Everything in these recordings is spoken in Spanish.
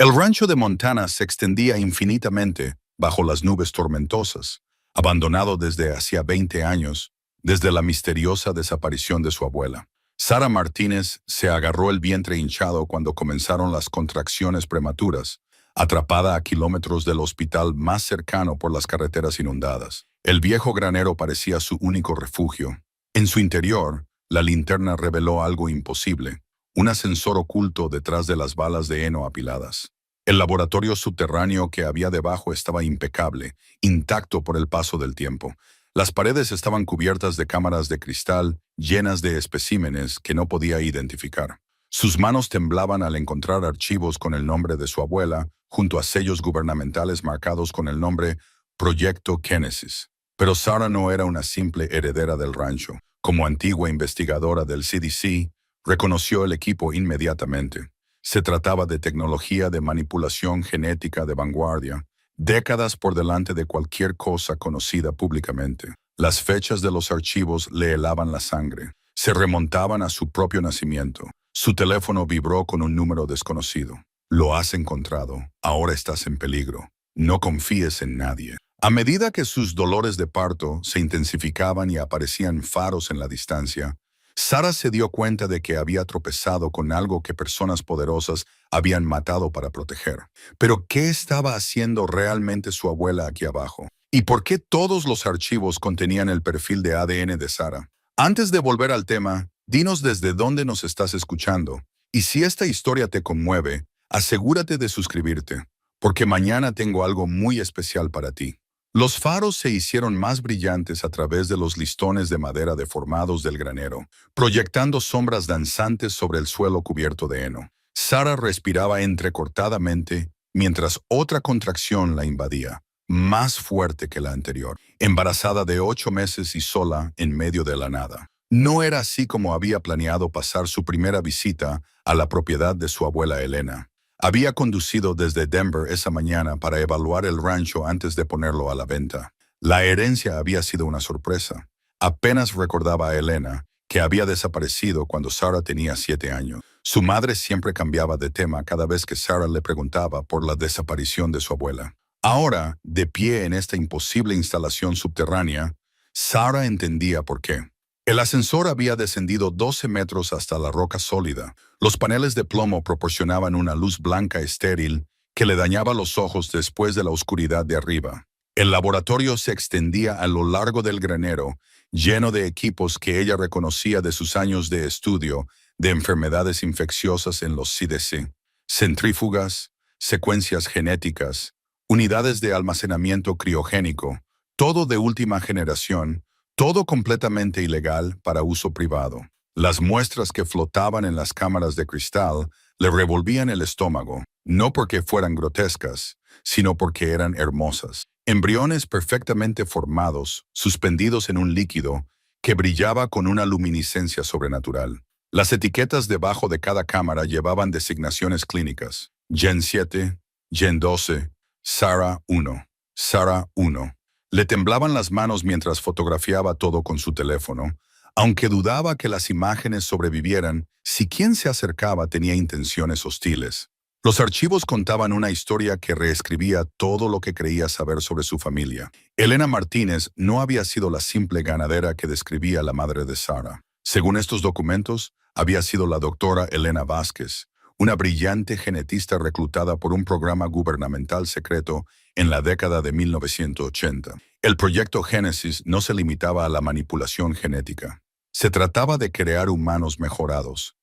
El rancho de Montana se extendía infinitamente bajo las nubes tormentosas, abandonado desde hacía 20 años, desde la misteriosa desaparición de su abuela. Sara Martínez se agarró el vientre hinchado cuando comenzaron las contracciones prematuras, atrapada a kilómetros del hospital más cercano por las carreteras inundadas. El viejo granero parecía su único refugio. En su interior, la linterna reveló algo imposible, un ascensor oculto detrás de las balas de heno apiladas. El laboratorio subterráneo que había debajo estaba impecable, intacto por el paso del tiempo. Las paredes estaban cubiertas de cámaras de cristal llenas de especímenes que no podía identificar. Sus manos temblaban al encontrar archivos con el nombre de su abuela, junto a sellos gubernamentales marcados con el nombre Proyecto Génesis. Pero Sara no era una simple heredera del rancho. Como antigua investigadora del CDC, reconoció el equipo inmediatamente. Se trataba de tecnología de manipulación genética de vanguardia, décadas por delante de cualquier cosa conocida públicamente. Las fechas de los archivos le helaban la sangre. Se remontaban a su propio nacimiento. Su teléfono vibró con un número desconocido. Lo has encontrado. Ahora estás en peligro. No confíes en nadie. A medida que sus dolores de parto se intensificaban y aparecían faros en la distancia, Sara se dio cuenta de que había tropezado con algo que personas poderosas habían matado para proteger. Pero ¿qué estaba haciendo realmente su abuela aquí abajo? ¿Y por qué todos los archivos contenían el perfil de ADN de Sara? Antes de volver al tema, dinos desde dónde nos estás escuchando. Y si esta historia te conmueve, asegúrate de suscribirte, porque mañana tengo algo muy especial para ti. Los faros se hicieron más brillantes a través de los listones de madera deformados del granero, proyectando sombras danzantes sobre el suelo cubierto de heno. Sara respiraba entrecortadamente mientras otra contracción la invadía, más fuerte que la anterior, embarazada de 8 meses y sola en medio de la nada. No era así como había planeado pasar su primera visita a la propiedad de su abuela Elena. Había conducido desde Denver esa mañana para evaluar el rancho antes de ponerlo a la venta. La herencia había sido una sorpresa. Apenas recordaba a Elena, que había desaparecido cuando Sara tenía 7 años. Su madre siempre cambiaba de tema cada vez que Sara le preguntaba por la desaparición de su abuela. Ahora, de pie en esta imposible instalación subterránea, Sara entendía por qué. El ascensor había descendido 12 metros hasta la roca sólida. Los paneles de plomo proporcionaban una luz blanca estéril que le dañaba los ojos después de la oscuridad de arriba. El laboratorio se extendía a lo largo del granero, lleno de equipos que ella reconocía de sus años de estudio de enfermedades infecciosas en los CDC, centrífugas, secuencias genéticas, unidades de almacenamiento criogénico, todo de última generación, todo completamente ilegal para uso privado. Las muestras que flotaban en las cámaras de cristal le revolvían el estómago, no porque fueran grotescas, sino porque eran hermosas. Embriones perfectamente formados, suspendidos en un líquido que brillaba con una luminiscencia sobrenatural. Las etiquetas debajo de cada cámara llevaban designaciones clínicas. Gen 7, Gen 12, Sara 1, Sara 1. Le temblaban las manos mientras fotografiaba todo con su teléfono, aunque dudaba que las imágenes sobrevivieran si quien se acercaba tenía intenciones hostiles. Los archivos contaban una historia que reescribía todo lo que creía saber sobre su familia. Elena Martínez no había sido la simple ganadera que describía la madre de Sara. Según estos documentos, había sido la doctora Elena Vázquez, una brillante genetista reclutada por un programa gubernamental secreto en la década de 1980. El proyecto Génesis no se limitaba a la manipulación genética. Se trataba de crear humanos mejorados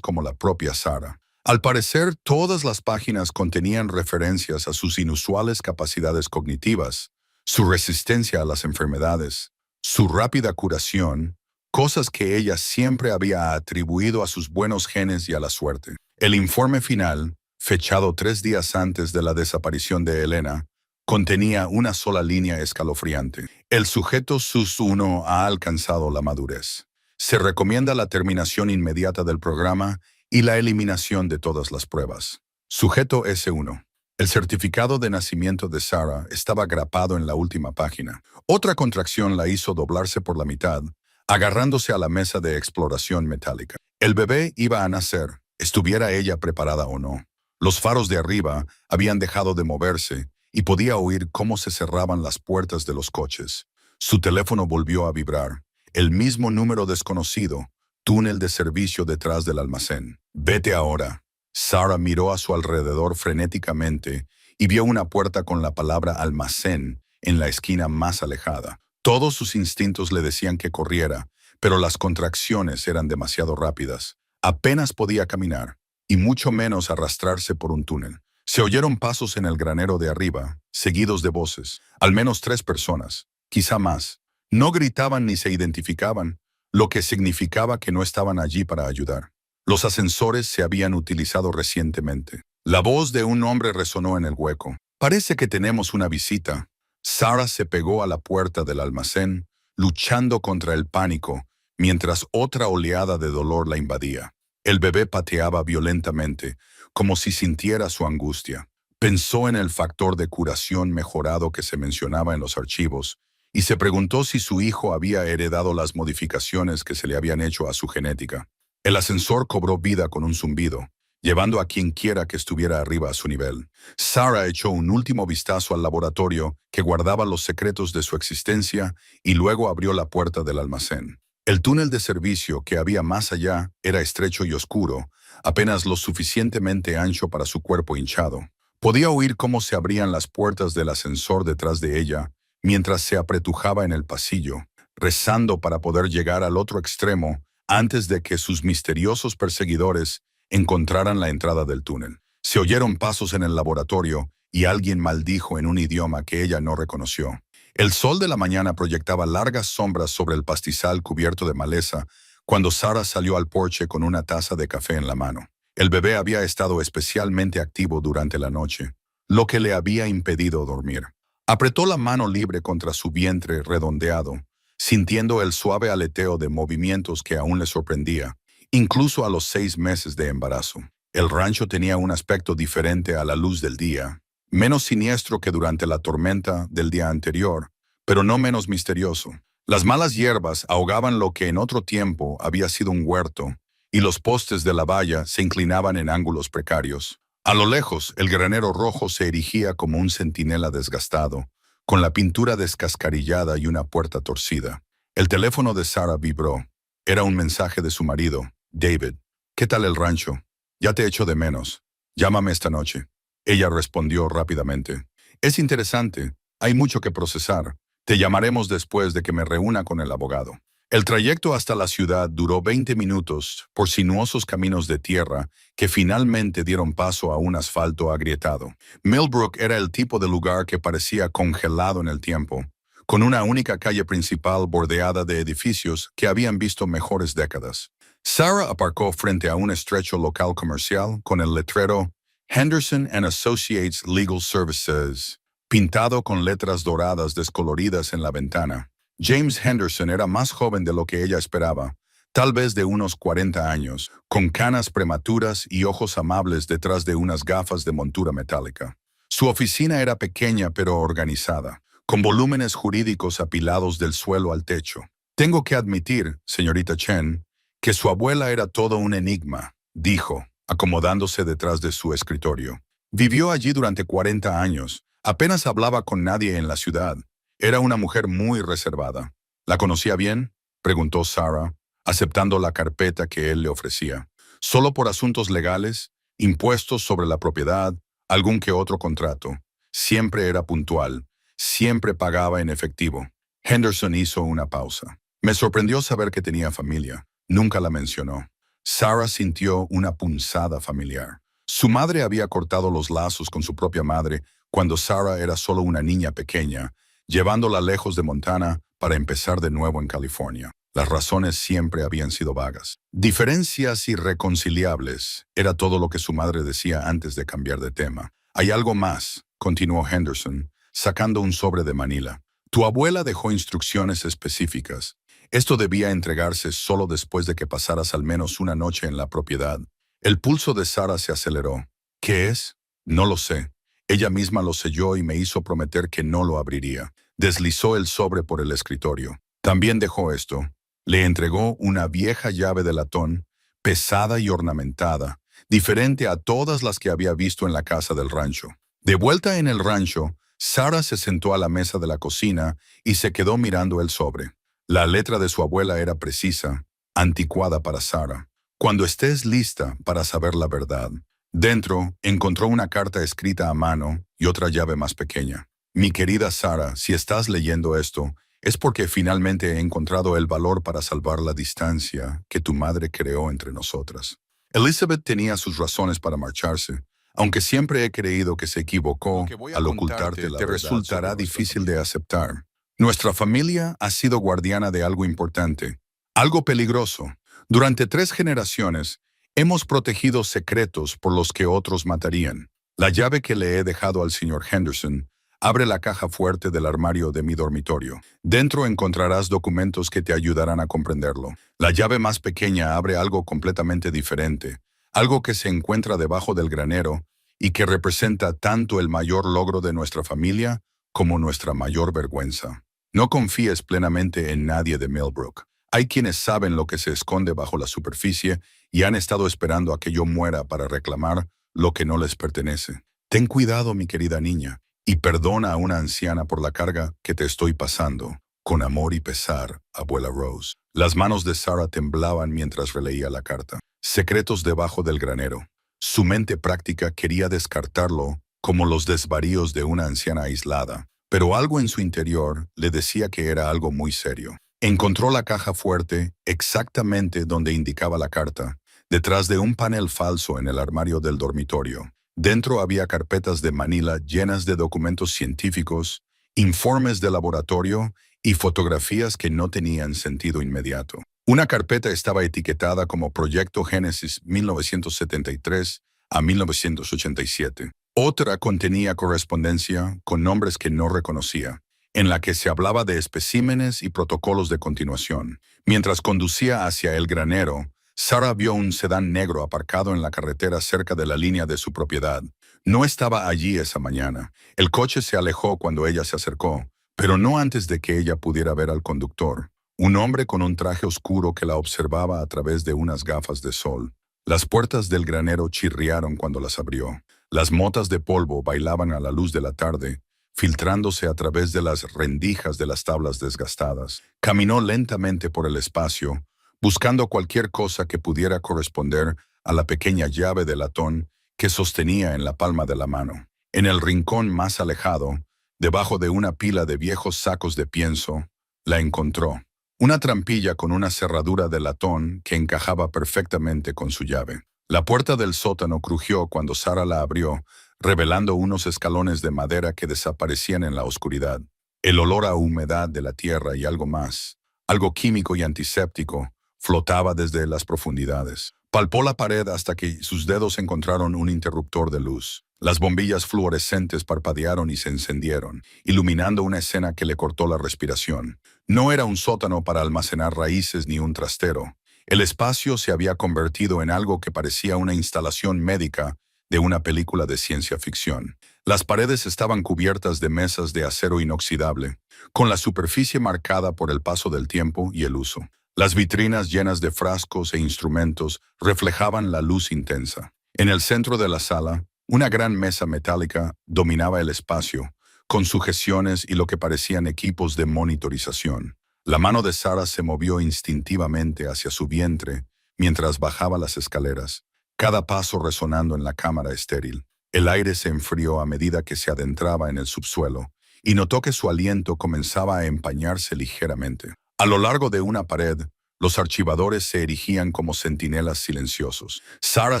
como la propia Sara. Al parecer, todas las páginas contenían referencias a sus inusuales capacidades cognitivas, su resistencia a las enfermedades, su rápida curación, cosas que ella siempre había atribuido a sus buenos genes y a la suerte. El informe final, fechado 3 días antes de la desaparición de Elena, contenía una sola línea escalofriante. El sujeto SUS-1 ha alcanzado la madurez. Se recomienda la terminación inmediata del programa y la eliminación de todas las pruebas. Sujeto S1. El certificado de nacimiento de Sara estaba grapado en la última página. Otra contracción la hizo doblarse por la mitad, agarrándose a la mesa de exploración metálica. El bebé iba a nacer, estuviera ella preparada o no. Los faros de arriba habían dejado de moverse y podía oír cómo se cerraban las puertas de los coches. Su teléfono volvió a vibrar. El mismo número desconocido, túnel de servicio detrás del almacén. Vete ahora. Sarah miró a su alrededor frenéticamente y vio una puerta con la palabra almacén en la esquina más alejada. Todos sus instintos le decían que corriera, pero las contracciones eran demasiado rápidas. Apenas podía caminar, y mucho menos arrastrarse por un túnel. Se oyeron pasos en el granero de arriba, seguidos de voces. Al menos 3 personas, quizá más. No gritaban ni se identificaban, lo que significaba que no estaban allí para ayudar. Los ascensores se habían utilizado recientemente. La voz de un hombre resonó en el hueco. Parece que tenemos una visita. Sarah se pegó a la puerta del almacén, luchando contra el pánico, mientras otra oleada de dolor la invadía. El bebé pateaba violentamente, como si sintiera su angustia. Pensó en el factor de curación mejorado que se mencionaba en los archivos, y se preguntó si su hijo había heredado las modificaciones que se le habían hecho a su genética. El ascensor cobró vida con un zumbido, llevando a quien quiera que estuviera arriba a su nivel. Sarah echó un último vistazo al laboratorio que guardaba los secretos de su existencia y luego abrió la puerta del almacén. El túnel de servicio que había más allá era estrecho y oscuro, apenas lo suficientemente ancho para su cuerpo hinchado. Podía oír cómo se abrían las puertas del ascensor detrás de ella, mientras se apretujaba en el pasillo, rezando para poder llegar al otro extremo antes de que sus misteriosos perseguidores encontraran la entrada del túnel. Se oyeron pasos en el laboratorio y alguien maldijo en un idioma que ella no reconoció. El sol de la mañana proyectaba largas sombras sobre el pastizal cubierto de maleza cuando Sarah salió al porche con una taza de café en la mano. El bebé había estado especialmente activo durante la noche, lo que le había impedido dormir. Apretó la mano libre contra su vientre redondeado, sintiendo el suave aleteo de movimientos que aún le sorprendía, incluso a los 6 meses de embarazo. El rancho tenía un aspecto diferente a la luz del día, menos siniestro que durante la tormenta del día anterior, pero no menos misterioso. Las malas hierbas ahogaban lo que en otro tiempo había sido un huerto, y los postes de la valla se inclinaban en ángulos precarios. A lo lejos, el granero rojo se erigía como un centinela desgastado, con la pintura descascarillada y una puerta torcida. El teléfono de Sarah vibró. Era un mensaje de su marido, David. ¿Qué tal el rancho? Ya te echo de menos. Llámame esta noche. Ella respondió rápidamente. Es interesante. Hay mucho que procesar. Te llamaremos después de que me reúna con el abogado. El trayecto hasta la ciudad duró 20 minutos por sinuosos caminos de tierra que finalmente dieron paso a un asfalto agrietado. Millbrook era el tipo de lugar que parecía congelado en el tiempo, con una única calle principal bordeada de edificios que habían visto mejores décadas. Sarah aparcó frente a un estrecho local comercial con el letrero Henderson and Associates Legal Services, pintado con letras doradas descoloridas en la ventana. James Henderson era más joven de lo que ella esperaba, tal vez de unos 40 años, con canas prematuras y ojos amables detrás de unas gafas de montura metálica. Su oficina era pequeña pero organizada, con volúmenes jurídicos apilados del suelo al techo. Tengo que admitir, señorita Chen, que su abuela era todo un enigma, dijo, acomodándose detrás de su escritorio. Vivió allí durante 40 años, apenas hablaba con nadie en la ciudad. Era una mujer muy reservada. ¿La conocía bien?, preguntó Sarah, aceptando la carpeta que él le ofrecía. Solo por asuntos legales, impuestos sobre la propiedad, algún que otro contrato. Siempre era puntual, siempre pagaba en efectivo. Henderson hizo una pausa. Me sorprendió saber que tenía familia. Nunca la mencionó. Sarah sintió una punzada familiar. Su madre había cortado los lazos con su propia madre cuando Sarah era solo una niña pequeña, llevándola lejos de Montana para empezar de nuevo en California. Las razones siempre habían sido vagas. Diferencias irreconciliables era todo lo que su madre decía antes de cambiar de tema. Hay algo más, continuó Henderson, sacando un sobre de Manila. Tu abuela dejó instrucciones específicas. Esto debía entregarse solo después de que pasaras al menos una noche en la propiedad. El pulso de Sarah se aceleró. ¿Qué es? No lo sé. Ella misma lo selló y me hizo prometer que no lo abriría. Deslizó el sobre por el escritorio. También dejó esto. Le entregó una vieja llave de latón, pesada y ornamentada, diferente a todas las que había visto en la casa del rancho. De vuelta en el rancho, Sarah se sentó a la mesa de la cocina y se quedó mirando el sobre. La letra de su abuela era precisa, anticuada para Sarah. Cuando estés lista para saber la verdad. Dentro, encontró una carta escrita a mano y otra llave más pequeña. Mi querida Sarah, si estás leyendo esto, es porque finalmente he encontrado el valor para salvar la distancia que tu madre creó entre nosotras. Elizabeth tenía sus razones para marcharse, aunque siempre he creído que se equivocó al ocultarte la verdad. Te resultará difícil de aceptar. Nuestra familia ha sido guardiana de algo importante, algo peligroso. Durante 3 generaciones, hemos protegido secretos por los que otros matarían. La llave que le he dejado al señor Henderson abre la caja fuerte del armario de mi dormitorio. Dentro encontrarás documentos que te ayudarán a comprenderlo. La llave más pequeña abre algo completamente diferente, algo que se encuentra debajo del granero y que representa tanto el mayor logro de nuestra familia como nuestra mayor vergüenza. No confíes plenamente en nadie de Millbrook. Hay quienes saben lo que se esconde bajo la superficie y han estado esperando a que yo muera para reclamar lo que no les pertenece. Ten cuidado, mi querida niña, y perdona a una anciana por la carga que te estoy pasando. Con amor y pesar, abuela Rose. Las manos de Sarah temblaban mientras releía la carta. Secretos debajo del granero. Su mente práctica quería descartarlo como los desvaríos de una anciana aislada, pero algo en su interior le decía que era algo muy serio. Encontró la caja fuerte exactamente donde indicaba la carta, detrás de un panel falso en el armario del dormitorio. Dentro había carpetas de Manila llenas de documentos científicos, informes de laboratorio y fotografías que no tenían sentido inmediato. Una carpeta estaba etiquetada como Proyecto Génesis 1973 a 1987. Otra contenía correspondencia con nombres que no reconocía, en la que se hablaba de especímenes y protocolos de continuación. Mientras conducía hacia el granero, Sarah vio un sedán negro aparcado en la carretera cerca de la línea de su propiedad. No estaba allí esa mañana. El coche se alejó cuando ella se acercó, pero no antes de que ella pudiera ver al conductor, un hombre con un traje oscuro que la observaba a través de unas gafas de sol. Las puertas del granero chirriaron cuando las abrió. Las motas de polvo bailaban a la luz de la tarde, filtrándose a través de las rendijas de las tablas desgastadas. Caminó lentamente por el espacio, buscando cualquier cosa que pudiera corresponder a la pequeña llave de latón que sostenía en la palma de la mano. En el rincón más alejado, debajo de una pila de viejos sacos de pienso, la encontró. Una trampilla con una cerradura de latón que encajaba perfectamente con su llave. La puerta del sótano crujió cuando Sarah la abrió, revelando unos escalones de madera que desaparecían en la oscuridad. El olor a humedad de la tierra y algo más, algo químico y antiséptico, flotaba desde las profundidades. Palpó la pared hasta que sus dedos encontraron un interruptor de luz. Las bombillas fluorescentes parpadearon y se encendieron, iluminando una escena que le cortó la respiración. No era un sótano para almacenar raíces ni un trastero. El espacio se había convertido en algo que parecía una instalación médica de una película de ciencia ficción. Las paredes estaban cubiertas de mesas de acero inoxidable, con la superficie marcada por el paso del tiempo y el uso. Las vitrinas llenas de frascos e instrumentos reflejaban la luz intensa. En el centro de la sala, una gran mesa metálica dominaba el espacio, con sujeciones y lo que parecían equipos de monitorización. La mano de Sarah se movió instintivamente hacia su vientre mientras bajaba las escaleras, cada paso resonando en la cámara estéril. El aire se enfrió a medida que se adentraba en el subsuelo, y notó que su aliento comenzaba a empañarse ligeramente. A lo largo de una pared, los archivadores se erigían como centinelas silenciosos. Sarah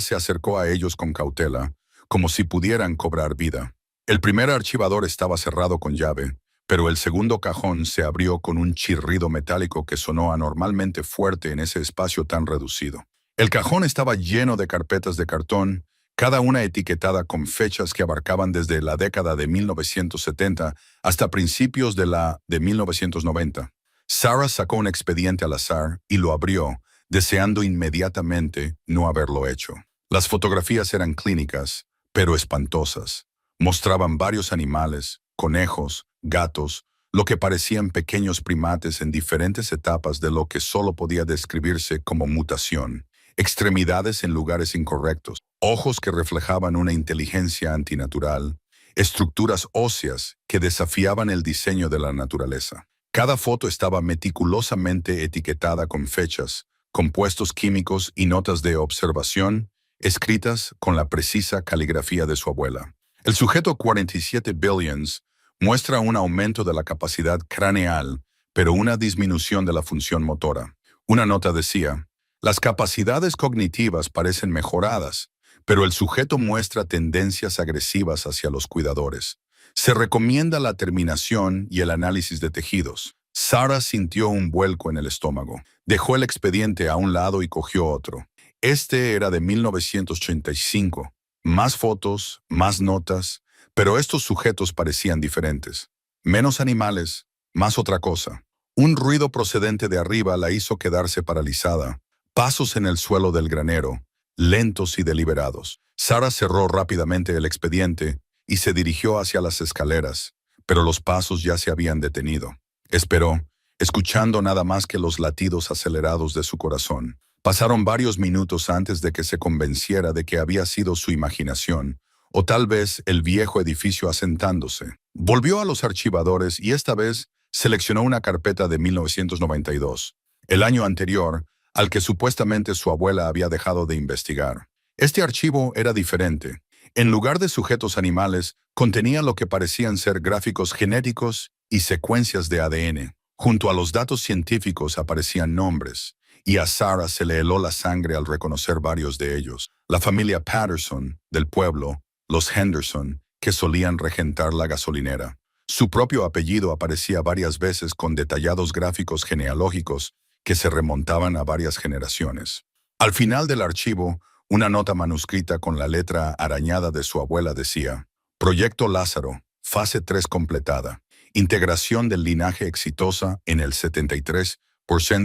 se acercó a ellos con cautela, como si pudieran cobrar vida. El primer archivador estaba cerrado con llave, pero el segundo cajón se abrió con un chirrido metálico que sonó anormalmente fuerte en ese espacio tan reducido. El cajón estaba lleno de carpetas de cartón, cada una etiquetada con fechas que abarcaban desde la década de 1970 hasta principios de 1990. Sarah sacó un expediente al azar y lo abrió, deseando inmediatamente no haberlo hecho. Las fotografías eran clínicas, pero espantosas. Mostraban varios animales, conejos, gatos, lo que parecían pequeños primates en diferentes etapas de lo que solo podía describirse como mutación, extremidades en lugares incorrectos, ojos que reflejaban una inteligencia antinatural, estructuras óseas que desafiaban el diseño de la naturaleza. Cada foto estaba meticulosamente etiquetada con fechas, compuestos químicos y notas de observación, escritas con la precisa caligrafía de su abuela. El sujeto 47 Billions muestra un aumento de la capacidad craneal, pero una disminución de la función motora. Una nota decía: las capacidades cognitivas parecen mejoradas, pero el sujeto muestra tendencias agresivas hacia los cuidadores. Se recomienda la terminación y el análisis de tejidos. Sarah sintió un vuelco en el estómago. Dejó el expediente a un lado y cogió otro. Este era de 1985. Más fotos, más notas, pero estos sujetos parecían diferentes. Menos animales, más otra cosa. Un ruido procedente de arriba la hizo quedarse paralizada. Pasos en el suelo del granero, lentos y deliberados. Sarah cerró rápidamente el expediente y se dirigió hacia las escaleras, pero los pasos ya se habían detenido. Esperó, escuchando nada más que los latidos acelerados de su corazón. Pasaron varios minutos antes de que se convenciera de que había sido su imaginación, o tal vez el viejo edificio asentándose. Volvió a los archivadores y esta vez seleccionó una carpeta de 1992, el año anterior, al que supuestamente su abuela había dejado de investigar. Este archivo era diferente. En lugar de sujetos animales, contenía lo que parecían ser gráficos genéticos y secuencias de ADN. Junto a los datos científicos aparecían nombres, y a Sarah se le heló la sangre al reconocer varios de ellos. La familia Patterson, del pueblo, los Henderson, que solían regentar la gasolinera. Su propio apellido aparecía varias veces con detallados gráficos genealógicos que se remontaban a varias generaciones. Al final del archivo, una nota manuscrita con la letra arañada de su abuela decía: Proyecto Lázaro, fase 3 completada. Integración del linaje exitosa en el 73%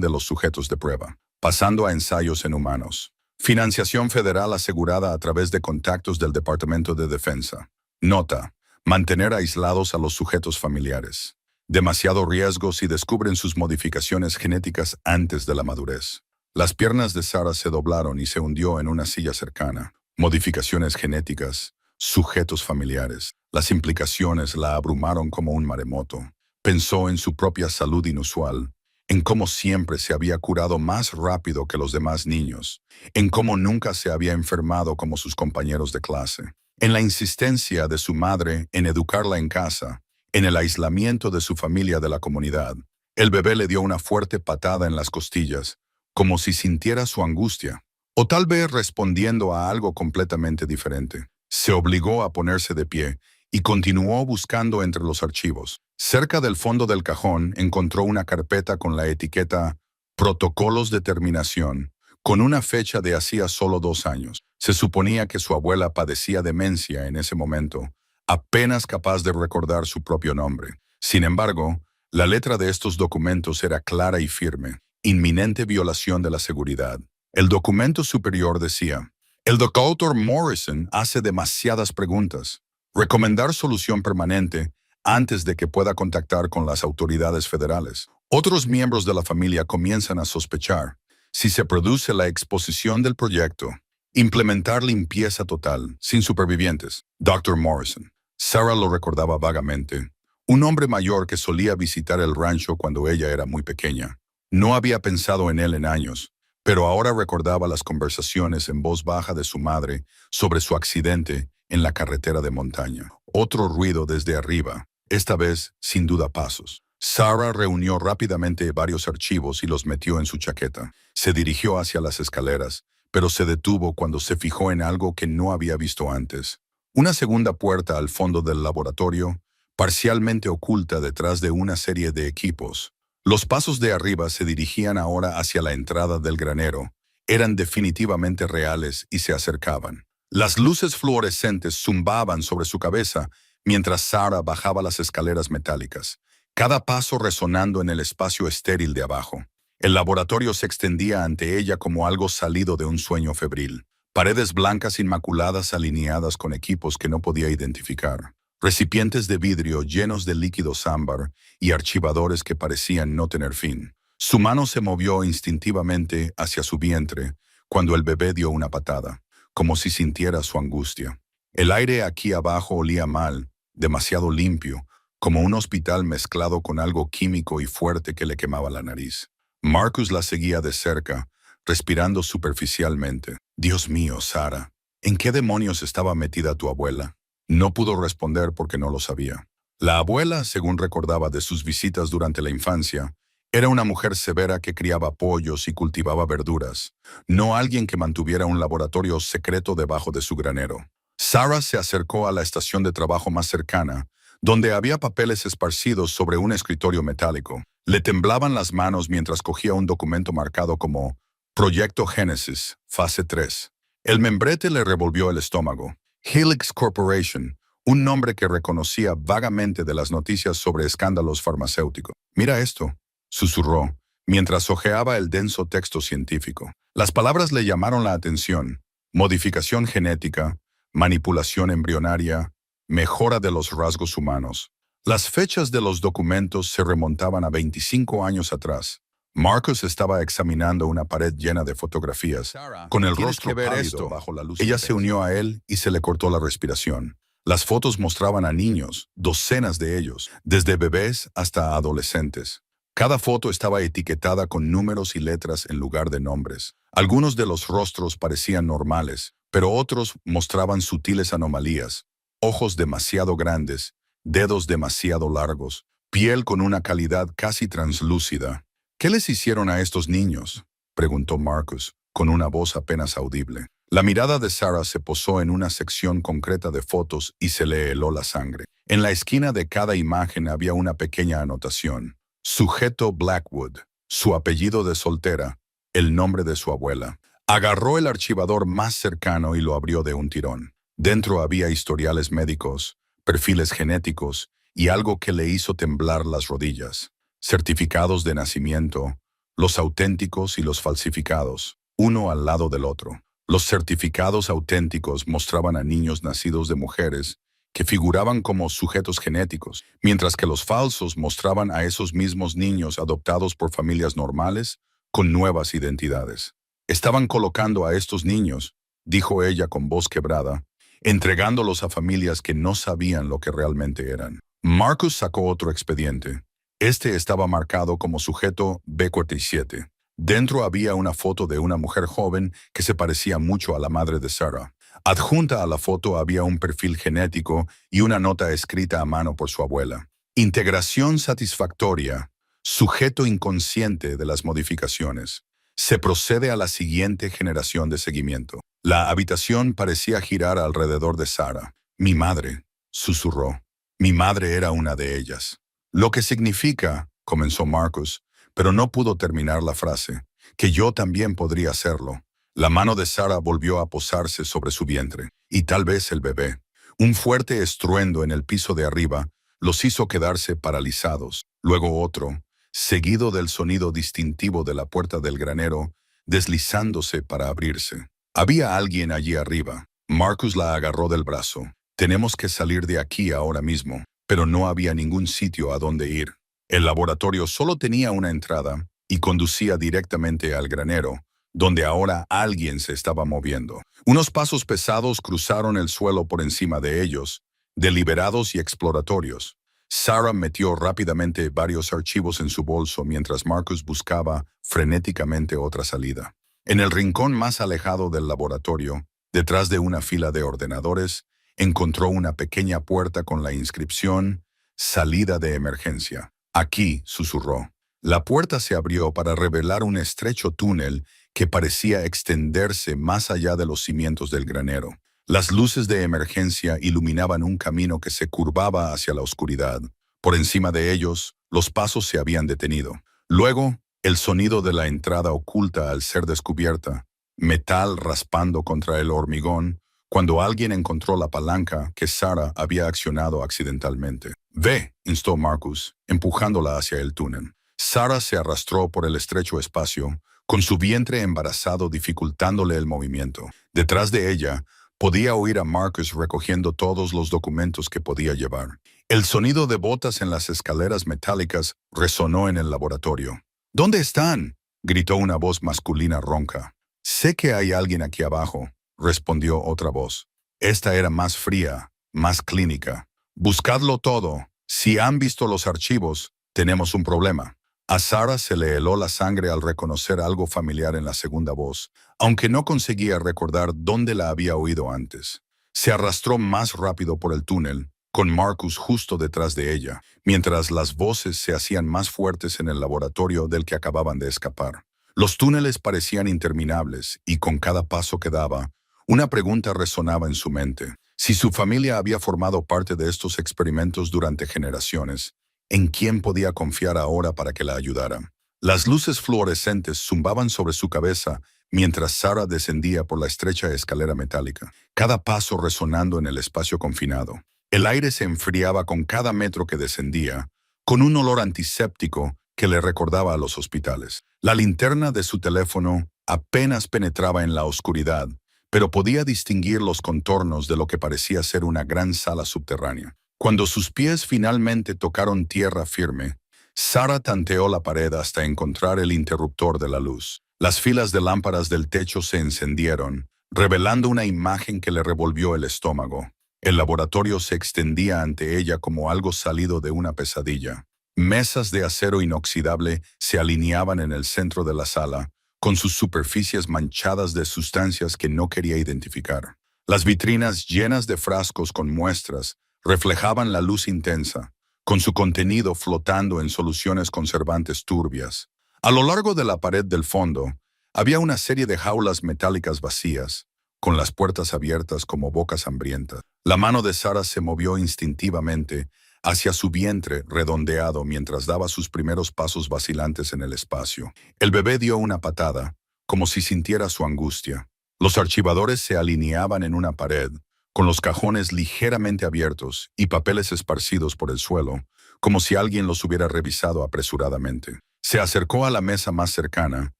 de los sujetos de prueba, pasando a ensayos en humanos. Financiación federal asegurada a través de contactos del Departamento de Defensa. Nota: mantener aislados a los sujetos familiares. Demasiado riesgo si descubren sus modificaciones genéticas antes de la madurez. Las piernas de Sarah se doblaron y se hundió en una silla cercana. Modificaciones genéticas, sujetos familiares. Las implicaciones la abrumaron como un maremoto. Pensó en su propia salud inusual, en cómo siempre se había curado más rápido que los demás niños, en cómo nunca se había enfermado como sus compañeros de clase, en la insistencia de su madre en educarla en casa, en el aislamiento de su familia de la comunidad. El bebé le dio una fuerte patada en las costillas, como si sintiera su angustia, o tal vez respondiendo a algo completamente diferente. Se obligó a ponerse de pie y continuó buscando entre los archivos. Cerca del fondo del cajón encontró una carpeta con la etiqueta Protocolos de Terminación, con una fecha de hacía solo 2 años. Se suponía que su abuela padecía demencia en ese momento, apenas capaz de recordar su propio nombre. Sin embargo, la letra de estos documentos era clara y firme: inminente violación de la seguridad. El documento superior decía: el Dr. Morrison hace demasiadas preguntas. Recomendar solución permanente antes de que pueda contactar con las autoridades federales. Otros miembros de la familia comienzan a sospechar. Si se produce la exposición del proyecto, implementar limpieza total, sin supervivientes. Dr. Morrison. Sarah lo recordaba vagamente. Un hombre mayor que solía visitar el rancho cuando ella era muy pequeña. No había pensado en él en años, pero ahora recordaba las conversaciones en voz baja de su madre sobre su accidente en la carretera de montaña. Otro ruido desde arriba, esta vez sin duda pasos. Sarah reunió rápidamente varios archivos y los metió en su chaqueta. Se dirigió hacia las escaleras, pero se detuvo cuando se fijó en algo que no había visto antes. Una segunda puerta al fondo del laboratorio, parcialmente oculta detrás de una serie de equipos. Los pasos de arriba se dirigían ahora hacia la entrada del granero. Eran definitivamente reales y se acercaban. Las luces fluorescentes zumbaban sobre su cabeza mientras Sarah bajaba las escaleras metálicas, cada paso resonando en el espacio estéril de abajo. El laboratorio se extendía ante ella como algo salido de un sueño febril. Paredes blancas inmaculadas alineadas con equipos que no podía identificar. Recipientes de vidrio llenos de líquidos ámbar y archivadores que parecían no tener fin. Su mano se movió instintivamente hacia su vientre cuando el bebé dio una patada. como si sintiera su angustia. El aire aquí abajo olía mal, demasiado limpio, como un hospital mezclado con algo químico y fuerte que le quemaba la nariz. Marcus la seguía de cerca, respirando superficialmente. Dios mío, Sarah, ¿en qué demonios estaba metida tu abuela? No pudo responder porque no lo sabía. La abuela, según recordaba de sus visitas durante la infancia, era una mujer severa que criaba pollos y cultivaba verduras, no alguien que mantuviera un laboratorio secreto debajo de su granero. Sarah se acercó a la estación de trabajo más cercana, donde había papeles esparcidos sobre un escritorio metálico. Le temblaban las manos mientras cogía un documento marcado como Proyecto Génesis, fase 3. El membrete le revolvió el estómago. Helix Corporation, un nombre que reconocía vagamente de las noticias sobre escándalos farmacéuticos. Mira esto, susurró, mientras hojeaba el denso texto científico. Las palabras le llamaron la atención. Modificación genética, manipulación embrionaria, mejora de los rasgos humanos. Las fechas de los documentos se remontaban a 25 años atrás. Marcus estaba examinando una pared llena de fotografías, con el rostro pálido bajo la luz. Ella se unió a él y se le cortó la respiración. Las fotos mostraban a niños, docenas de ellos, desde bebés hasta adolescentes. Cada foto estaba etiquetada con números y letras en lugar de nombres. Algunos de los rostros parecían normales, pero otros mostraban sutiles anomalías. Ojos demasiado grandes, dedos demasiado largos, piel con una calidad casi translúcida. ¿Qué les hicieron a estos niños?, preguntó Marcus, con una voz apenas audible. La mirada de Sarah se posó en una sección concreta de fotos y se le heló la sangre. En la esquina de cada imagen había una pequeña anotación. Sujeto Blackwood, su apellido de soltera, el nombre de su abuela. Agarró el archivador más cercano y lo abrió de un tirón. Dentro había historiales médicos, perfiles genéticos y algo que le hizo temblar las rodillas. Certificados de nacimiento, los auténticos y los falsificados, uno al lado del otro. Los certificados auténticos mostraban a niños nacidos de mujeres que figuraban como sujetos genéticos, mientras que los falsos mostraban a esos mismos niños adoptados por familias normales con nuevas identidades. Estaban colocando a estos niños, dijo ella con voz quebrada, entregándolos a familias que no sabían lo que realmente eran. Marcus sacó otro expediente. Este estaba marcado como sujeto B47. Dentro había una foto de una mujer joven que se parecía mucho a la madre de Sarah. Adjunta a la foto había un perfil genético y una nota escrita a mano por su abuela. Integración satisfactoria. Sujeto inconsciente de las modificaciones. Se procede a la siguiente generación de seguimiento. La habitación parecía girar alrededor de Sarah. Mi madre, susurró. Mi madre era una de ellas. Lo que significa, comenzó Marcus, pero no pudo terminar la frase, que yo también podría hacerlo. La mano de Sarah volvió a posarse sobre su vientre, y tal vez el bebé. Un fuerte estruendo en el piso de arriba los hizo quedarse paralizados. Luego otro, seguido del sonido distintivo de la puerta del granero, deslizándose para abrirse. Había alguien allí arriba. Marcus la agarró del brazo. Tenemos que salir de aquí ahora mismo. Pero no había ningún sitio a donde ir. El laboratorio solo tenía una entrada y conducía directamente al granero, donde ahora alguien se estaba moviendo. Unos pasos pesados cruzaron el suelo por encima de ellos, deliberados y exploratorios. Sarah metió rápidamente varios archivos en su bolso mientras Marcus buscaba frenéticamente otra salida. En el rincón más alejado del laboratorio, detrás de una fila de ordenadores, encontró una pequeña puerta con la inscripción «Salida de emergencia». Aquí, susurró. La puerta se abrió para revelar un estrecho túnel que parecía extenderse más allá de los cimientos del granero. Las luces de emergencia iluminaban un camino que se curvaba hacia la oscuridad. Por encima de ellos, los pasos se habían detenido. Luego, el sonido de la entrada oculta al ser descubierta, metal raspando contra el hormigón, cuando alguien encontró la palanca que Sarah había accionado accidentalmente. «Ve», instó Marcus, empujándola hacia el túnel. Sarah se arrastró por el estrecho espacio, con su vientre embarazado dificultándole el movimiento. Detrás de ella, podía oír a Marcus recogiendo todos los documentos que podía llevar. El sonido de botas en las escaleras metálicas resonó en el laboratorio. «¿Dónde están?», gritó una voz masculina ronca. «Sé que hay alguien aquí abajo», respondió otra voz. Esta era más fría, más clínica. Buscadlo todo. Si han visto los archivos, tenemos un problema. A Sarah se le heló la sangre al reconocer algo familiar en la segunda voz, aunque no conseguía recordar dónde la había oído antes. Se arrastró más rápido por el túnel, con Marcus justo detrás de ella, mientras las voces se hacían más fuertes en el laboratorio del que acababan de escapar. Los túneles parecían interminables y con cada paso que daba, una pregunta resonaba en su mente. Si su familia había formado parte de estos experimentos durante generaciones, ¿en quién podía confiar ahora para que la ayudara? Las luces fluorescentes zumbaban sobre su cabeza mientras Sarah descendía por la estrecha escalera metálica, cada paso resonando en el espacio confinado. El aire se enfriaba con cada metro que descendía, con un olor antiséptico que le recordaba a los hospitales. La linterna de su teléfono apenas penetraba en la oscuridad, pero podía distinguir los contornos de lo que parecía ser una gran sala subterránea. Cuando sus pies finalmente tocaron tierra firme, Sarah tanteó la pared hasta encontrar el interruptor de la luz. Las filas de lámparas del techo se encendieron, revelando una imagen que le revolvió el estómago. El laboratorio se extendía ante ella como algo salido de una pesadilla. Mesas de acero inoxidable se alineaban en el centro de la sala, con sus superficies manchadas de sustancias que no quería identificar. Las vitrinas llenas de frascos con muestras reflejaban la luz intensa, con su contenido flotando en soluciones conservantes turbias. A lo largo de la pared del fondo, había una serie de jaulas metálicas vacías, con las puertas abiertas como bocas hambrientas. La mano de Sarah se movió instintivamente hacia su vientre redondeado mientras daba sus primeros pasos vacilantes en el espacio. El bebé dio una patada, como si sintiera su angustia. Los archivadores se alineaban en una pared, con los cajones ligeramente abiertos y papeles esparcidos por el suelo, como si alguien los hubiera revisado apresuradamente. Se acercó a la mesa más cercana,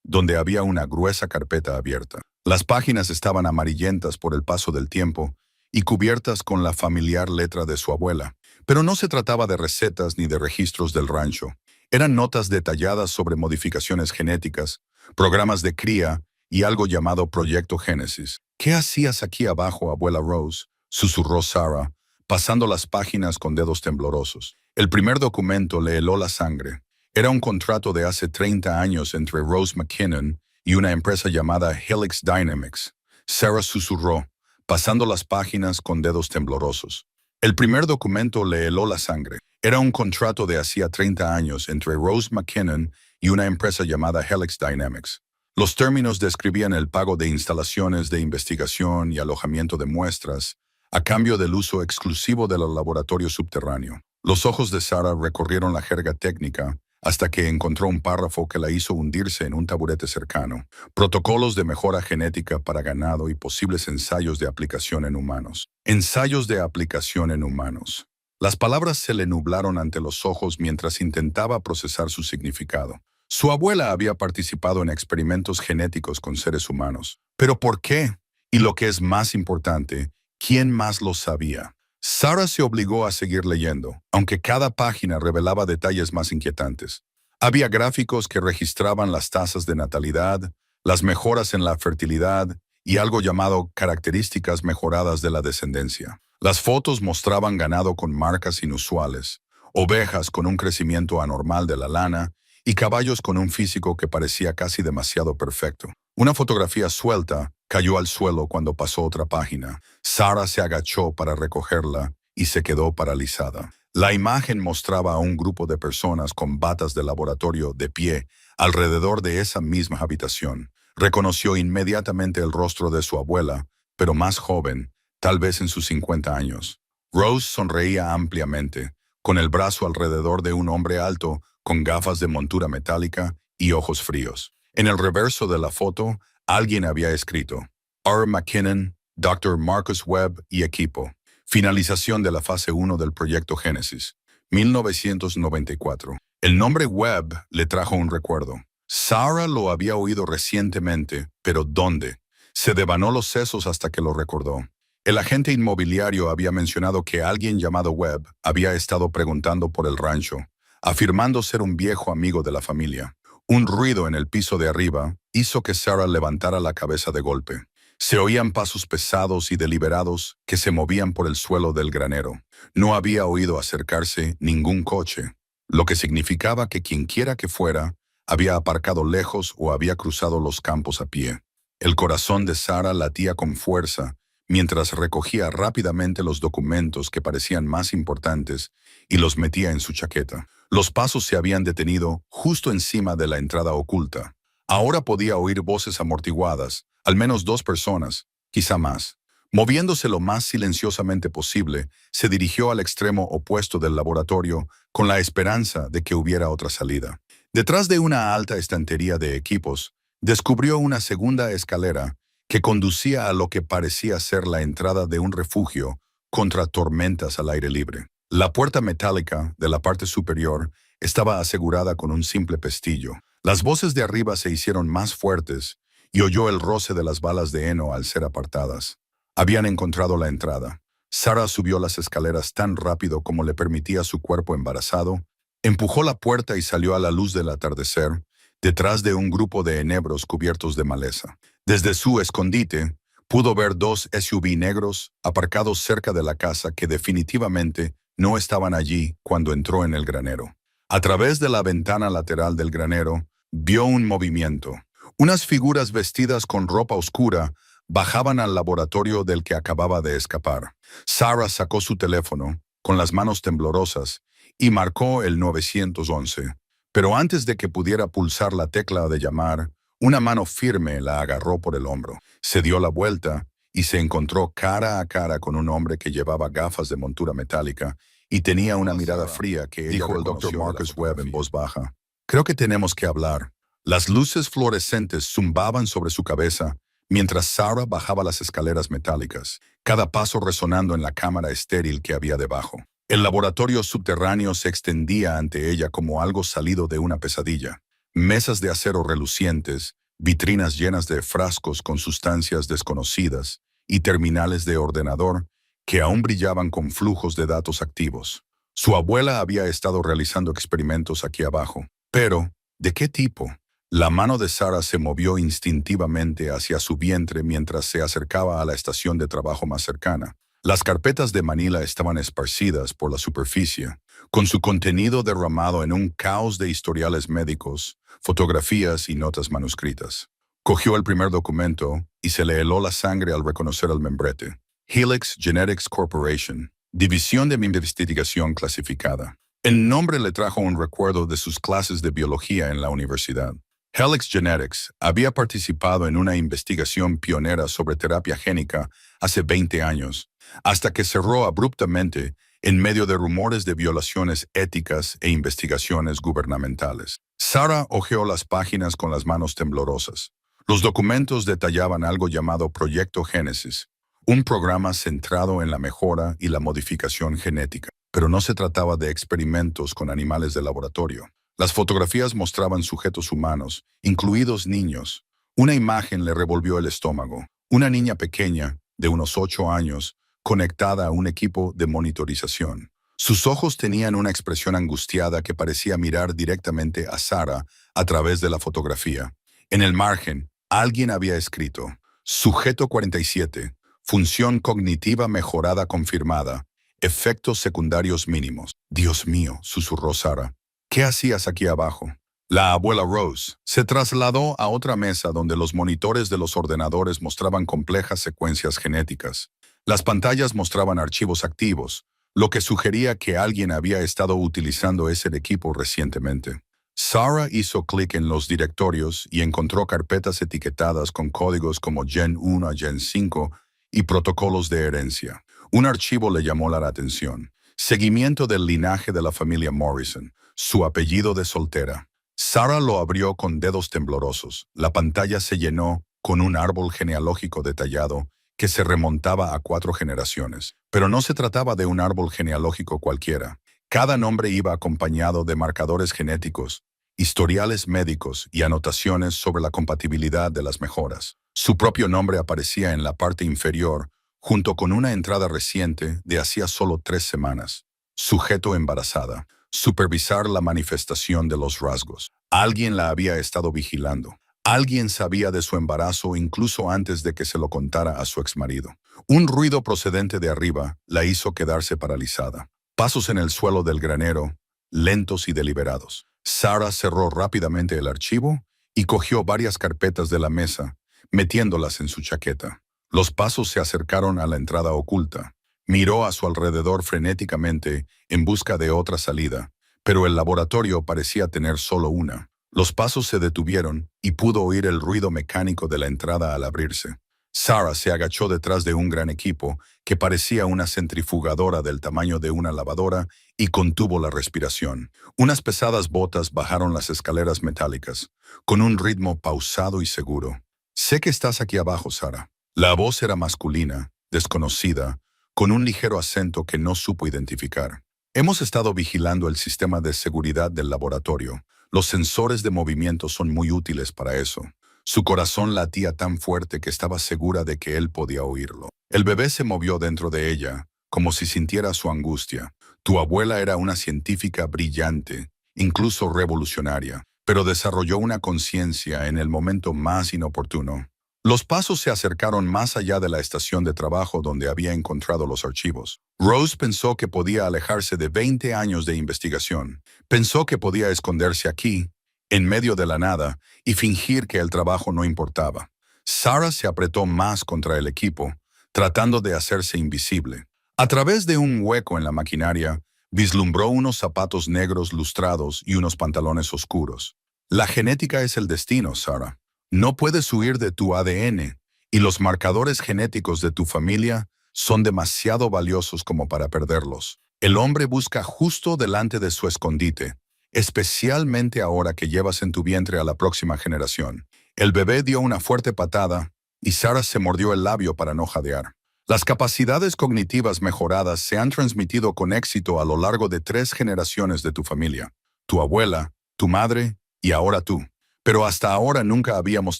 donde había una gruesa carpeta abierta. Las páginas estaban amarillentas por el paso del tiempo y cubiertas con la familiar letra de su abuela. Pero no se trataba de recetas ni de registros del rancho. Eran notas detalladas sobre modificaciones genéticas, programas de cría y algo llamado Proyecto Génesis. «¿Qué hacías aquí abajo, abuela Rose?», susurró Sarah, pasando las páginas con dedos temblorosos. El primer documento le heló la sangre. Era un contrato de hace 30 años entre Rose McKinnon y una empresa llamada Helix Dynamics. Sarah susurró, pasando las páginas con dedos temblorosos. El primer documento le heló la sangre. Era un contrato de hacía 30 años entre Rose McKinnon y una empresa llamada Helix Dynamics. Los términos describían el pago de instalaciones de investigación y alojamiento de muestras, a cambio del uso exclusivo del laboratorio subterráneo. Los ojos de Sarah recorrieron la jerga técnica hasta que encontró un párrafo que la hizo hundirse en un taburete cercano. Protocolos de mejora genética para ganado y posibles ensayos de aplicación en humanos. Ensayos de aplicación en humanos. Las palabras se le nublaron ante los ojos mientras intentaba procesar su significado. Su abuela había participado en experimentos genéticos con seres humanos. ¿Pero por qué? Y lo que es más importante, ¿quién más lo sabía? Sarah se obligó a seguir leyendo, aunque cada página revelaba detalles más inquietantes. Había gráficos que registraban las tasas de natalidad, las mejoras en la fertilidad y algo llamado características mejoradas de la descendencia. Las fotos mostraban ganado con marcas inusuales, ovejas con un crecimiento anormal de la lana y caballos con un físico que parecía casi demasiado perfecto. Una fotografía suelta cayó al suelo cuando pasó otra página. Sarah se agachó para recogerla y se quedó paralizada. La imagen mostraba a un grupo de personas con batas de laboratorio de pie alrededor de esa misma habitación. Reconoció inmediatamente el rostro de su abuela, pero más joven, tal vez en sus 50 años. Rose sonreía ampliamente, con el brazo alrededor de un hombre alto con gafas de montura metálica y ojos fríos. En el reverso de la foto, alguien había escrito: R. McKinnon, Dr. Marcus Webb y equipo. Finalización de la fase 1 del Proyecto Génesis, 1994. El nombre Webb le trajo un recuerdo. Sarah lo había oído recientemente, pero ¿dónde? Se devanó los sesos hasta que lo recordó. El agente inmobiliario había mencionado que alguien llamado Webb había estado preguntando por el rancho, afirmando ser un viejo amigo de la familia. Un ruido en el piso de arriba hizo que Sarah levantara la cabeza de golpe. Se oían pasos pesados y deliberados que se movían por el suelo del granero. No había oído acercarse ningún coche, lo que significaba que quienquiera que fuera había aparcado lejos o había cruzado los campos a pie. El corazón de Sara latía con fuerza mientras recogía rápidamente los documentos que parecían más importantes y los metía en su chaqueta. Los pasos se habían detenido justo encima de la entrada oculta. Ahora podía oír voces amortiguadas, al menos 2 personas, quizá más. Moviéndose lo más silenciosamente posible, se dirigió al extremo opuesto del laboratorio con la esperanza de que hubiera otra salida. Detrás de una alta estantería de equipos, descubrió una segunda escalera que conducía a lo que parecía ser la entrada de un refugio contra tormentas al aire libre. La puerta metálica de la parte superior estaba asegurada con un simple pestillo. Las voces de arriba se hicieron más fuertes y oyó el roce de las balas de heno al ser apartadas. Habían encontrado la entrada. Sara subió las escaleras tan rápido como le permitía su cuerpo embarazado, empujó la puerta y salió a la luz del atardecer, detrás de un grupo de enebros cubiertos de maleza. Desde su escondite, pudo ver 2 SUV negros aparcados cerca de la casa que definitivamente no estaban allí cuando entró en el granero. A través de la ventana lateral del granero, vio un movimiento. Unas figuras vestidas con ropa oscura bajaban al laboratorio del que acababa de escapar. Sara sacó su teléfono, con las manos temblorosas, y marcó el 911. Pero antes de que pudiera pulsar la tecla de llamar, una mano firme la agarró por el hombro. Se dio la vuelta y se encontró cara a cara con un hombre que llevaba gafas de montura metálica y tenía una mirada fría que dijo el Dr. Marcus Webb en voz baja. Creo que tenemos que hablar. Las luces fluorescentes zumbaban sobre su cabeza mientras Sara bajaba las escaleras metálicas, cada paso resonando en la cámara estéril que había debajo. El laboratorio subterráneo se extendía ante ella como algo salido de una pesadilla. Mesas de acero relucientes, vitrinas llenas de frascos con sustancias desconocidas y terminales de ordenador que aún brillaban con flujos de datos activos. Su abuela había estado realizando experimentos aquí abajo. Pero, ¿de qué tipo? La mano de Sara se movió instintivamente hacia su vientre mientras se acercaba a la estación de trabajo más cercana. Las carpetas de Manila estaban esparcidas por la superficie, con su contenido derramado en un caos de historiales médicos, fotografías y notas manuscritas. Cogió el primer documento y se le heló la sangre al reconocer el membrete. Helix Genetics Corporation, División de Investigación Clasificada. El nombre le trajo un recuerdo de sus clases de biología en la universidad. Helix Genetics había participado en una investigación pionera sobre terapia génica hace 20 años, hasta que cerró abruptamente en medio de rumores de violaciones éticas e investigaciones gubernamentales. Sara hojeó las páginas con las manos temblorosas. Los documentos detallaban algo llamado Proyecto Génesis, un programa centrado en la mejora y la modificación genética. Pero no se trataba de experimentos con animales de laboratorio. Las fotografías mostraban sujetos humanos, incluidos niños. Una imagen le revolvió el estómago. Una niña pequeña, de unos 8 años, conectada a un equipo de monitorización. Sus ojos tenían una expresión angustiada que parecía mirar directamente a Sara a través de la fotografía. En el margen, alguien había escrito: Sujeto 47, función cognitiva mejorada confirmada, efectos secundarios mínimos. Dios mío, susurró Sara. ¿Qué hacías aquí abajo? La abuela Rose se trasladó a otra mesa donde los monitores de los ordenadores mostraban complejas secuencias genéticas. Las pantallas mostraban archivos activos, lo que sugería que alguien había estado utilizando ese equipo recientemente. Sara hizo clic en los directorios y encontró carpetas etiquetadas con códigos como Gen 1 a Gen 5 y protocolos de herencia. Un archivo le llamó la atención. Seguimiento del linaje de la familia Morrison, su apellido de soltera. Sara lo abrió con dedos temblorosos. La pantalla se llenó con un árbol genealógico detallado que se remontaba a 4 generaciones. Pero no se trataba de un árbol genealógico cualquiera. Cada nombre iba acompañado de marcadores genéticos, historiales médicos y anotaciones sobre la compatibilidad de las mejoras. Su propio nombre aparecía en la parte inferior, junto con una entrada reciente de hacía solo 3 semanas. Sujeto embarazada. Supervisar la manifestación de los rasgos. Alguien la había estado vigilando. Alguien sabía de su embarazo incluso antes de que se lo contara a su exmarido. Un ruido procedente de arriba la hizo quedarse paralizada. Pasos en el suelo del granero, lentos y deliberados. Sarah cerró rápidamente el archivo y cogió varias carpetas de la mesa, metiéndolas en su chaqueta. Los pasos se acercaron a la entrada oculta. Miró a su alrededor frenéticamente en busca de otra salida, pero el laboratorio parecía tener solo una. Los pasos se detuvieron y pudo oír el ruido mecánico de la entrada al abrirse. Sarah se agachó detrás de un gran equipo que parecía una centrifugadora del tamaño de una lavadora y contuvo la respiración. Unas pesadas botas bajaron las escaleras metálicas, con un ritmo pausado y seguro. «Sé que estás aquí abajo, Sarah». La voz era masculina, desconocida, con un ligero acento que no supo identificar. «Hemos estado vigilando el sistema de seguridad del laboratorio. Los sensores de movimiento son muy útiles para eso». Su corazón latía tan fuerte que estaba segura de que él podía oírlo. El bebé se movió dentro de ella, como si sintiera su angustia. Tu abuela era una científica brillante, incluso revolucionaria, pero desarrolló una conciencia en el momento más inoportuno. Los pasos se acercaron más allá de la estación de trabajo donde había encontrado los archivos. Rose pensó que podía alejarse de 20 años de investigación. Pensó que podía esconderse aquí, en medio de la nada, y fingir que el trabajo no importaba. Sarah se apretó más contra el equipo, tratando de hacerse invisible. A través de un hueco en la maquinaria, vislumbró unos zapatos negros lustrados y unos pantalones oscuros. La genética es el destino, Sarah. No puedes huir de tu ADN, y los marcadores genéticos de tu familia son demasiado valiosos como para perderlos. El hombre busca justo delante de su escondite, especialmente ahora que llevas en tu vientre a la próxima generación. El bebé dio una fuerte patada y Sarah se mordió el labio para no jadear. Las capacidades cognitivas mejoradas se han transmitido con éxito a lo largo de 3 generaciones de tu familia. Tu abuela, tu madre y ahora tú. Pero hasta ahora nunca habíamos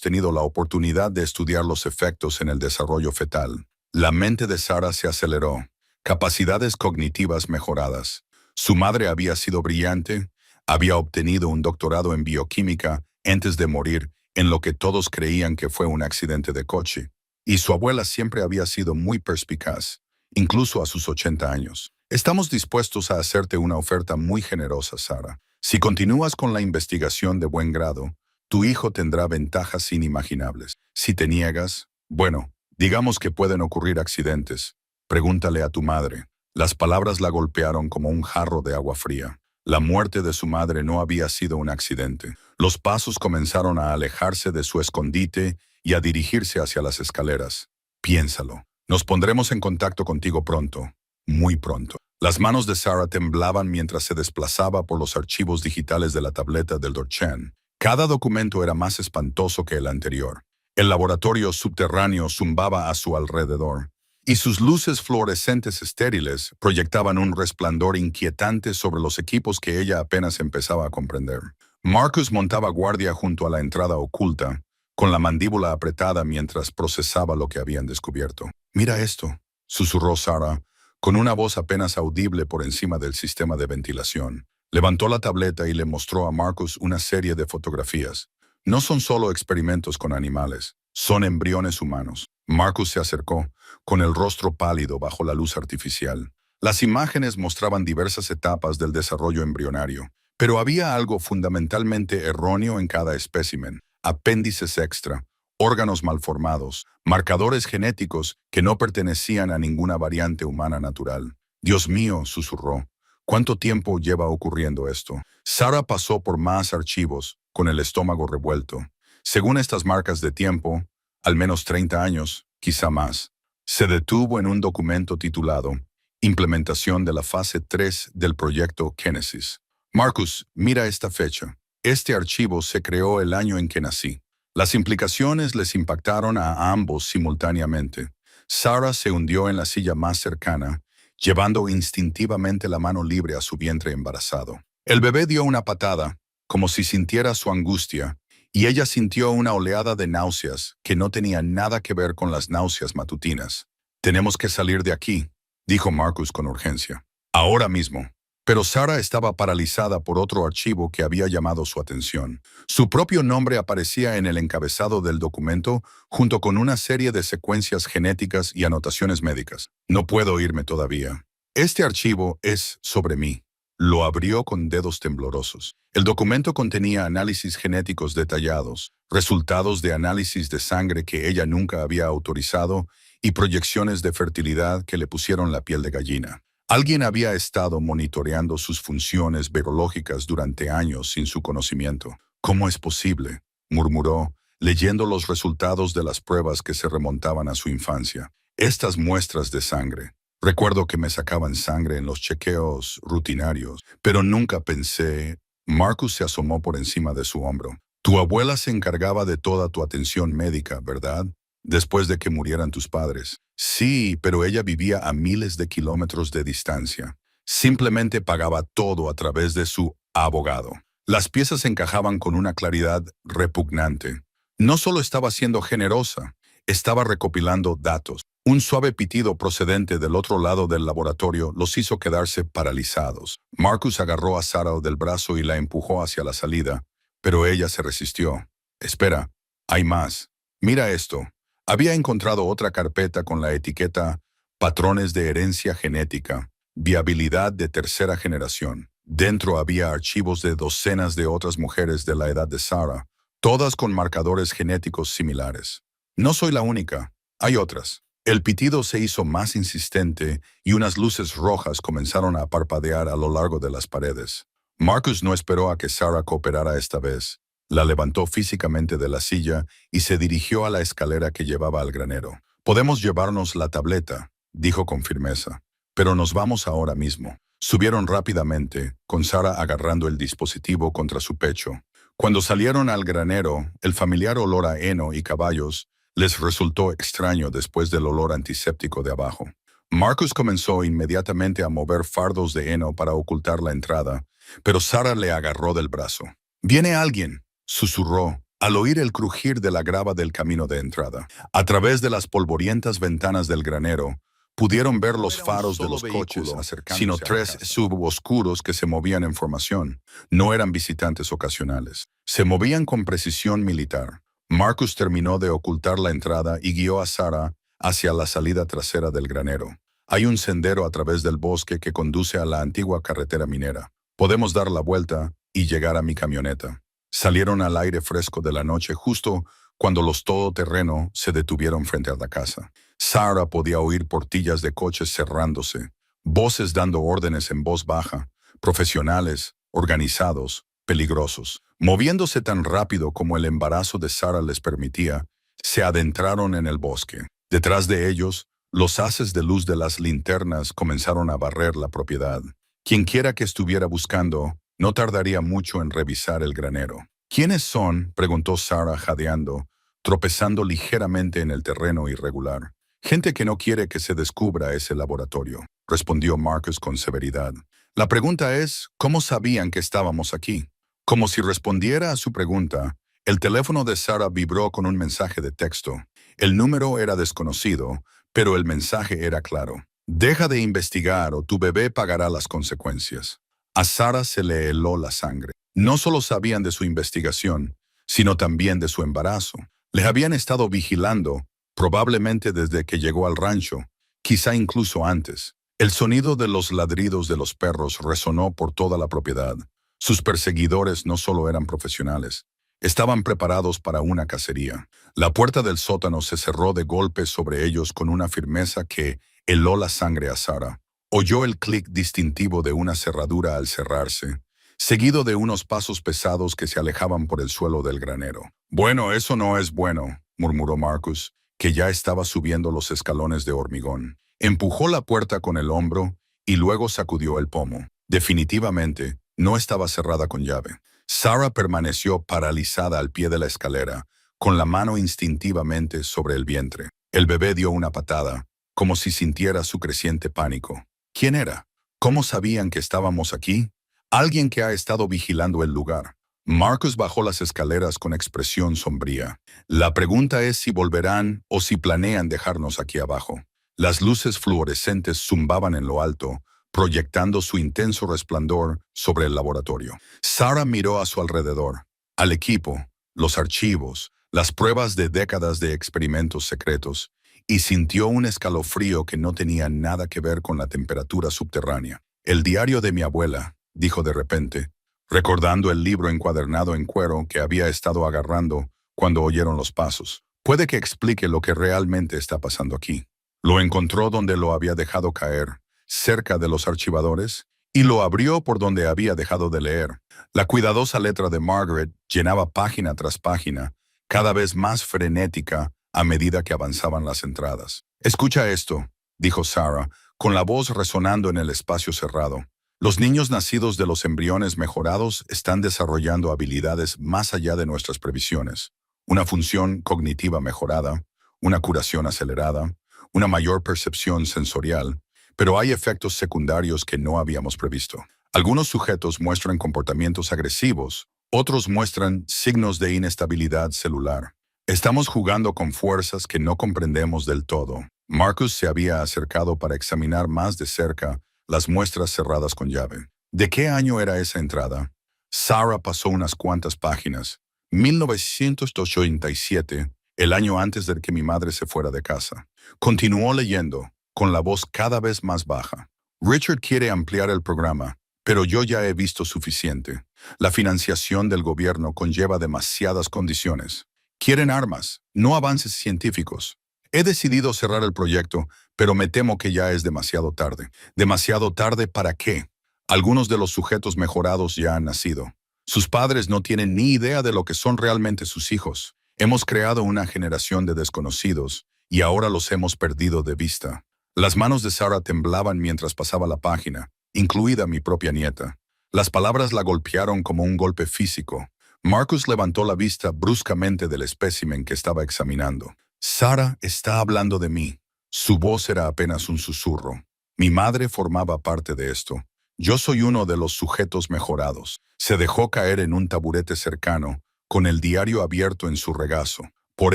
tenido la oportunidad de estudiar los efectos en el desarrollo fetal. La mente de Sarah se aceleró. Capacidades cognitivas mejoradas. Su madre había sido brillante, había obtenido un doctorado en bioquímica antes de morir en lo que todos creían que fue un accidente de coche. Y su abuela siempre había sido muy perspicaz, incluso a sus 80 años. Estamos dispuestos a hacerte una oferta muy generosa, Sarah. Si continúas con la investigación de buen grado, tu hijo tendrá ventajas inimaginables. Si te niegas, bueno, digamos que pueden ocurrir accidentes. Pregúntale a tu madre. Las palabras la golpearon como un jarro de agua fría. La muerte de su madre no había sido un accidente. Los pasos comenzaron a alejarse de su escondite y a dirigirse hacia las escaleras. Piénsalo. Nos pondremos en contacto contigo pronto, muy pronto. Las manos de Sarah temblaban mientras se desplazaba por los archivos digitales de la tableta del Dr. Chen. Cada documento era más espantoso que el anterior. El laboratorio subterráneo zumbaba a su alrededor, y sus luces fluorescentes estériles proyectaban un resplandor inquietante sobre los equipos que ella apenas empezaba a comprender. Marcus montaba guardia junto a la entrada oculta, con la mandíbula apretada mientras procesaba lo que habían descubierto. «Mira esto», susurró Sarah, con una voz apenas audible por encima del sistema de ventilación. Levantó la tableta y le mostró a Marcus una serie de fotografías. No son solo experimentos con animales, son embriones humanos. Marcus se acercó, con el rostro pálido bajo la luz artificial. Las imágenes mostraban diversas etapas del desarrollo embrionario, pero había algo fundamentalmente erróneo en cada espécimen: apéndices extra, órganos malformados, marcadores genéticos que no pertenecían a ninguna variante humana natural. «Dios mío», susurró, «¿cuánto tiempo lleva ocurriendo esto?». Sarah pasó por más archivos, con el estómago revuelto. Según estas marcas de tiempo, al menos 30 años, quizá más. Se detuvo en un documento titulado «Implementación de la fase 3 del proyecto Génesis». «Marcus, mira esta fecha. Este archivo se creó el año en que nací». Las implicaciones les impactaron a ambos simultáneamente. Sarah se hundió en la silla más cercana, llevando instintivamente la mano libre a su vientre embarazado. El bebé dio una patada, como si sintiera su angustia, y ella sintió una oleada de náuseas que no tenía nada que ver con las náuseas matutinas. «Tenemos que salir de aquí», dijo Marcus con urgencia. «Ahora mismo». Pero Sara estaba paralizada por otro archivo que había llamado su atención. Su propio nombre aparecía en el encabezado del documento junto con una serie de secuencias genéticas y anotaciones médicas. No puedo irme todavía. Este archivo es sobre mí. Lo abrió con dedos temblorosos. El documento contenía análisis genéticos detallados, resultados de análisis de sangre que ella nunca había autorizado y proyecciones de fertilidad que le pusieron la piel de gallina. Alguien había estado monitoreando sus funciones biológicas durante años sin su conocimiento. ¿Cómo es posible?, murmuró, leyendo los resultados de las pruebas que se remontaban a su infancia. Estas muestras de sangre. Recuerdo que me sacaban sangre en los chequeos rutinarios, pero nunca pensé... Marcus se asomó por encima de su hombro. Tu abuela se encargaba de toda tu atención médica, ¿verdad? Después de que murieran tus padres. Sí, pero ella vivía a miles de kilómetros de distancia. Simplemente pagaba todo a través de su abogado. Las piezas encajaban con una claridad repugnante. No solo estaba siendo generosa, estaba recopilando datos. Un suave pitido procedente del otro lado del laboratorio los hizo quedarse paralizados. Marcus agarró a Sarah del brazo y la empujó hacia la salida, pero ella se resistió. Espera, hay más. Mira esto. Había encontrado otra carpeta con la etiqueta Patrones de herencia genética, viabilidad de tercera generación. Dentro había archivos de docenas de otras mujeres de la edad de Sarah, todas con marcadores genéticos similares. No soy la única, hay otras. El pitido se hizo más insistente y unas luces rojas comenzaron a parpadear a lo largo de las paredes. Marcus no esperó a que Sarah cooperara esta vez. La levantó físicamente de la silla y se dirigió a la escalera que llevaba al granero. Podemos llevarnos la tableta, dijo con firmeza, pero nos vamos ahora mismo. Subieron rápidamente, con Sarah agarrando el dispositivo contra su pecho. Cuando salieron al granero, el familiar olor a heno y caballos les resultó extraño después del olor antiséptico de abajo. Marcus comenzó inmediatamente a mover fardos de heno para ocultar la entrada, pero Sarah le agarró del brazo. «¡Viene alguien!», susurró, al oír el crujir de la grava del camino de entrada. A través de las polvorientas ventanas del granero, pudieron ver los faros de los coches acercándose, sino tres suboscuros que se movían en formación. No eran visitantes ocasionales. Se movían con precisión militar. Marcus terminó de ocultar la entrada y guió a Sarah hacia la salida trasera del granero. Hay un sendero a través del bosque que conduce a la antigua carretera minera. Podemos dar la vuelta y llegar a mi camioneta. Salieron al aire fresco de la noche justo cuando los todoterreno se detuvieron frente a la casa. Sarah podía oír portillas de coches cerrándose, voces dando órdenes en voz baja, profesionales, organizados, peligrosos. Moviéndose tan rápido como el embarazo de Sarah les permitía, se adentraron en el bosque. Detrás de ellos, los haces de luz de las linternas comenzaron a barrer la propiedad. Quienquiera que estuviera buscando, no tardaría mucho en revisar el granero. ¿Quiénes son?, preguntó Sarah jadeando, tropezando ligeramente en el terreno irregular. Gente que no quiere que se descubra ese laboratorio, respondió Marcus con severidad. La pregunta es, ¿cómo sabían que estábamos aquí? Como si respondiera a su pregunta, el teléfono de Sarah vibró con un mensaje de texto. El número era desconocido, pero el mensaje era claro. Deja de investigar o tu bebé pagará las consecuencias. A Sarah se le heló la sangre. No solo sabían de su investigación, sino también de su embarazo. Les habían estado vigilando, probablemente desde que llegó al rancho, quizá incluso antes. El sonido de los ladridos de los perros resonó por toda la propiedad. Sus perseguidores no solo eran profesionales, estaban preparados para una cacería. La puerta del sótano se cerró de golpe sobre ellos con una firmeza que heló la sangre a Sarah. Oyó el clic distintivo de una cerradura al cerrarse, seguido de unos pasos pesados que se alejaban por el suelo del granero. «Bueno, eso no es bueno», murmuró Marcus, que ya estaba subiendo los escalones de hormigón. Empujó la puerta con el hombro y luego sacudió el pomo. Definitivamente, no estaba cerrada con llave. Sarah permaneció paralizada al pie de la escalera, con la mano instintivamente sobre el vientre. El bebé dio una patada, como si sintiera su creciente pánico. ¿Quién era? ¿Cómo sabían que estábamos aquí? Alguien que ha estado vigilando el lugar. Marcus bajó las escaleras con expresión sombría. La pregunta es si volverán o si planean dejarnos aquí abajo. Las luces fluorescentes zumbaban en lo alto, proyectando su intenso resplandor sobre el laboratorio. Sarah miró a su alrededor, al equipo, los archivos, las pruebas de décadas de experimentos secretos, y sintió un escalofrío que no tenía nada que ver con la temperatura subterránea. El diario de mi abuela, dijo de repente, recordando el libro encuadernado en cuero que había estado agarrando cuando oyeron los pasos. Puede que explique lo que realmente está pasando aquí. Lo encontró donde lo había dejado caer, cerca de los archivadores, y lo abrió por donde había dejado de leer. La cuidadosa letra de Margaret llenaba página tras página, cada vez más frenética a medida que avanzaban las entradas. «Escucha esto», dijo Sarah, con la voz resonando en el espacio cerrado. «Los niños nacidos de los embriones mejorados están desarrollando habilidades más allá de nuestras previsiones. Una función cognitiva mejorada, una curación acelerada, una mayor percepción sensorial, pero hay efectos secundarios que no habíamos previsto. Algunos sujetos muestran comportamientos agresivos, otros muestran signos de inestabilidad celular. Estamos jugando con fuerzas que no comprendemos del todo». Marcus se había acercado para examinar más de cerca las muestras cerradas con llave. ¿De qué año era esa entrada? Sarah pasó unas cuantas páginas. 1987, el año antes de que mi madre se fuera de casa. Continuó leyendo, con la voz cada vez más baja. «Richard quiere ampliar el programa, pero yo ya he visto suficiente. La financiación del gobierno conlleva demasiadas condiciones. Quieren armas, no avances científicos. He decidido cerrar el proyecto, pero me temo que ya es demasiado tarde». ¿Demasiado tarde para qué? Algunos de los sujetos mejorados ya han nacido. Sus padres no tienen ni idea de lo que son realmente sus hijos. Hemos creado una generación de desconocidos, y ahora los hemos perdido de vista. Las manos de Sarah temblaban mientras pasaba la página, incluida mi propia nieta. Las palabras la golpearon como un golpe físico. Marcus levantó la vista bruscamente del espécimen que estaba examinando. «Sarah está hablando de mí». Su voz era apenas un susurro. Mi madre formaba parte de esto. Yo soy uno de los sujetos mejorados. Se dejó caer en un taburete cercano, con el diario abierto en su regazo. Por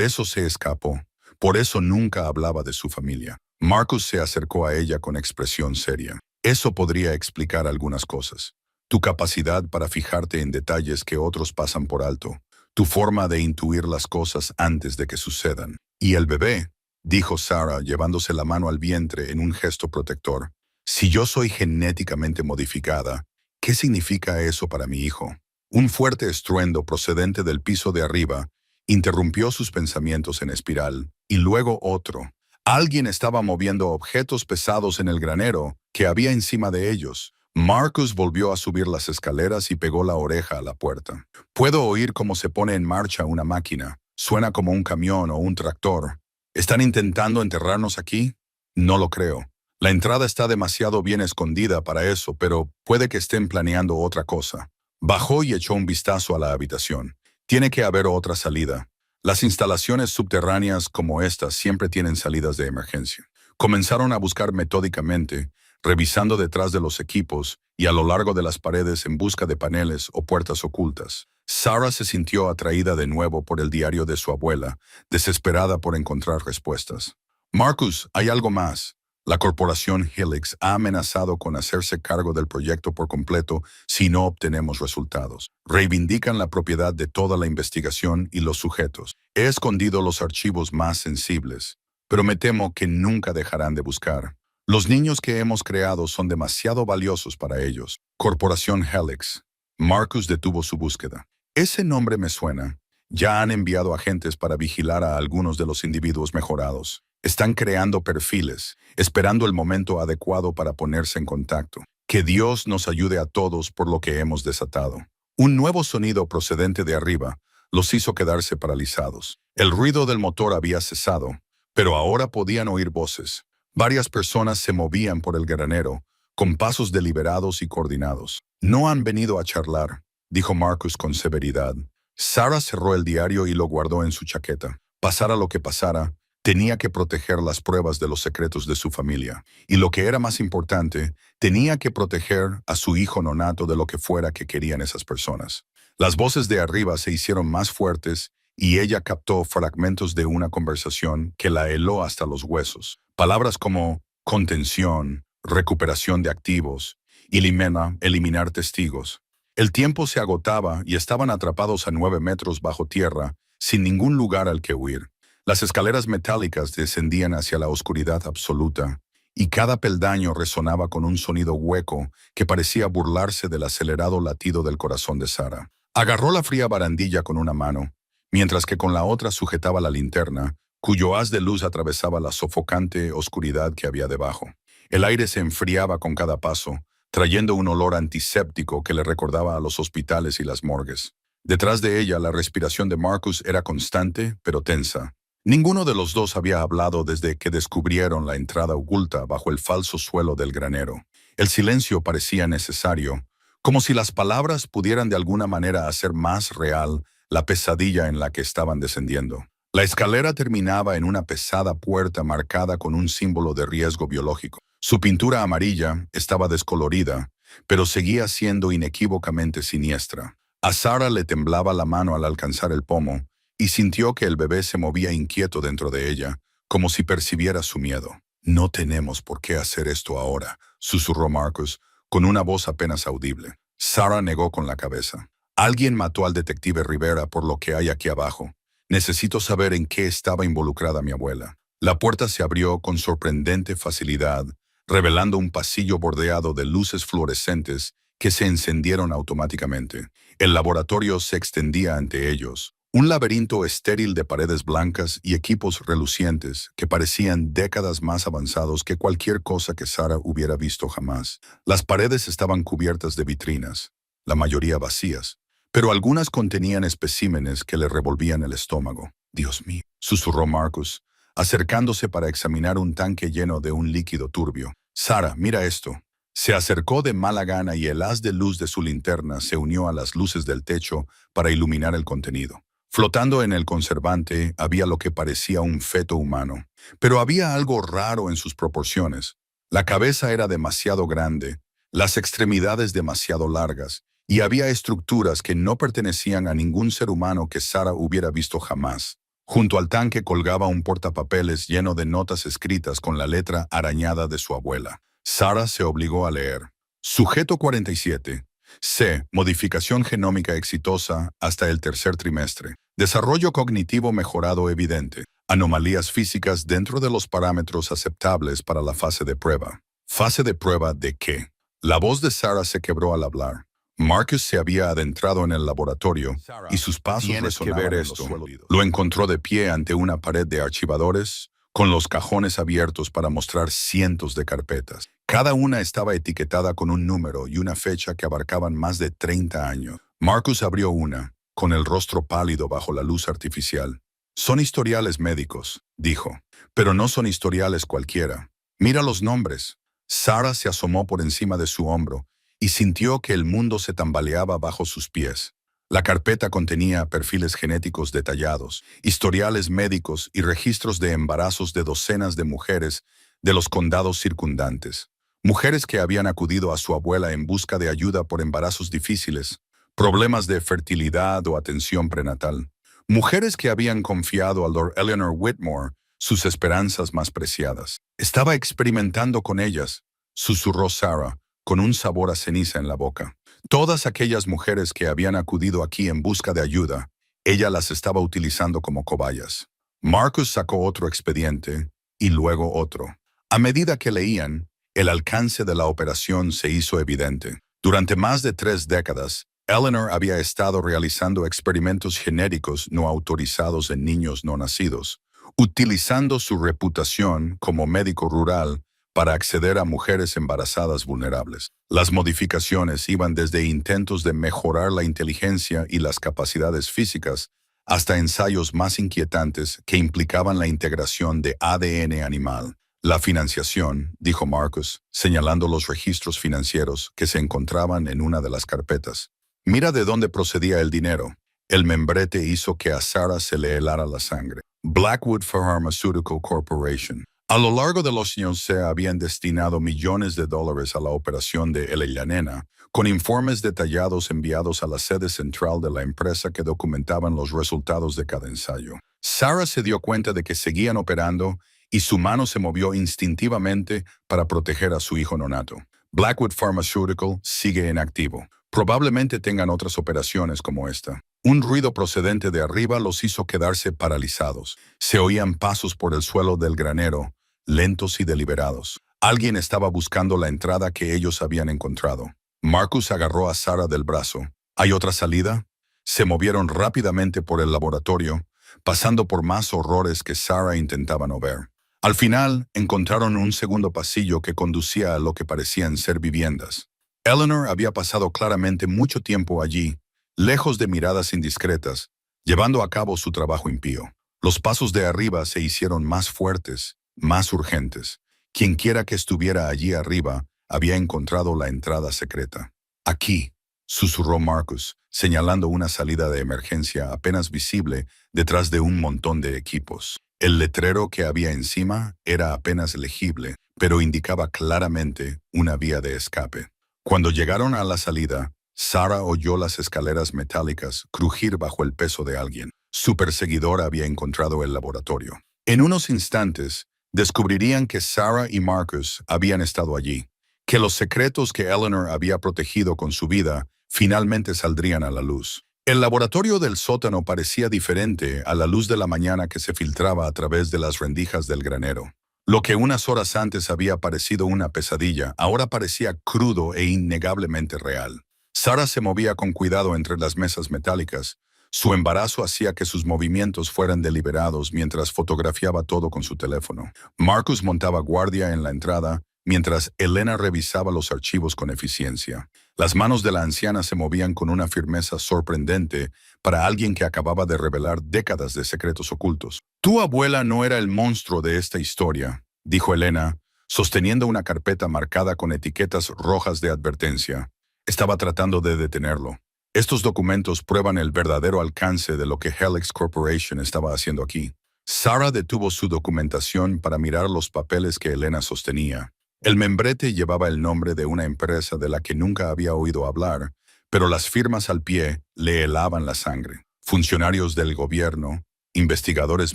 eso se escapó. Por eso nunca hablaba de su familia. Marcus se acercó a ella con expresión seria. «Eso podría explicar algunas cosas. Tu capacidad para fijarte en detalles que otros pasan por alto. Tu forma de intuir las cosas antes de que sucedan. Y el bebé», dijo Sarah llevándose la mano al vientre en un gesto protector. «Si yo soy genéticamente modificada, ¿qué significa eso para mi hijo?». Un fuerte estruendo procedente del piso de arriba interrumpió sus pensamientos en espiral, y luego otro. Alguien estaba moviendo objetos pesados en el granero que había encima de ellos. Marcus volvió a subir las escaleras y pegó la oreja a la puerta. «Puedo oír cómo se pone en marcha una máquina. Suena como un camión o un tractor. ¿Están intentando enterrarnos aquí? No lo creo. La entrada está demasiado bien escondida para eso, pero puede que estén planeando otra cosa». Bajó y echó un vistazo a la habitación. «Tiene que haber otra salida. Las instalaciones subterráneas como estas siempre tienen salidas de emergencia». Comenzaron a buscar metódicamente, revisando detrás de los equipos y a lo largo de las paredes en busca de paneles o puertas ocultas. Sarah se sintió atraída de nuevo por el diario de su abuela, desesperada por encontrar respuestas. «Marcus, hay algo más. La corporación Helix ha amenazado con hacerse cargo del proyecto por completo si no obtenemos resultados. Reivindican la propiedad de toda la investigación y los sujetos. He escondido los archivos más sensibles, pero me temo que nunca dejarán de buscar. Los niños que hemos creado son demasiado valiosos para ellos». Corporación Helix. Marcus detuvo su búsqueda. «Ese nombre me suena. Ya han enviado agentes para vigilar a algunos de los individuos mejorados. Están creando perfiles, esperando el momento adecuado para ponerse en contacto. Que Dios nos ayude a todos por lo que hemos desatado». Un nuevo sonido procedente de arriba los hizo quedarse paralizados. El ruido del motor había cesado, pero ahora podían oír voces. Varias personas se movían por el granero, con pasos deliberados y coordinados. «No han venido a charlar», dijo Marcus con severidad. Sarah cerró el diario y lo guardó en su chaqueta. Pasara lo que pasara, tenía que proteger las pruebas de los secretos de su familia. Y lo que era más importante, tenía que proteger a su hijo nonato de lo que fuera que querían esas personas. Las voces de arriba se hicieron más fuertes y ella captó fragmentos de una conversación que la heló hasta los huesos. Palabras como contención, recuperación de activos y eliminar testigos. El tiempo se agotaba y estaban atrapados a 9 metros bajo tierra, sin ningún lugar al que huir. Las escaleras metálicas descendían hacia la oscuridad absoluta, y cada peldaño resonaba con un sonido hueco que parecía burlarse del acelerado latido del corazón de Sarah. Agarró la fría barandilla con una mano, mientras que con la otra sujetaba la linterna, cuyo haz de luz atravesaba la sofocante oscuridad que había debajo. El aire se enfriaba con cada paso, trayendo un olor antiséptico que le recordaba a los hospitales y las morgues. Detrás de ella, la respiración de Marcus era constante, pero tensa. Ninguno de los dos había hablado desde que descubrieron la entrada oculta bajo el falso suelo del granero. El silencio parecía necesario, como si las palabras pudieran de alguna manera hacer más real la pesadilla en la que estaban descendiendo. La escalera terminaba en una pesada puerta marcada con un símbolo de riesgo biológico. Su pintura amarilla estaba descolorida, pero seguía siendo inequívocamente siniestra. A Sarah le temblaba la mano al alcanzar el pomo, y sintió que el bebé se movía inquieto dentro de ella, como si percibiera su miedo. «No tenemos por qué hacer esto ahora», susurró Marcus, con una voz apenas audible. Sarah negó con la cabeza. «Alguien mató al detective Rivera por lo que hay aquí abajo. Necesito saber en qué estaba involucrada mi abuela». La puerta se abrió con sorprendente facilidad, revelando un pasillo bordeado de luces fluorescentes que se encendieron automáticamente. El laboratorio se extendía ante ellos, un laberinto estéril de paredes blancas y equipos relucientes que parecían décadas más avanzados que cualquier cosa que Sarah hubiera visto jamás. Las paredes estaban cubiertas de vitrinas, la mayoría vacías, pero algunas contenían especímenes que le revolvían el estómago. «Dios mío», susurró Marcus, acercándose para examinar un tanque lleno de un líquido turbio. «Sarah, mira esto». Se acercó de mala gana y el haz de luz de su linterna se unió a las luces del techo para iluminar el contenido. Flotando en el conservante había lo que parecía un feto humano, pero había algo raro en sus proporciones. La cabeza era demasiado grande, las extremidades demasiado largas, y había estructuras que no pertenecían a ningún ser humano que Sarah hubiera visto jamás. Junto al tanque colgaba un portapapeles lleno de notas escritas con la letra arañada de su abuela. Sarah se obligó a leer. Sujeto 47. C. Modificación genómica exitosa hasta el tercer trimestre. Desarrollo cognitivo mejorado evidente. Anomalías físicas dentro de los parámetros aceptables para la fase de prueba. ¿Fase de prueba de qué? La voz de Sarah se quebró al hablar. Marcus se había adentrado en el laboratorio y sus pasos resonaban en los suelos. Lo encontró de pie ante una pared de archivadores, con los cajones abiertos para mostrar cientos de carpetas. Cada una estaba etiquetada con un número y una fecha que abarcaban más de 30 años. Marcus abrió una, con el rostro pálido bajo la luz artificial. «Son historiales médicos», dijo, «pero no son historiales cualquiera. Mira los nombres». Sarah se asomó por encima de su hombro y sintió que el mundo se tambaleaba bajo sus pies. La carpeta contenía perfiles genéticos detallados, historiales médicos y registros de embarazos de docenas de mujeres de los condados circundantes. Mujeres que habían acudido a su abuela en busca de ayuda por embarazos difíciles, problemas de fertilidad o atención prenatal. Mujeres que habían confiado a Lord Eleanor Whitmore sus esperanzas más preciadas. «Estaba experimentando con ellas», susurró Sarah, con un sabor a ceniza en la boca. Todas aquellas mujeres que habían acudido aquí en busca de ayuda, ella las estaba utilizando como cobayas. Marcus sacó otro expediente y luego otro. A medida que leían, el alcance de la operación se hizo evidente. Durante más de 3 décadas, Eleanor había estado realizando experimentos genéticos no autorizados en niños no nacidos, utilizando su reputación como médico rural para acceder a mujeres embarazadas vulnerables. Las modificaciones iban desde intentos de mejorar la inteligencia y las capacidades físicas hasta ensayos más inquietantes que implicaban la integración de ADN animal. La financiación, dijo Marcus, señalando los registros financieros que se encontraban en una de las carpetas. «Mira de dónde procedía el dinero». El membrete hizo que a Sarah se le helara la sangre. Blackwood Pharmaceutical Corporation. A lo largo de los años se habían destinado millones de dólares a la operación de Elellanena, con informes detallados enviados a la sede central de la empresa que documentaban los resultados de cada ensayo. Sarah se dio cuenta de que seguían operando y su mano se movió instintivamente para proteger a su hijo nonato. Blackwood Pharmaceutical sigue en activo. Probablemente tengan otras operaciones como esta. Un ruido procedente de arriba los hizo quedarse paralizados. Se oían pasos por el suelo del granero, lentos y deliberados. Alguien estaba buscando la entrada que ellos habían encontrado. Marcus agarró a Sarah del brazo. ¿Hay otra salida? Se movieron rápidamente por el laboratorio, pasando por más horrores que Sarah intentaba no ver. Al final, encontraron un segundo pasillo que conducía a lo que parecían ser viviendas. Eleanor había pasado claramente mucho tiempo allí, lejos de miradas indiscretas, llevando a cabo su trabajo impío. Los pasos de arriba se hicieron más fuertes, más urgentes. Quienquiera que estuviera allí arriba había encontrado la entrada secreta. Aquí, susurró Marcus, señalando una salida de emergencia apenas visible detrás de un montón de equipos. El letrero que había encima era apenas legible, pero indicaba claramente una vía de escape. Cuando llegaron a la salida, Sarah oyó las escaleras metálicas crujir bajo el peso de alguien. Su perseguidor había encontrado el laboratorio. En unos instantes, descubrirían que Sarah y Marcus habían estado allí, que los secretos que Eleanor había protegido con su vida finalmente saldrían a la luz. El laboratorio del sótano parecía diferente a la luz de la mañana que se filtraba a través de las rendijas del granero. Lo que unas horas antes había parecido una pesadilla, ahora parecía crudo e innegablemente real. Sarah se movía con cuidado entre las mesas metálicas. Su embarazo hacía que sus movimientos fueran deliberados mientras fotografiaba todo con su teléfono. Marcus montaba guardia en la entrada, mientras Elena revisaba los archivos con eficiencia. Las manos de la anciana se movían con una firmeza sorprendente para alguien que acababa de revelar décadas de secretos ocultos. «Tu abuela no era el monstruo de esta historia», dijo Elena, sosteniendo una carpeta marcada con etiquetas rojas de advertencia. Estaba tratando de detenerlo. Estos documentos prueban el verdadero alcance de lo que Helix Corporation estaba haciendo aquí. Sarah detuvo su documentación para mirar los papeles que Elena sostenía. El membrete llevaba el nombre de una empresa de la que nunca había oído hablar, pero las firmas al pie le helaban la sangre. Funcionarios del gobierno, investigadores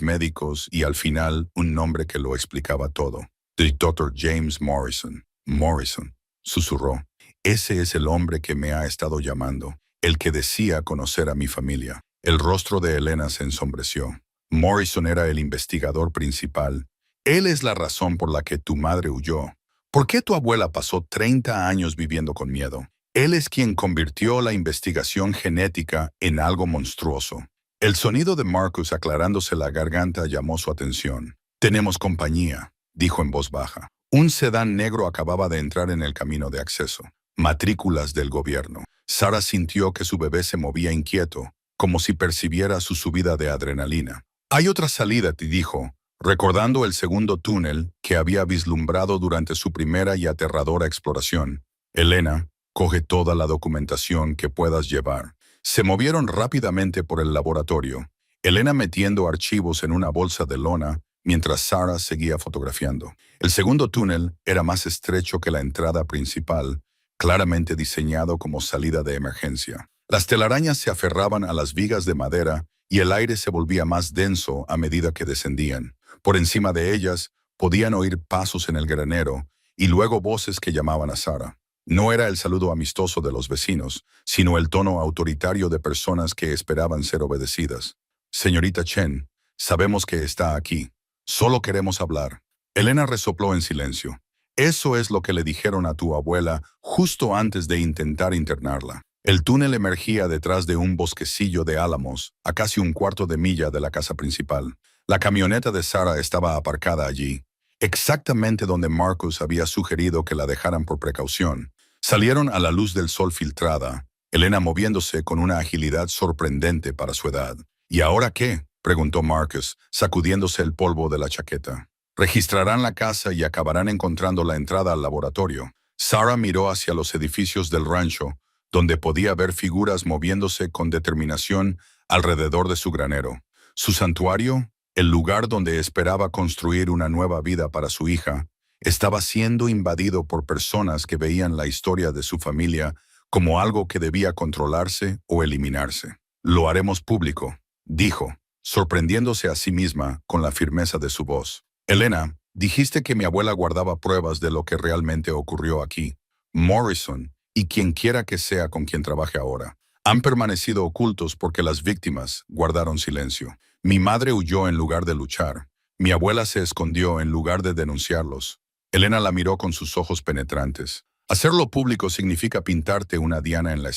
médicos y al final un nombre que lo explicaba todo. The Dr. James Morrison. Morrison, susurró. Ese es el hombre que me ha estado llamando, el que decía conocer a mi familia. El rostro de Elena se ensombreció. Morrison era el investigador principal. Él es la razón por la que tu madre huyó. ¿Por qué tu abuela pasó 30 años viviendo con miedo? Él es quien convirtió la investigación genética en algo monstruoso. El sonido de Marcus aclarándose la garganta llamó su atención. «Tenemos compañía», dijo en voz baja. Un sedán negro acababa de entrar en el camino de acceso. Matrículas del gobierno. Sarah sintió que su bebé se movía inquieto, como si percibiera su subida de adrenalina. «Hay otra salida», te dijo, recordando el segundo túnel que había vislumbrado durante su primera y aterradora exploración. «Elena, coge toda la documentación que puedas llevar». Se movieron rápidamente por el laboratorio, Elena metiendo archivos en una bolsa de lona mientras Sarah seguía fotografiando. El segundo túnel era más estrecho que la entrada principal, claramente diseñado como salida de emergencia. Las telarañas se aferraban a las vigas de madera y el aire se volvía más denso a medida que descendían. Por encima de ellas, podían oír pasos en el granero y luego voces que llamaban a Sarah. No era el saludo amistoso de los vecinos, sino el tono autoritario de personas que esperaban ser obedecidas. «Señorita Chen, sabemos que está aquí. Solo queremos hablar». Elena resopló en silencio. «Eso es lo que le dijeron a tu abuela justo antes de intentar internarla». El túnel emergía detrás de un bosquecillo de álamos, a casi un cuarto de milla de la casa principal. La camioneta de Sarah estaba aparcada allí, exactamente donde Marcus había sugerido que la dejaran por precaución. Salieron a la luz del sol filtrada, Elena moviéndose con una agilidad sorprendente para su edad. «¿Y ahora qué?», preguntó Marcus, sacudiéndose el polvo de la chaqueta. «Registrarán la casa y acabarán encontrando la entrada al laboratorio». Sarah miró hacia los edificios del rancho, donde podía ver figuras moviéndose con determinación alrededor de su granero. Su santuario, el lugar donde esperaba construir una nueva vida para su hija, estaba siendo invadido por personas que veían la historia de su familia como algo que debía controlarse o eliminarse. «Lo haremos público», dijo, sorprendiéndose a sí misma con la firmeza de su voz. Elena, dijiste que mi abuela guardaba pruebas de lo que realmente ocurrió aquí. Morrison, y quien quiera que sea con quien trabaje ahora, han permanecido ocultos porque las víctimas guardaron silencio. Mi madre huyó en lugar de luchar. Mi abuela se escondió en lugar de denunciarlos. Elena la miró con sus ojos penetrantes. Hacerlo público significa pintarte una diana en la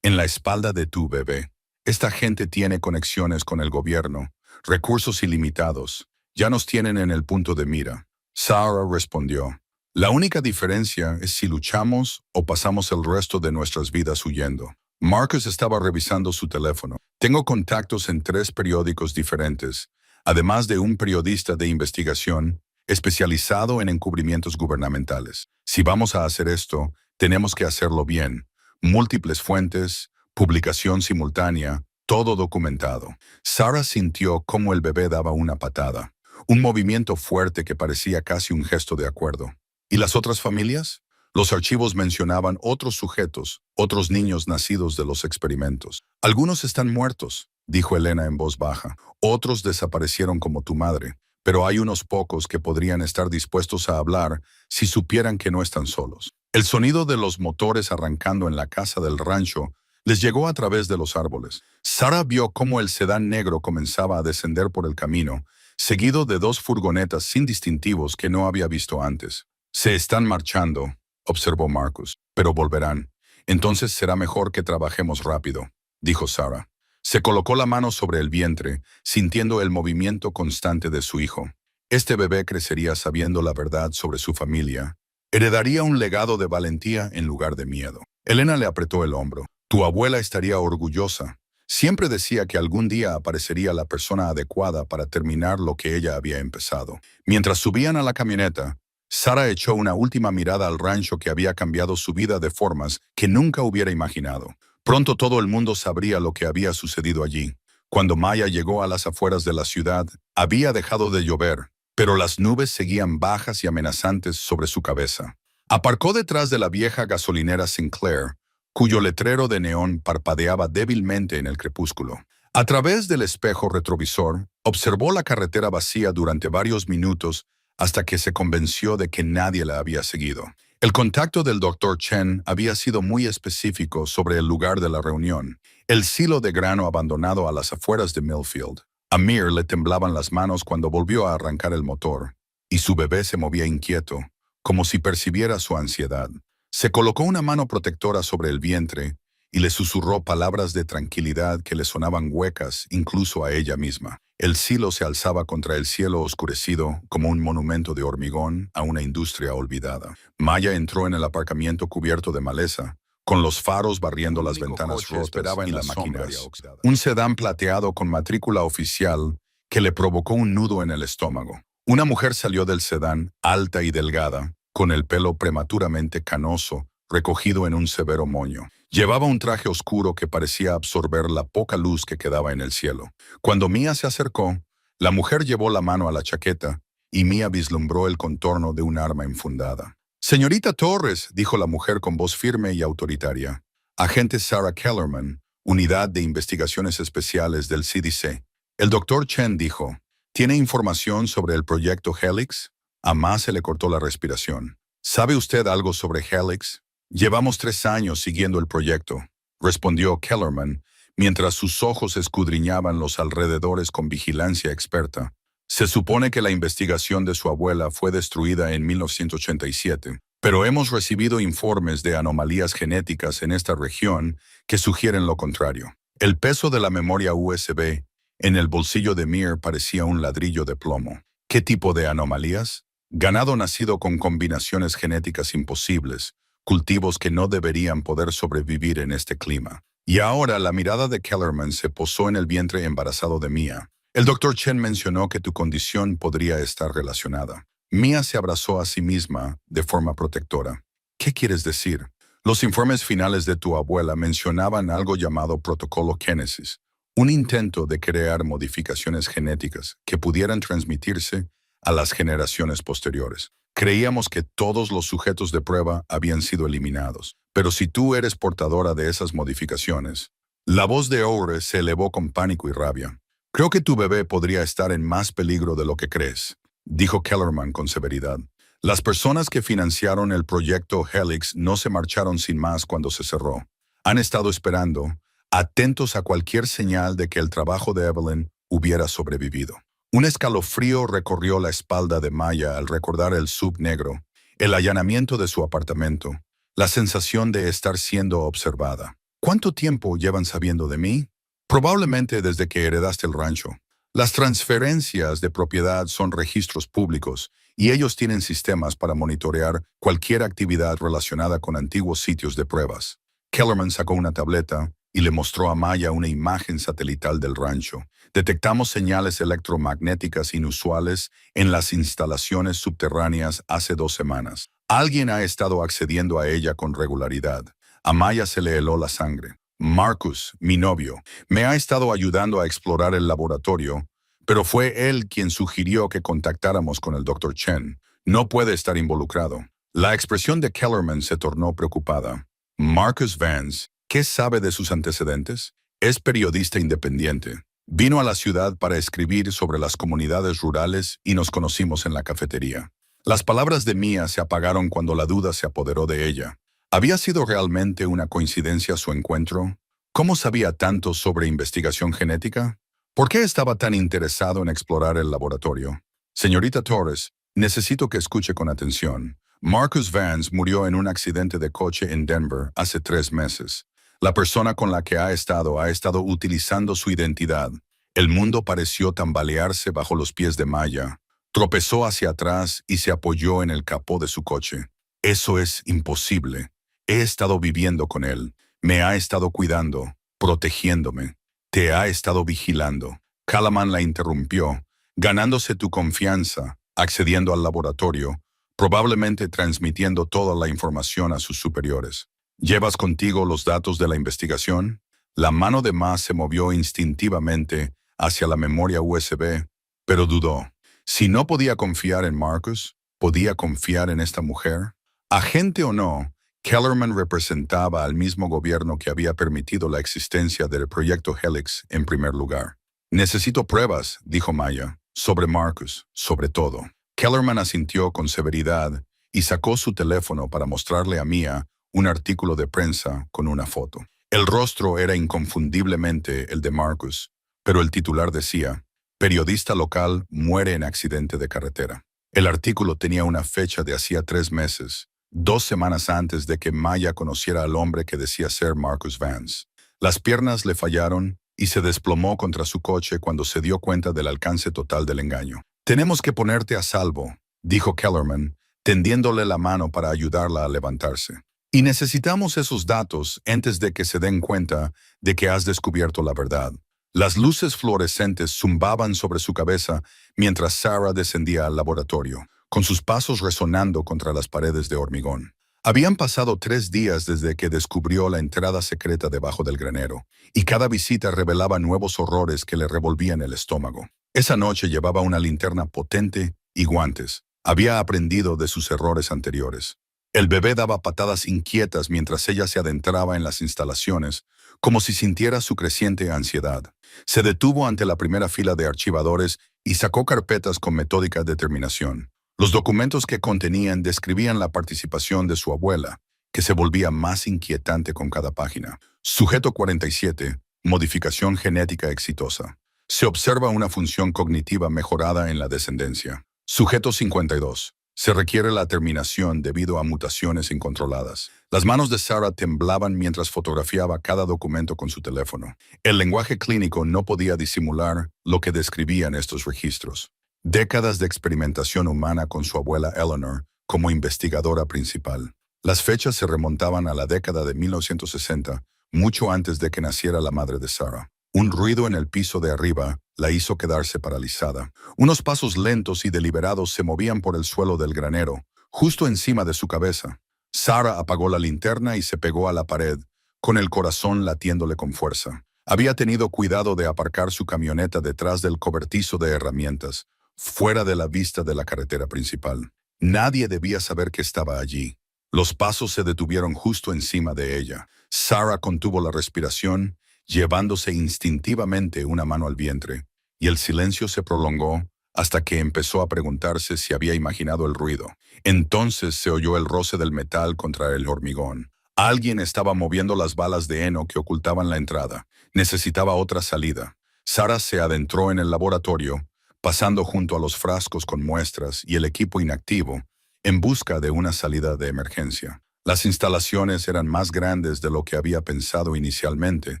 espalda de tu bebé. Esta gente tiene conexiones con el gobierno, recursos ilimitados. Ya nos tienen en el punto de mira. Sarah respondió. La única diferencia es si luchamos o pasamos el resto de nuestras vidas huyendo. Marcus estaba revisando su teléfono. Tengo contactos en 3 periódicos diferentes, además de un periodista de investigación especializado en encubrimientos gubernamentales. Si vamos a hacer esto, tenemos que hacerlo bien. Múltiples fuentes, publicación simultánea, todo documentado. Sarah sintió cómo el bebé daba una patada, un movimiento fuerte que parecía casi un gesto de acuerdo. ¿Y las otras familias? Los archivos mencionaban otros sujetos, otros niños nacidos de los experimentos. Algunos están muertos, dijo Elena en voz baja. Otros desaparecieron como tu madre, pero hay unos pocos que podrían estar dispuestos a hablar si supieran que no están solos. El sonido de los motores arrancando en la casa del rancho les llegó a través de los árboles. Sarah vio cómo el sedán negro comenzaba a descender por el camino, seguido de 2 furgonetas sin distintivos que no había visto antes. Se están marchando, observó Marcus, pero volverán. Entonces será mejor que trabajemos rápido, dijo Sarah. Se colocó la mano sobre el vientre, sintiendo el movimiento constante de su hijo. Este bebé crecería sabiendo la verdad sobre su familia. Heredaría un legado de valentía en lugar de miedo. Elena le apretó el hombro. Tu abuela estaría orgullosa. Siempre decía que algún día aparecería la persona adecuada para terminar lo que ella había empezado. Mientras subían a la camioneta, Sarah echó una última mirada al rancho que había cambiado su vida de formas que nunca hubiera imaginado. Pronto todo el mundo sabría lo que había sucedido allí. Cuando Maya llegó a las afueras de la ciudad, había dejado de llover, pero las nubes seguían bajas y amenazantes sobre su cabeza. Aparcó detrás de la vieja gasolinera Sinclair, cuyo letrero de neón parpadeaba débilmente en el crepúsculo. A través del espejo retrovisor, observó la carretera vacía durante varios minutos hasta que se convenció de que nadie la había seguido. El contacto del Dr. Chen había sido muy específico sobre el lugar de la reunión, el silo de grano abandonado a las afueras de Millfield. A Mir le temblaban las manos cuando volvió a arrancar el motor, y su bebé se movía inquieto, como si percibiera su ansiedad. Se colocó una mano protectora sobre el vientre y le susurró palabras de tranquilidad que le sonaban huecas incluso a ella misma. El silo se alzaba contra el cielo oscurecido como un monumento de hormigón a una industria olvidada. Maya entró en el aparcamiento cubierto de maleza, con los faros barriendo las ventanas rotas y la maquinaria. Un sedán plateado con matrícula oficial que le provocó un nudo en el estómago. Una mujer salió del sedán, alta y delgada, con el pelo prematuramente canoso, recogido en un severo moño. Llevaba un traje oscuro que parecía absorber la poca luz que quedaba en el cielo. Cuando Mia se acercó, la mujer llevó la mano a la chaqueta y Mia vislumbró el contorno de un arma enfundada. «Señorita Torres», dijo la mujer con voz firme y autoritaria. «Agente Sarah Kellerman, Unidad de Investigaciones Especiales del CDC». El doctor Chen dijo, «¿Tiene información sobre el proyecto Helix?» A Ma se le cortó la respiración. «¿Sabe usted algo sobre Helix?» «Llevamos 3 años siguiendo el proyecto», respondió Kellerman, mientras sus ojos escudriñaban los alrededores con vigilancia experta. «Se supone que la investigación de su abuela fue destruida en 1987, pero hemos recibido informes de anomalías genéticas en esta región que sugieren lo contrario. El peso de la memoria USB en el bolsillo de Mir parecía un ladrillo de plomo. ¿Qué tipo de anomalías? Ganado nacido con combinaciones genéticas imposibles, cultivos que no deberían poder sobrevivir en este clima». Y ahora la mirada de Kellerman se posó en el vientre embarazado de Mia. «El Dr. Chen mencionó que tu condición podría estar relacionada». Mia se abrazó a sí misma de forma protectora. «¿Qué quieres decir?» «Los informes finales de tu abuela mencionaban algo llamado Protocolo Génesis, un intento de crear modificaciones genéticas que pudieran transmitirse a las generaciones posteriores. Creíamos que todos los sujetos de prueba habían sido eliminados, pero si tú eres portadora de esas modificaciones». La voz de Oure se elevó con pánico y rabia. «Creo que tu bebé podría estar en más peligro de lo que crees. dijo Kellerman con severidad. Las personas que financiaron el proyecto Helix no se marcharon sin más cuando se cerró. Han estado esperando, atentos a cualquier señal de que el trabajo de Evelyn hubiera sobrevivido. Un escalofrío recorrió la espalda de Maya al recordar el sub negro, el allanamiento de su apartamento, la sensación de estar siendo observada. ¿Cuánto tiempo llevan sabiendo de mí? Probablemente desde que heredaste el rancho. Las transferencias de propiedad son registros públicos y ellos tienen sistemas para monitorear cualquier actividad relacionada con antiguos sitios de pruebas. Kellerman sacó una tableta y le mostró a Maya una imagen satelital del rancho. Detectamos señales electromagnéticas inusuales en las instalaciones subterráneas hace 2 semanas. Alguien ha estado accediendo a ella con regularidad. A Maya se le heló la sangre. Marcus, mi novio, me ha estado ayudando a explorar el laboratorio, pero fue él quien sugirió que contactáramos con el Dr. Chen. No puede estar involucrado. La expresión de Kellerman se tornó preocupada. Marcus Vance, ¿qué sabe de sus antecedentes? Es periodista independiente. Vino a la ciudad para escribir sobre las comunidades rurales y nos conocimos en la cafetería. Las palabras de Mia se apagaron cuando la duda se apoderó de ella. ¿Había sido realmente una coincidencia su encuentro? ¿Cómo sabía tanto sobre investigación genética? ¿Por qué estaba tan interesado en explorar el laboratorio? Señorita Torres, necesito que escuche con atención. Marcus Vance murió en un accidente de coche en Denver hace 3 meses. La persona con la que ha estado utilizando su identidad. El mundo pareció tambalearse bajo los pies de Maya. Tropezó hacia atrás y se apoyó en el capó de su coche. Eso es imposible. He estado viviendo con él. Me ha estado cuidando, protegiéndome. Te ha estado vigilando. Kellerman la interrumpió, ganándose tu confianza, accediendo al laboratorio, probablemente transmitiendo toda la información a sus superiores. ¿Llevas contigo los datos de la investigación? La mano de Ma se movió instintivamente hacia la memoria USB, pero dudó. Si no podía confiar en Marcus, ¿podía confiar en esta mujer? Agente o no, Kellerman representaba al mismo gobierno que había permitido la existencia del proyecto Helix en primer lugar. Necesito pruebas, dijo Maya, sobre Marcus, sobre todo. Kellerman asintió con severidad y sacó su teléfono para mostrarle a Mia un artículo de prensa con una foto. El rostro era inconfundiblemente el de Marcus, pero el titular decía, periodista local muere en accidente de carretera. El artículo tenía una fecha de hacía 3 meses, 2 semanas antes de que Maya conociera al hombre que decía ser Marcus Vance. Las piernas le fallaron y se desplomó contra su coche cuando se dio cuenta del alcance total del engaño. Tenemos que ponerte a salvo, dijo Kellerman, tendiéndole la mano para ayudarla a levantarse. Y necesitamos esos datos antes de que se den cuenta de que has descubierto la verdad. Las luces fluorescentes zumbaban sobre su cabeza mientras Sarah descendía al laboratorio, con sus pasos resonando contra las paredes de hormigón. Habían pasado 3 días desde que descubrió la entrada secreta debajo del granero, y cada visita revelaba nuevos horrores que le revolvían el estómago. Esa noche llevaba una linterna potente y guantes. Había aprendido de sus errores anteriores. El bebé daba patadas inquietas mientras ella se adentraba en las instalaciones, como si sintiera su creciente ansiedad. Se detuvo ante la primera fila de archivadores y sacó carpetas con metódica determinación. Los documentos que contenían describían la participación de su abuela, que se volvía más inquietante con cada página. Sujeto 47. Modificación genética exitosa. Se observa una función cognitiva mejorada en la descendencia. Sujeto 52. Se requiere la terminación debido a mutaciones incontroladas. Las manos de Sarah temblaban mientras fotografiaba cada documento con su teléfono. El lenguaje clínico no podía disimular lo que describían estos registros. Décadas de experimentación humana con su abuela Eleanor como investigadora principal. Las fechas se remontaban a la década de 1960, mucho antes de que naciera la madre de Sarah. Un ruido en el piso de arriba la hizo quedarse paralizada. Unos pasos lentos y deliberados se movían por el suelo del granero, justo encima de su cabeza. Sarah apagó la linterna y se pegó a la pared, con el corazón latiéndole con fuerza. Había tenido cuidado de aparcar su camioneta detrás del cobertizo de herramientas, fuera de la vista de la carretera principal. Nadie debía saber que estaba allí. Los pasos se detuvieron justo encima de ella. Sarah contuvo la respiración, llevándose instintivamente una mano al vientre, y el silencio se prolongó hasta que empezó a preguntarse si había imaginado el ruido. Entonces se oyó el roce del metal contra el hormigón. Alguien estaba moviendo las balas de heno que ocultaban la entrada. Necesitaba otra salida. Sarah se adentró en el laboratorio, pasando junto a los frascos con muestras y el equipo inactivo, en busca de una salida de emergencia. Las instalaciones eran más grandes de lo que había pensado inicialmente,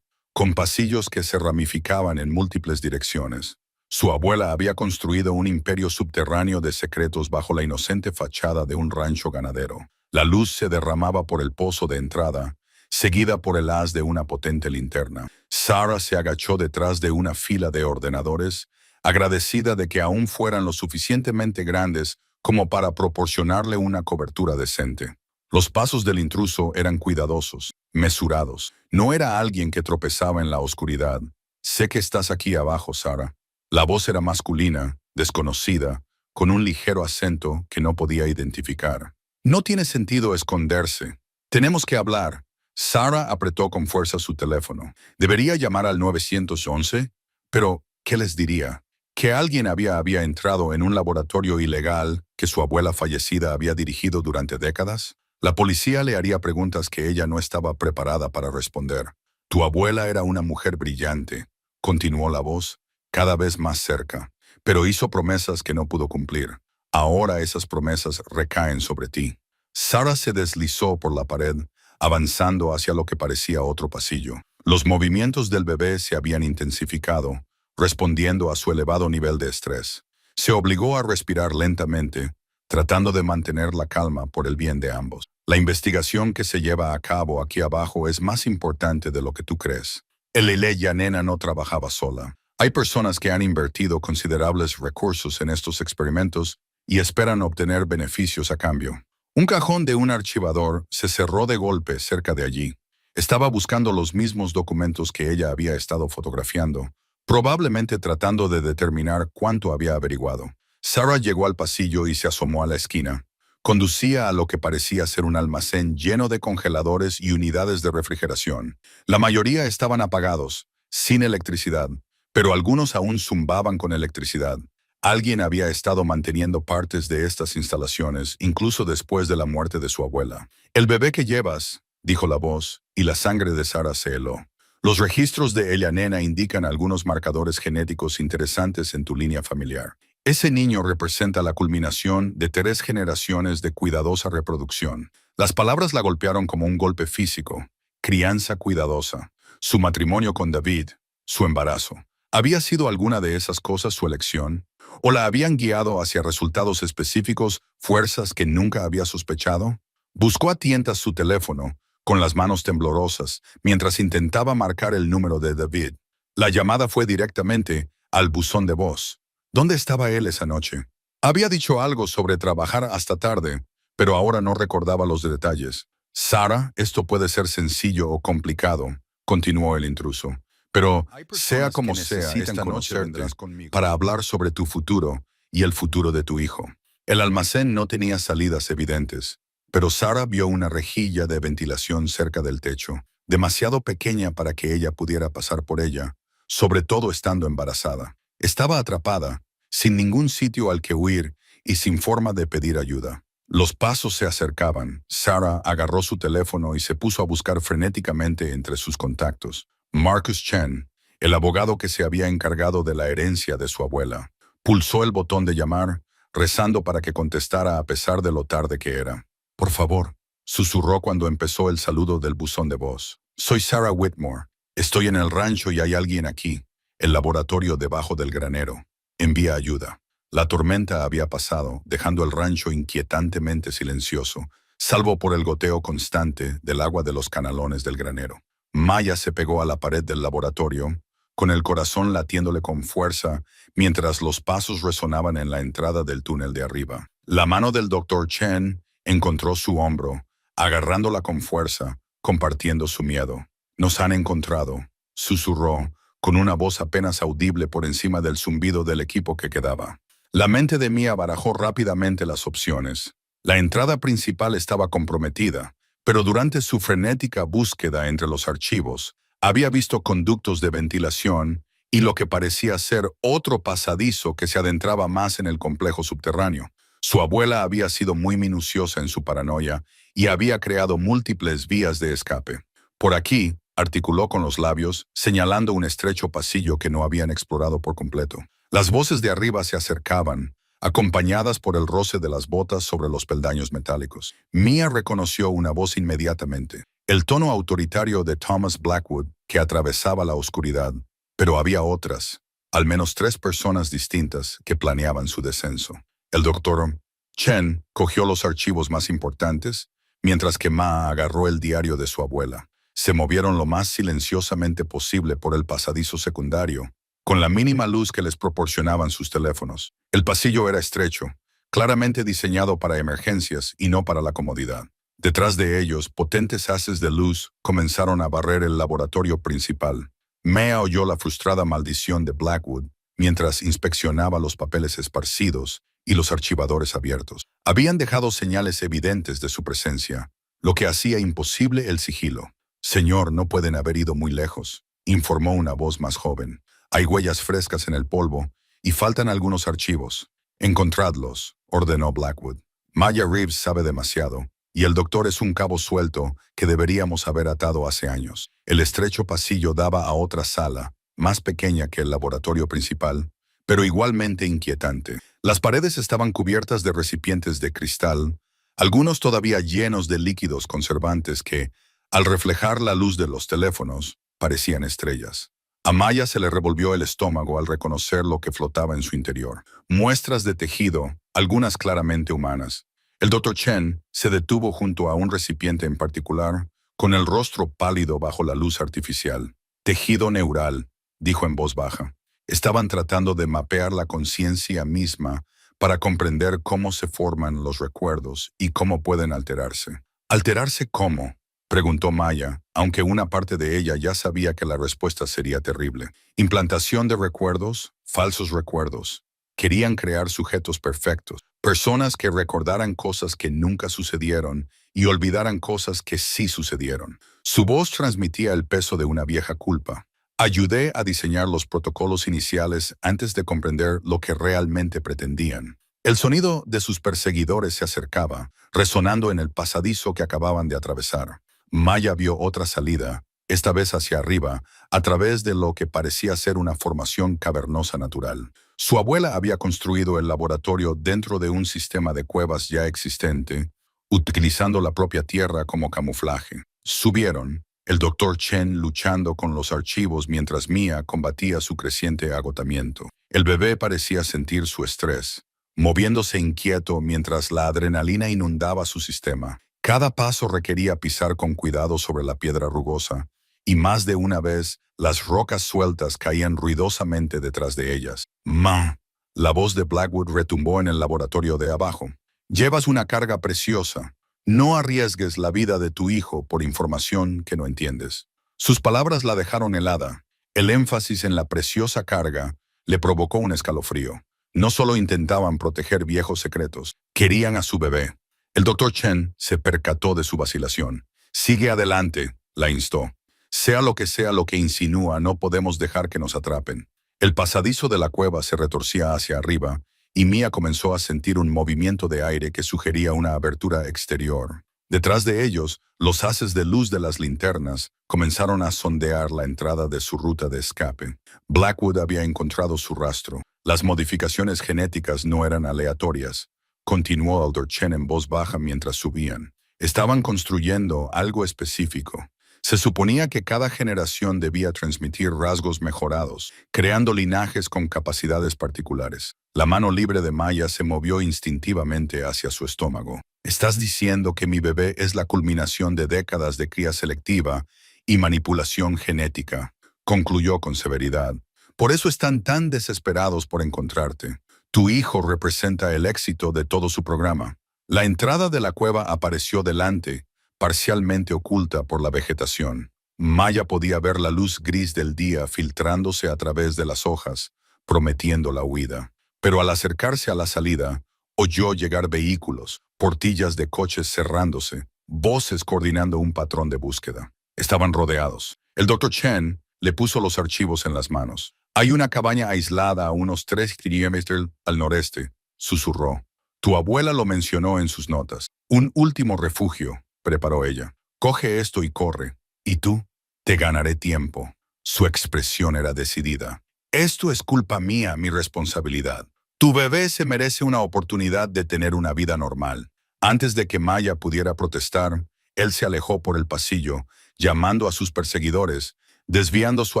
con pasillos que se ramificaban en múltiples direcciones. Su abuela había construido un imperio subterráneo de secretos bajo la inocente fachada de un rancho ganadero. La luz se derramaba por el pozo de entrada, seguida por el haz de una potente linterna. Sarah se agachó detrás de una fila de ordenadores, agradecida de que aún fueran lo suficientemente grandes como para proporcionarle una cobertura decente. Los pasos del intruso eran cuidadosos, mesurados. No era alguien que tropezaba en la oscuridad. «Sé que estás aquí abajo, Sarah». La voz era masculina, desconocida, con un ligero acento que no podía identificar. «No tiene sentido esconderse. Tenemos que hablar». Sarah apretó con fuerza su teléfono. ¿Debería llamar al 911? Pero, ¿qué les diría? ¿Que alguien había entrado en un laboratorio ilegal que su abuela fallecida había dirigido durante décadas? La policía le haría preguntas que ella no estaba preparada para responder. «Tu abuela era una mujer brillante», continuó la voz, cada vez más cerca, «pero hizo promesas que no pudo cumplir. Ahora esas promesas recaen sobre ti». Sarah se deslizó por la pared, avanzando hacia lo que parecía otro pasillo. Los movimientos del bebé se habían intensificado, respondiendo a su elevado nivel de estrés. Se obligó a respirar lentamente, tratando de mantener la calma por el bien de ambos. La investigación que se lleva a cabo aquí abajo es más importante de lo que tú crees. Ella nena no trabajaba sola. Hay personas que han invertido considerables recursos en estos experimentos y esperan obtener beneficios a cambio. Un cajón de un archivador se cerró de golpe cerca de allí. Estaba buscando los mismos documentos que ella había estado fotografiando, probablemente tratando de determinar cuánto había averiguado. Sarah llegó al pasillo y se asomó a la esquina. Conducía a lo que parecía ser un almacén lleno de congeladores y unidades de refrigeración. La mayoría estaban apagados, sin electricidad, pero algunos aún zumbaban con electricidad. Alguien había estado manteniendo partes de estas instalaciones, incluso después de la muerte de su abuela. «El bebé que llevas», dijo la voz, y la sangre de Sarah se heló. «Los registros de ella nena indican algunos marcadores genéticos interesantes en tu línea familiar. Ese niño representa la culminación de 3 generaciones de cuidadosa reproducción». Las palabras la golpearon como un golpe físico. Crianza cuidadosa, su matrimonio con David, su embarazo. ¿Había sido alguna de esas cosas su elección? ¿O la habían guiado hacia resultados específicos, fuerzas que nunca había sospechado? Buscó a tientas su teléfono, con las manos temblorosas, mientras intentaba marcar el número de David. La llamada fue directamente al buzón de voz. ¿Dónde estaba él esa noche? Había dicho algo sobre trabajar hasta tarde, pero ahora no recordaba los detalles. «Sarah, esto puede ser sencillo o complicado», continuó el intruso. «Pero, sea como sea, esta noche vendrás conmigo para hablar sobre tu futuro y el futuro de tu hijo». El almacén no tenía salidas evidentes, pero Sarah vio una rejilla de ventilación cerca del techo, demasiado pequeña para que ella pudiera pasar por ella, sobre todo estando embarazada. Estaba atrapada, sin ningún sitio al que huir y sin forma de pedir ayuda. Los pasos se acercaban. Sarah agarró su teléfono y se puso a buscar frenéticamente entre sus contactos. Marcus Chen, el abogado que se había encargado de la herencia de su abuela. Pulsó el botón de llamar, rezando para que contestara a pesar de lo tarde que era. «Por favor», susurró cuando empezó el saludo del buzón de voz. «Soy Sarah Whitmore. Estoy en el rancho y hay alguien aquí. El laboratorio debajo del granero. Envía ayuda». La tormenta había pasado, dejando el rancho inquietantemente silencioso, salvo por el goteo constante del agua de los canalones del granero. Maya se pegó a la pared del laboratorio, con el corazón latiéndole con fuerza mientras los pasos resonaban en la entrada del túnel de arriba. La mano del Dr. Chen encontró su hombro, agarrándola con fuerza, compartiendo su miedo. «Nos han encontrado», susurró, con una voz apenas audible por encima del zumbido del equipo que quedaba. La mente de Mia barajó rápidamente las opciones. La entrada principal estaba comprometida, pero durante su frenética búsqueda entre los archivos, había visto conductos de ventilación y lo que parecía ser otro pasadizo que se adentraba más en el complejo subterráneo. Su abuela había sido muy minuciosa en su paranoia y había creado múltiples vías de escape. Por aquí, articuló con los labios, señalando un estrecho pasillo que no habían explorado por completo. Las voces de arriba se acercaban, acompañadas por el roce de las botas sobre los peldaños metálicos. Mia reconoció una voz inmediatamente, el tono autoritario de Thomas Blackwood, que atravesaba la oscuridad, pero había otras, al menos 3 personas distintas, que planeaban su descenso. El doctor Chen cogió los archivos más importantes, mientras que Ma agarró el diario de su abuela. Se movieron lo más silenciosamente posible por el pasadizo secundario, con la mínima luz que les proporcionaban sus teléfonos. El pasillo era estrecho, claramente diseñado para emergencias y no para la comodidad. Detrás de ellos, potentes haces de luz comenzaron a barrer el laboratorio principal. Mea oyó la frustrada maldición de Blackwood mientras inspeccionaba los papeles esparcidos y los archivadores abiertos. Habían dejado señales evidentes de su presencia, lo que hacía imposible el sigilo. «Señor, no pueden haber ido muy lejos», informó una voz más joven. «Hay huellas frescas en el polvo y faltan algunos archivos. Encontradlos», ordenó Blackwood. «Maya Reeves sabe demasiado, y el doctor es un cabo suelto que deberíamos haber atado hace años». El estrecho pasillo daba a otra sala, más pequeña que el laboratorio principal, pero igualmente inquietante. Las paredes estaban cubiertas de recipientes de cristal, algunos todavía llenos de líquidos conservantes que, al reflejar la luz de los teléfonos, parecían estrellas. A Maya se le revolvió el estómago al reconocer lo que flotaba en su interior. Muestras de tejido, algunas claramente humanas. El Dr. Chen se detuvo junto a un recipiente en particular, con el rostro pálido bajo la luz artificial. «Tejido neural», dijo en voz baja. Estaban tratando de mapear la conciencia misma para comprender cómo se forman los recuerdos y cómo pueden alterarse. «¿Alterarse cómo?», preguntó Maya, aunque una parte de ella ya sabía que la respuesta sería terrible. «Implantación de recuerdos, falsos recuerdos. Querían crear sujetos perfectos, personas que recordaran cosas que nunca sucedieron y olvidaran cosas que sí sucedieron». Su voz transmitía el peso de una vieja culpa. «Ayudé a diseñar los protocolos iniciales antes de comprender lo que realmente pretendían». El sonido de sus perseguidores se acercaba, resonando en el pasadizo que acababan de atravesar. Maya vio otra salida, esta vez hacia arriba, a través de lo que parecía ser una formación cavernosa natural. Su abuela había construido el laboratorio dentro de un sistema de cuevas ya existente, utilizando la propia tierra como camuflaje. Subieron, el Dr. Chen luchando con los archivos mientras Mia combatía su creciente agotamiento. El bebé parecía sentir su estrés, moviéndose inquieto mientras la adrenalina inundaba su sistema. Cada paso requería pisar con cuidado sobre la piedra rugosa, y más de una vez las rocas sueltas caían ruidosamente detrás de ellas. «Ma», la voz de Blackwood retumbó en el laboratorio de abajo. «Llevas una carga preciosa. No arriesgues la vida de tu hijo por información que no entiendes». Sus palabras la dejaron helada. El énfasis en la preciosa carga le provocó un escalofrío. No solo intentaban proteger viejos secretos, querían a su bebé. El Dr. Chen se percató de su vacilación. «Sigue adelante», la instó. «Sea lo que insinúa, no podemos dejar que nos atrapen». El pasadizo de la cueva se retorcía hacia arriba, y Mia comenzó a sentir un movimiento de aire que sugería una abertura exterior. Detrás de ellos, los haces de luz de las linternas comenzaron a sondear la entrada de su ruta de escape. Blackwood había encontrado su rastro. Las modificaciones genéticas no eran aleatorias, continuó el Dr. Chen en voz baja mientras subían. Estaban construyendo algo específico. Se suponía que cada generación debía transmitir rasgos mejorados, creando linajes con capacidades particulares. La mano libre de Maya se movió instintivamente hacia su estómago. «¿Estás diciendo que mi bebé es la culminación de décadas de cría selectiva y manipulación genética?», concluyó con severidad. «Por eso están tan desesperados por encontrarte. Tu hijo representa el éxito de todo su programa». La entrada de la cueva apareció delante, parcialmente oculta por la vegetación. Maya podía ver la luz gris del día filtrándose a través de las hojas, prometiendo la huida. Pero al acercarse a la salida, oyó llegar vehículos, portillas de coches cerrándose, voces coordinando un patrón de búsqueda. Estaban rodeados. El Dr. Chen le puso los archivos en las manos. Hay una cabaña aislada a unos 3 kilómetros al noreste, susurró. Tu abuela lo mencionó en sus notas. Un último refugio, preparó ella. Coge esto y corre. ¿Y tú? Te ganaré tiempo. Su expresión era decidida. Esto es culpa mía, mi responsabilidad. Tu bebé se merece una oportunidad de tener una vida normal. Antes de que Maya pudiera protestar, él se alejó por el pasillo, llamando a sus perseguidores, desviando su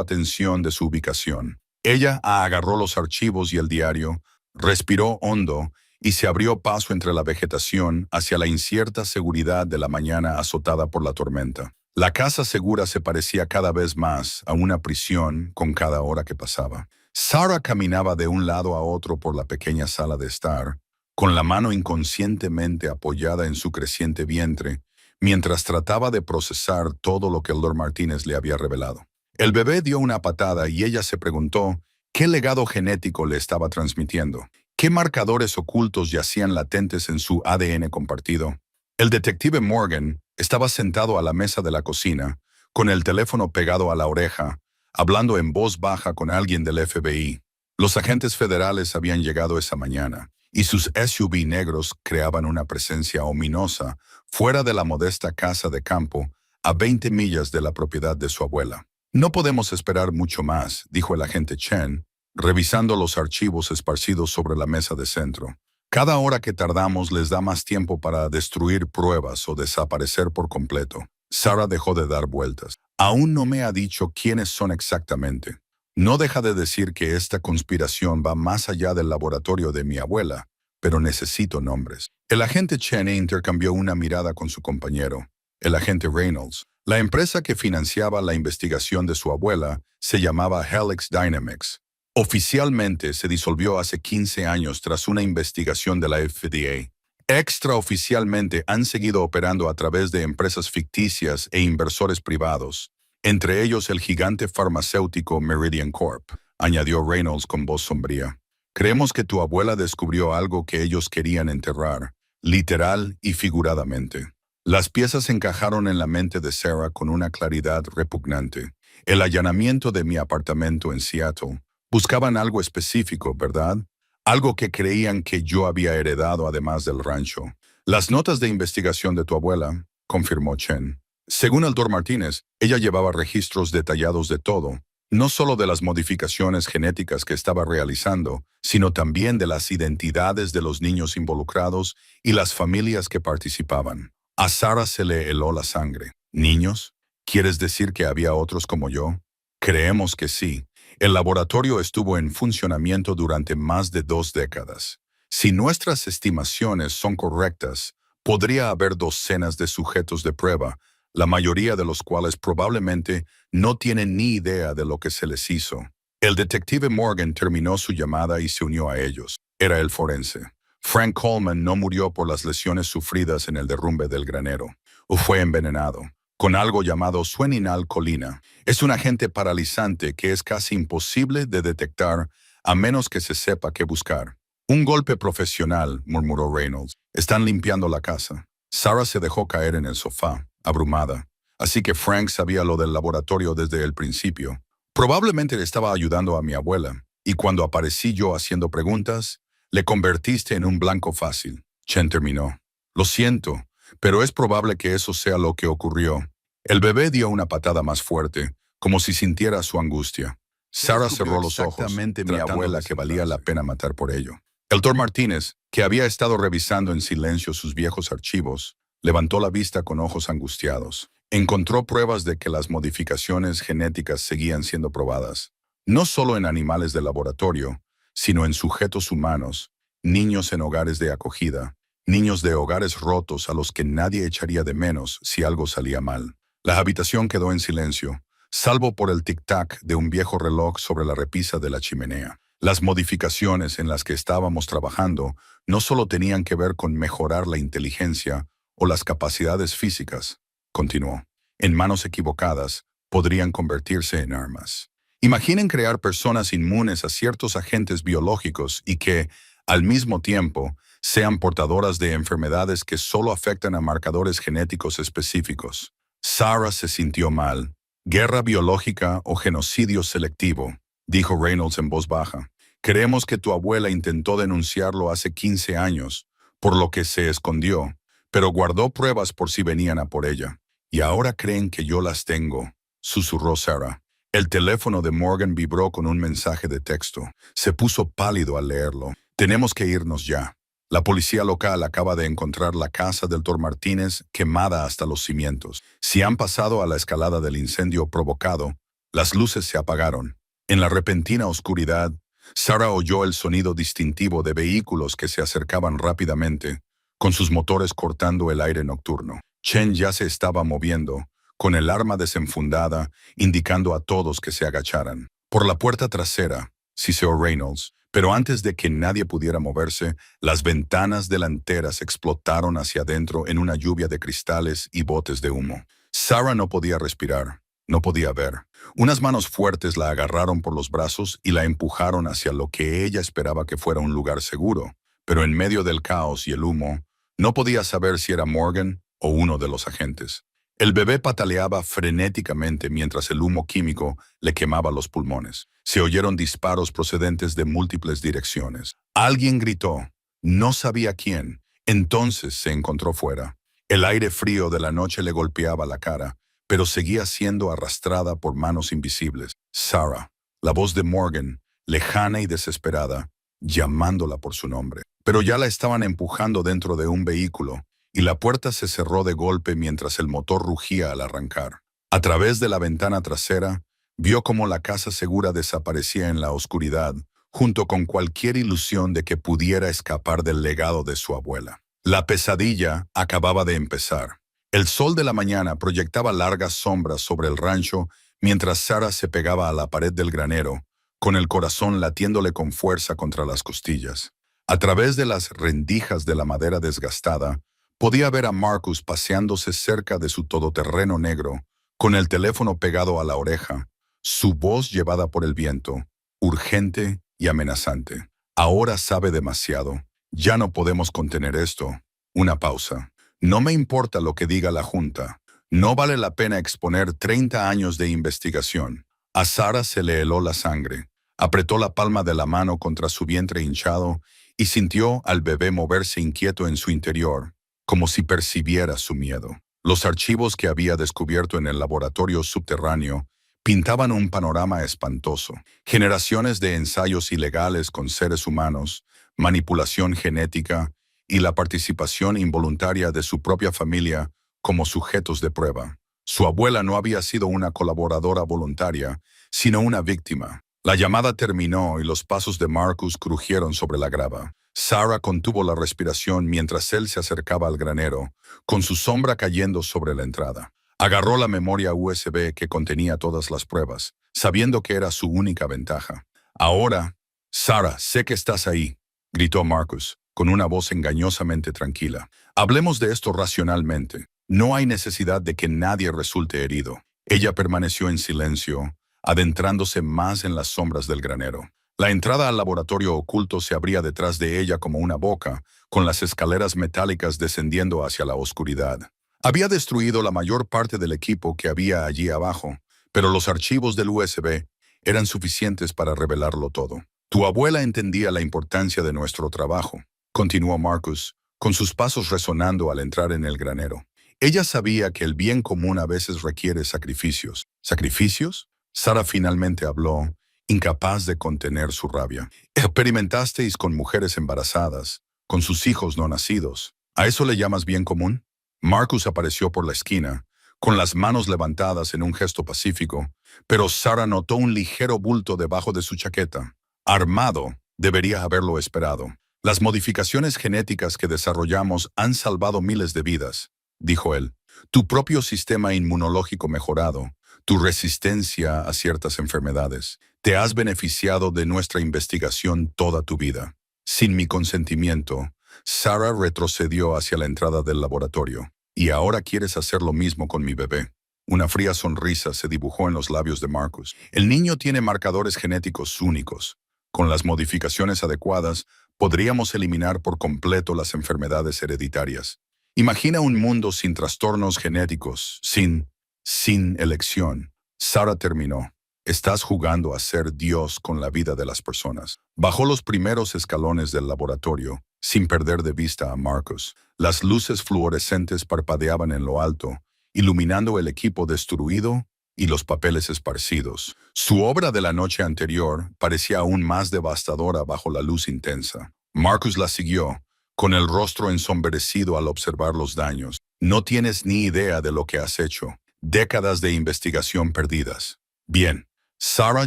atención de su ubicación. Ella agarró los archivos y el diario, respiró hondo y se abrió paso entre la vegetación hacia la incierta seguridad de la mañana azotada por la tormenta. La casa segura se parecía cada vez más a una prisión con cada hora que pasaba. Sarah caminaba de un lado a otro por la pequeña sala de estar, con la mano inconscientemente apoyada en su creciente vientre, mientras trataba de procesar todo lo que el Lord Martínez le había revelado. El bebé dio una patada y ella se preguntó qué legado genético le estaba transmitiendo, qué marcadores ocultos yacían latentes en su ADN compartido. El detective Morgan estaba sentado a la mesa de la cocina, con el teléfono pegado a la oreja, hablando en voz baja con alguien del FBI. Los agentes federales habían llegado esa mañana, y sus SUV negros creaban una presencia ominosa fuera de la modesta casa de campo, a 20 millas de la propiedad de su abuela. No podemos esperar mucho más, dijo el agente Chen, revisando los archivos esparcidos sobre la mesa de centro. Cada hora que tardamos les da más tiempo para destruir pruebas o desaparecer por completo. Sarah dejó de dar vueltas. Aún no me ha dicho quiénes son exactamente. No deja de decir que esta conspiración va más allá del laboratorio de mi abuela, pero necesito nombres. El agente Chen intercambió una mirada con su compañero, el agente Reynolds. La empresa que financiaba la investigación de su abuela se llamaba Helix Dynamics. Oficialmente se disolvió hace 15 años tras una investigación de la FDA. Extraoficialmente han seguido operando a través de empresas ficticias e inversores privados, entre ellos el gigante farmacéutico Meridian Corp, añadió Reynolds con voz sombría. Creemos que tu abuela descubrió algo que ellos querían enterrar, literal y figuradamente. Las piezas encajaron en la mente de Sarah con una claridad repugnante. El allanamiento de mi apartamento en Seattle. Buscaban algo específico, ¿verdad? Algo que creían que yo había heredado además del rancho. Las notas de investigación de tu abuela, confirmó Chen. Según el Dr. Martínez, ella llevaba registros detallados de todo, no solo de las modificaciones genéticas que estaba realizando, sino también de las identidades de los niños involucrados y las familias que participaban. A Sarah se le heló la sangre. ¿Niños? ¿Quieres decir que había otros como yo? Creemos que sí. El laboratorio estuvo en funcionamiento durante más de 2 décadas. Si nuestras estimaciones son correctas, podría haber docenas de sujetos de prueba, la mayoría de los cuales probablemente no tienen ni idea de lo que se les hizo. El detective Morgan terminó su llamada y se unió a ellos. Era el forense. Frank Coleman no murió por las lesiones sufridas en el derrumbe del granero, o fue envenenado con algo llamado sueninalcolina. Es un agente paralizante que es casi imposible de detectar a menos que se sepa qué buscar. Un golpe profesional, murmuró Reynolds. Están limpiando la casa. Sarah se dejó caer en el sofá, abrumada. Así que Frank sabía lo del laboratorio desde el principio. Probablemente le estaba ayudando a mi abuela, y cuando aparecí yo haciendo preguntas, le convertiste en un blanco fácil. Chen terminó. Lo siento, pero es probable que eso sea lo que ocurrió. El bebé dio una patada más fuerte, como si sintiera su angustia. Sarah cerró los ojos, Exactamente mi tratando abuela de que valía la centrarse. Pena matar por ello. El Dr. Martínez, que había estado revisando en silencio sus viejos archivos, levantó la vista con ojos angustiados. Encontró pruebas de que las modificaciones genéticas seguían siendo probadas, no solo en animales de laboratorio, sino en sujetos humanos, niños en hogares de acogida, niños de hogares rotos a los que nadie echaría de menos si algo salía mal. La habitación quedó en silencio, salvo por el tic-tac de un viejo reloj sobre la repisa de la chimenea. Las modificaciones en las que estábamos trabajando no solo tenían que ver con mejorar la inteligencia o las capacidades físicas, continuó. En manos equivocadas, podrían convertirse en armas. Imaginen crear personas inmunes a ciertos agentes biológicos y que, al mismo tiempo, sean portadoras de enfermedades que solo afectan a marcadores genéticos específicos. Sarah se sintió mal. Guerra biológica o genocidio selectivo. dijo Reynolds en voz baja. Creemos que tu abuela intentó denunciarlo hace 15 años, por lo que se escondió, pero guardó pruebas por si venían a por ella. Y ahora creen que yo las tengo, susurró Sarah. El teléfono de Morgan vibró con un mensaje de texto. Se puso pálido al leerlo. Tenemos que irnos ya. La policía local acaba de encontrar la casa del Dr. Martínez quemada hasta los cimientos. Si han pasado a la escalada del incendio provocado, las luces se apagaron. En la repentina oscuridad, Sarah oyó el sonido distintivo de vehículos que se acercaban rápidamente, con sus motores cortando el aire nocturno. Chen ya se estaba moviendo, con el arma desenfundada, indicando a todos que se agacharan. Por la puerta trasera, siseó Reynolds, pero antes de que nadie pudiera moverse, las ventanas delanteras explotaron hacia adentro en una lluvia de cristales y botes de humo. Sarah no podía respirar, no podía ver. Unas manos fuertes la agarraron por los brazos y la empujaron hacia lo que ella esperaba que fuera un lugar seguro, pero en medio del caos y el humo, no podía saber si era Morgan o uno de los agentes. El bebé pataleaba frenéticamente mientras el humo químico le quemaba los pulmones. Se oyeron disparos procedentes de múltiples direcciones. Alguien gritó. No sabía quién. Entonces se encontró fuera. El aire frío de la noche le golpeaba la cara, pero seguía siendo arrastrada por manos invisibles. Sarah, la voz de Morgan, lejana y desesperada, llamándola por su nombre. Pero ya la estaban empujando dentro de un vehículo, y la puerta se cerró de golpe mientras el motor rugía al arrancar. A través de la ventana trasera, vio cómo la casa segura desaparecía en la oscuridad, junto con cualquier ilusión de que pudiera escapar del legado de su abuela. La pesadilla acababa de empezar. El sol de la mañana proyectaba largas sombras sobre el rancho mientras Sarah se pegaba a la pared del granero, con el corazón latiéndole con fuerza contra las costillas. A través de las rendijas de la madera desgastada, podía ver a Marcus paseándose cerca de su todoterreno negro, con el teléfono pegado a la oreja, su voz llevada por el viento, urgente y amenazante. Ahora sabe demasiado. Ya no podemos contener esto. Una pausa. No me importa lo que diga la Junta. No vale la pena exponer 30 años de investigación. A Sarah se le heló la sangre. Apretó la palma de la mano contra su vientre hinchado y sintió al bebé moverse inquieto en su interior, como si percibiera su miedo. Los archivos que había descubierto en el laboratorio subterráneo pintaban un panorama espantoso. Generaciones de ensayos ilegales con seres humanos, manipulación genética y la participación involuntaria de su propia familia como sujetos de prueba. Su abuela no había sido una colaboradora voluntaria, sino una víctima. La llamada terminó y los pasos de Marcus crujieron sobre la grava. Sarah contuvo la respiración mientras él se acercaba al granero, con su sombra cayendo sobre la entrada. Agarró la memoria USB que contenía todas las pruebas, sabiendo que era su única ventaja. Ahora, Sarah, sé que estás ahí, gritó Marcus, con una voz engañosamente tranquila. Hablemos de esto racionalmente. No hay necesidad de que nadie resulte herido. Ella permaneció en silencio, adentrándose más en las sombras del granero. La entrada al laboratorio oculto se abría detrás de ella como una boca, con las escaleras metálicas descendiendo hacia la oscuridad. Había destruido la mayor parte del equipo que había allí abajo, pero los archivos del USB eran suficientes para revelarlo todo. Tu abuela entendía la importancia de nuestro trabajo, continuó Marcus, con sus pasos resonando al entrar en el granero. Ella sabía que el bien común a veces requiere sacrificios. ¿Sacrificios? Sarah finalmente habló, incapaz de contener su rabia. Experimentasteis con mujeres embarazadas, con sus hijos no nacidos. ¿A eso le llamas bien común? Marcus apareció por la esquina, con las manos levantadas en un gesto pacífico, pero Sarah notó un ligero bulto debajo de su chaqueta. Armado, debería haberlo esperado. Las modificaciones genéticas que desarrollamos han salvado miles de vidas, dijo él. Tu propio sistema inmunológico mejorado, tu resistencia a ciertas enfermedades. Te has beneficiado de nuestra investigación toda tu vida. Sin mi consentimiento, Sarah retrocedió hacia la entrada del laboratorio. Y ahora quieres hacer lo mismo con mi bebé. Una fría sonrisa se dibujó en los labios de Marcus. El niño tiene marcadores genéticos únicos. Con las modificaciones adecuadas, podríamos eliminar por completo las enfermedades hereditarias. Imagina un mundo sin trastornos genéticos, sin elección. Sarah terminó. Estás jugando a ser Dios con la vida de las personas. Bajó los primeros escalones del laboratorio, sin perder de vista a Marcus. Las luces fluorescentes parpadeaban en lo alto, iluminando el equipo destruido y los papeles esparcidos. Su obra de la noche anterior parecía aún más devastadora bajo la luz intensa. Marcus la siguió, con el rostro ensombrecido al observar los daños. No tienes ni idea de lo que has hecho. Décadas de investigación perdidas. Bien. Sarah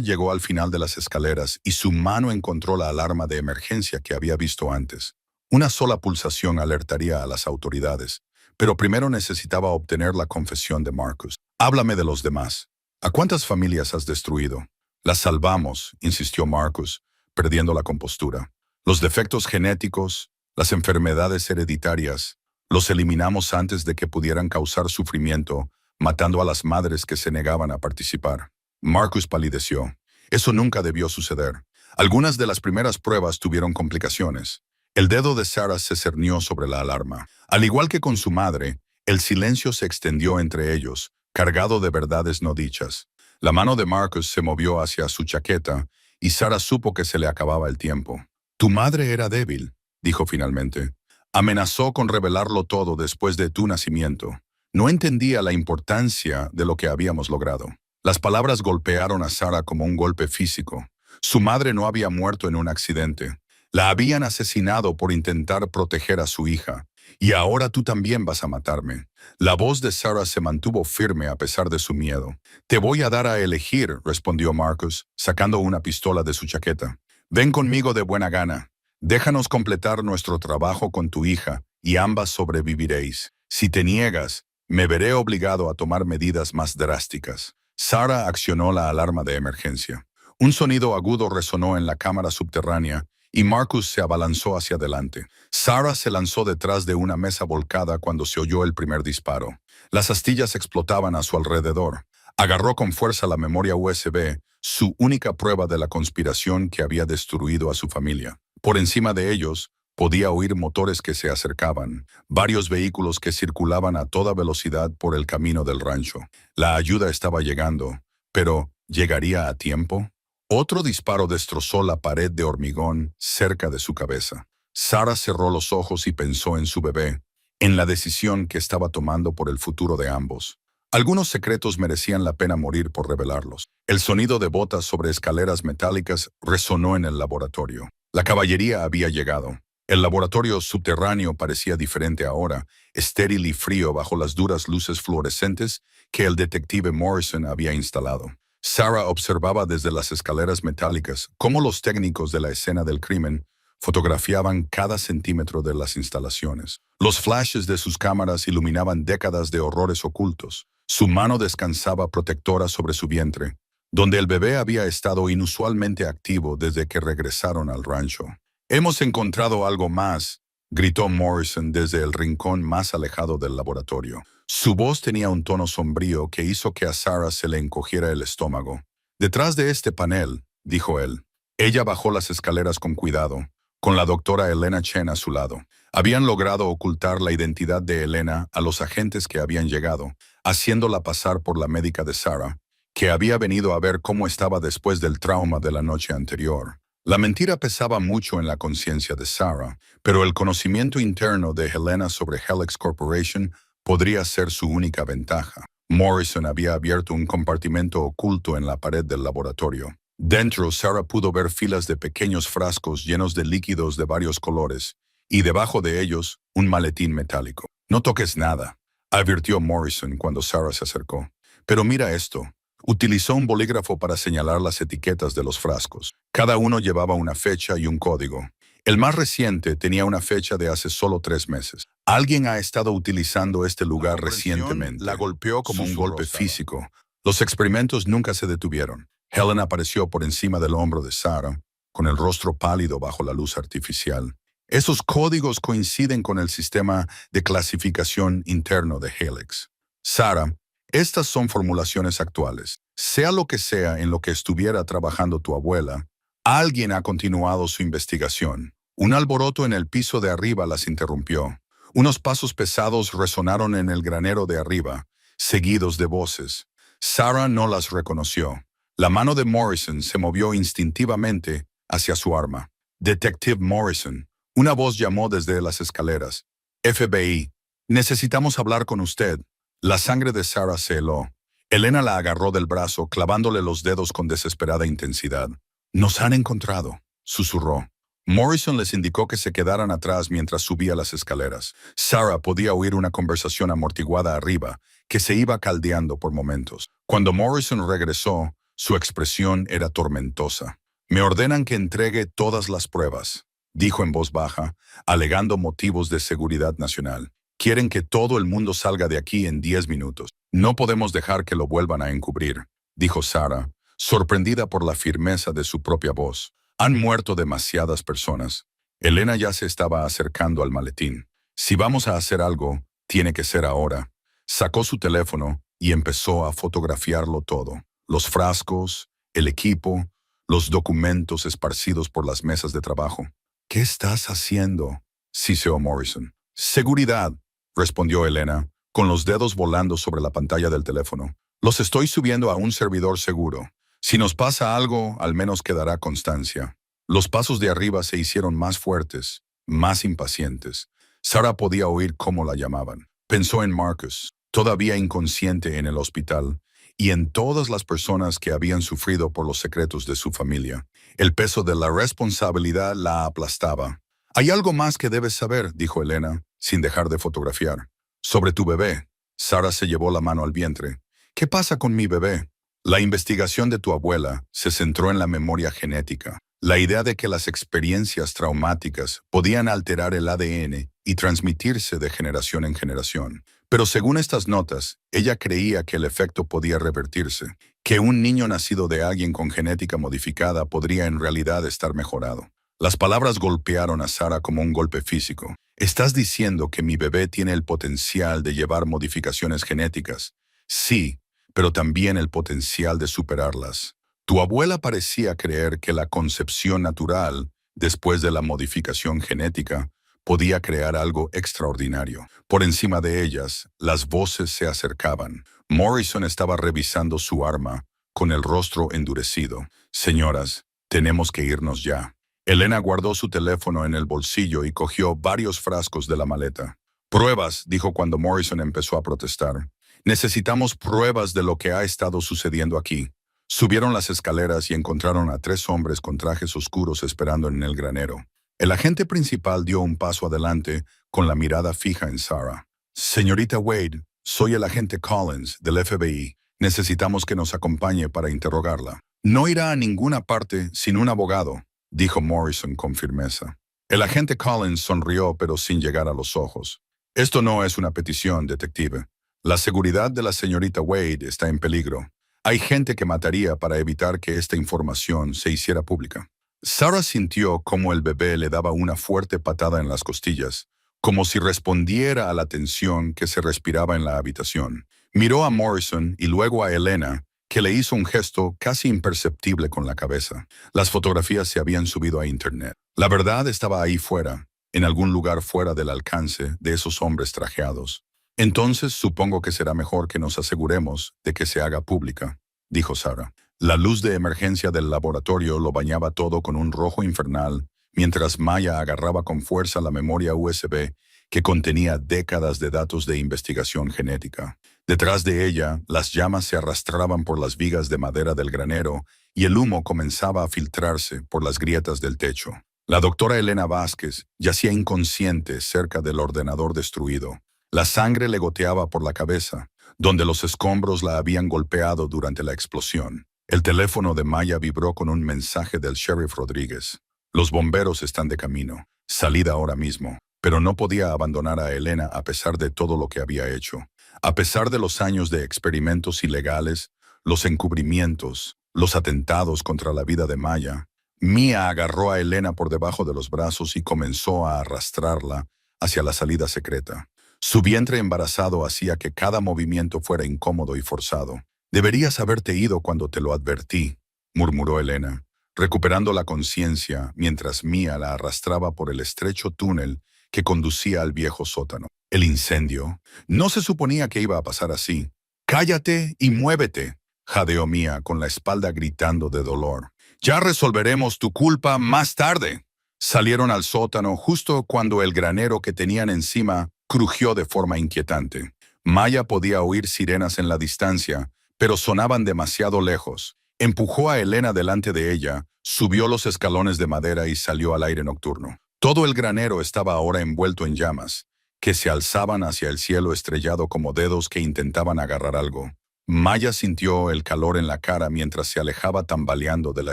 llegó al final de las escaleras y su mano encontró la alarma de emergencia que había visto antes. Una sola pulsación alertaría a las autoridades, pero primero necesitaba obtener la confesión de Marcus. Háblame de los demás. ¿A cuántas familias has destruido? Las salvamos, insistió Marcus, perdiendo la compostura. Los defectos genéticos, las enfermedades hereditarias, los eliminamos antes de que pudieran causar sufrimiento, matando a las madres que se negaban a participar. Marcus palideció. Eso nunca debió suceder. Algunas de las primeras pruebas tuvieron complicaciones. El dedo de Sarah se cernió sobre la alarma. Al igual que con su madre, el silencio se extendió entre ellos, cargado de verdades no dichas. La mano de Marcus se movió hacia su chaqueta y Sarah supo que se le acababa el tiempo. Tu madre era débil, dijo finalmente. Amenazó con revelarlo todo después de tu nacimiento. No entendía la importancia de lo que habíamos logrado. Las palabras golpearon a Sarah como un golpe físico. Su madre no había muerto en un accidente. La habían asesinado por intentar proteger a su hija. Y ahora tú también vas a matarme. La voz de Sarah se mantuvo firme a pesar de su miedo. Te voy a dar a elegir, respondió Marcus, sacando una pistola de su chaqueta. Ven conmigo de buena gana. Déjanos completar nuestro trabajo con tu hija y ambas sobreviviréis. Si te niegas, me veré obligado a tomar medidas más drásticas. Sarah accionó la alarma de emergencia. Un sonido agudo resonó en la cámara subterránea y Marcus se abalanzó hacia adelante. Sarah se lanzó detrás de una mesa volcada cuando se oyó el primer disparo. Las astillas explotaban a su alrededor. Agarró con fuerza la memoria USB, su única prueba de la conspiración que había destruido a su familia. Por encima de ellos, podía oír motores que se acercaban, varios vehículos que circulaban a toda velocidad por el camino del rancho. La ayuda estaba llegando, pero ¿llegaría a tiempo? Otro disparo destrozó la pared de hormigón cerca de su cabeza. Sarah cerró los ojos y pensó en su bebé, en la decisión que estaba tomando por el futuro de ambos. Algunos secretos merecían la pena morir por revelarlos. El sonido de botas sobre escaleras metálicas resonó en el laboratorio. La caballería había llegado. El laboratorio subterráneo parecía diferente ahora, estéril y frío bajo las duras luces fluorescentes que el detective Morrison había instalado. Sarah observaba desde las escaleras metálicas cómo los técnicos de la escena del crimen fotografiaban cada centímetro de las instalaciones. Los flashes de sus cámaras iluminaban décadas de horrores ocultos. Su mano descansaba protectora sobre su vientre, donde el bebé había estado inusualmente activo desde que regresaron al rancho. «Hemos encontrado algo más», gritó Morrison desde el rincón más alejado del laboratorio. Su voz tenía un tono sombrío que hizo que a Sarah se le encogiera el estómago. «Detrás de este panel», dijo él. Ella bajó las escaleras con cuidado, con la doctora Elena Chen a su lado. Habían logrado ocultar la identidad de Elena a los agentes que habían llegado, haciéndola pasar por la médica de Sarah, que había venido a ver cómo estaba después del trauma de la noche anterior. La mentira pesaba mucho en la conciencia de Sarah, pero el conocimiento interno de Helena sobre Helix Corporation podría ser su única ventaja. Morrison había abierto un compartimento oculto en la pared del laboratorio. Dentro, Sarah pudo ver filas de pequeños frascos llenos de líquidos de varios colores, y debajo de ellos, un maletín metálico. «No toques nada», advirtió Morrison cuando Sarah se acercó. «Pero mira esto». Utilizó un bolígrafo para señalar las etiquetas de los frascos. Cada uno llevaba una fecha y un código. El más reciente tenía una fecha de hace solo 3 meses. Alguien ha estado utilizando este lugar recientemente. La golpeó como un golpe físico. Los experimentos nunca se detuvieron. Helen apareció por encima del hombro de Sarah, con el rostro pálido bajo la luz artificial. Esos códigos coinciden con el sistema de clasificación interno de Helix. Sarah, estas son formulaciones actuales. Sea lo que sea en lo que estuviera trabajando tu abuela, alguien ha continuado su investigación. Un alboroto en el piso de arriba las interrumpió. Unos pasos pesados resonaron en el granero de arriba, seguidos de voces. Sarah no las reconoció. La mano de Morrison se movió instintivamente hacia su arma. Detective Morrison. Una voz llamó desde las escaleras. FBI. Necesitamos hablar con usted. La sangre de Sarah se heló. Elena la agarró del brazo, clavándole los dedos con desesperada intensidad. Nos han encontrado, susurró. Morrison les indicó que se quedaran atrás mientras subía las escaleras. Sarah podía oír una conversación amortiguada arriba, que se iba caldeando por momentos. Cuando Morrison regresó, su expresión era tormentosa. Me ordenan que entregue todas las pruebas, dijo en voz baja, alegando motivos de seguridad nacional. Quieren que todo el mundo salga de aquí en 10 minutos. No podemos dejar que lo vuelvan a encubrir, dijo Sarah, sorprendida por la firmeza de su propia voz. Han muerto demasiadas personas. Elena ya se estaba acercando al maletín. Si vamos a hacer algo, tiene que ser ahora. Sacó su teléfono y empezó a fotografiarlo todo. Los frascos, el equipo, los documentos esparcidos por las mesas de trabajo. ¿Qué estás haciendo?, siseó Morrison. Seguridad, respondió Elena, con los dedos volando sobre la pantalla del teléfono. Los estoy subiendo a un servidor seguro. Si nos pasa algo, al menos quedará constancia. Los pasos de arriba se hicieron más fuertes, más impacientes. Sarah podía oír cómo la llamaban. Pensó en Marcus, todavía inconsciente en el hospital, y en todas las personas que habían sufrido por los secretos de su familia. El peso de la responsabilidad la aplastaba. Hay algo más que debes saber, dijo Elena, sin dejar de fotografiar. Sobre tu bebé. Sarah se llevó la mano al vientre. ¿Qué pasa con mi bebé? La investigación de tu abuela se centró en la memoria genética, la idea de que las experiencias traumáticas podían alterar el ADN y transmitirse de generación en generación. Pero según estas notas, ella creía que el efecto podía revertirse, que un niño nacido de alguien con genética modificada podría en realidad estar mejorado. Las palabras golpearon a Sarah como un golpe físico. ¿Estás diciendo que mi bebé tiene el potencial de llevar modificaciones genéticas? Sí, pero también el potencial de superarlas. Tu abuela parecía creer que la concepción natural, después de la modificación genética, podía crear algo extraordinario. Por encima de ellas, las voces se acercaban. Morrison estaba revisando su arma, con el rostro endurecido. Señoras, tenemos que irnos ya. Elena guardó su teléfono en el bolsillo y cogió varios frascos de la maleta. Pruebas, dijo cuando Morrison empezó a protestar. Necesitamos pruebas de lo que ha estado sucediendo aquí. Subieron las escaleras y encontraron a 3 hombres con trajes oscuros esperando en el granero. El agente principal dio un paso adelante con la mirada fija en Sarah. Señorita Wade, soy el agente Collins del FBI. Necesitamos que nos acompañe para interrogarla. No irá a ninguna parte sin un abogado, dijo Morrison con firmeza. El agente Collins sonrió pero sin llegar a los ojos. Esto no es una petición, detective. La seguridad de la señorita Wade está en peligro. Hay gente que mataría para evitar que esta información se hiciera pública. Sarah sintió cómo el bebé le daba una fuerte patada en las costillas, como si respondiera a la tensión que se respiraba en la habitación. Miró a Morrison y luego a Elena, que le hizo un gesto casi imperceptible con la cabeza. Las fotografías se habían subido a Internet. La verdad estaba ahí fuera, en algún lugar fuera del alcance de esos hombres trajeados. Entonces supongo que será mejor que nos aseguremos de que se haga pública, dijo Sarah. La luz de emergencia del laboratorio lo bañaba todo con un rojo infernal, mientras Maya agarraba con fuerza la memoria USB que contenía décadas de datos de investigación genética. Detrás de ella, las llamas se arrastraban por las vigas de madera del granero y el humo comenzaba a filtrarse por las grietas del techo. La doctora Elena Vázquez yacía inconsciente cerca del ordenador destruido. La sangre le goteaba por la cabeza, donde los escombros la habían golpeado durante la explosión. El teléfono de Maya vibró con un mensaje del sheriff Rodríguez. Los bomberos están de camino. Salida ahora mismo. Pero no podía abandonar a Elena a pesar de todo lo que había hecho. A pesar de los años de experimentos ilegales, los encubrimientos, los atentados contra la vida de Maya, Mia agarró a Elena por debajo de los brazos y comenzó a arrastrarla hacia la salida secreta. Su vientre embarazado hacía que cada movimiento fuera incómodo y forzado. «Deberías haberte ido cuando te lo advertí», murmuró Elena, recuperando la conciencia mientras Mia la arrastraba por el estrecho túnel que conducía al viejo sótano. El incendio. No se suponía que iba a pasar así. «Cállate y muévete», jadeó Mia con la espalda gritando de dolor. Ya resolveremos tu culpa más tarde. Salieron al sótano justo cuando el granero que tenían encima crujió de forma inquietante. Maya podía oír sirenas en la distancia, pero sonaban demasiado lejos. Empujó a Elena delante de ella, subió los escalones de madera y salió al aire nocturno. Todo el granero estaba ahora envuelto en llamas, que se alzaban hacia el cielo estrellado como dedos que intentaban agarrar algo. Maya sintió el calor en la cara mientras se alejaba tambaleando de la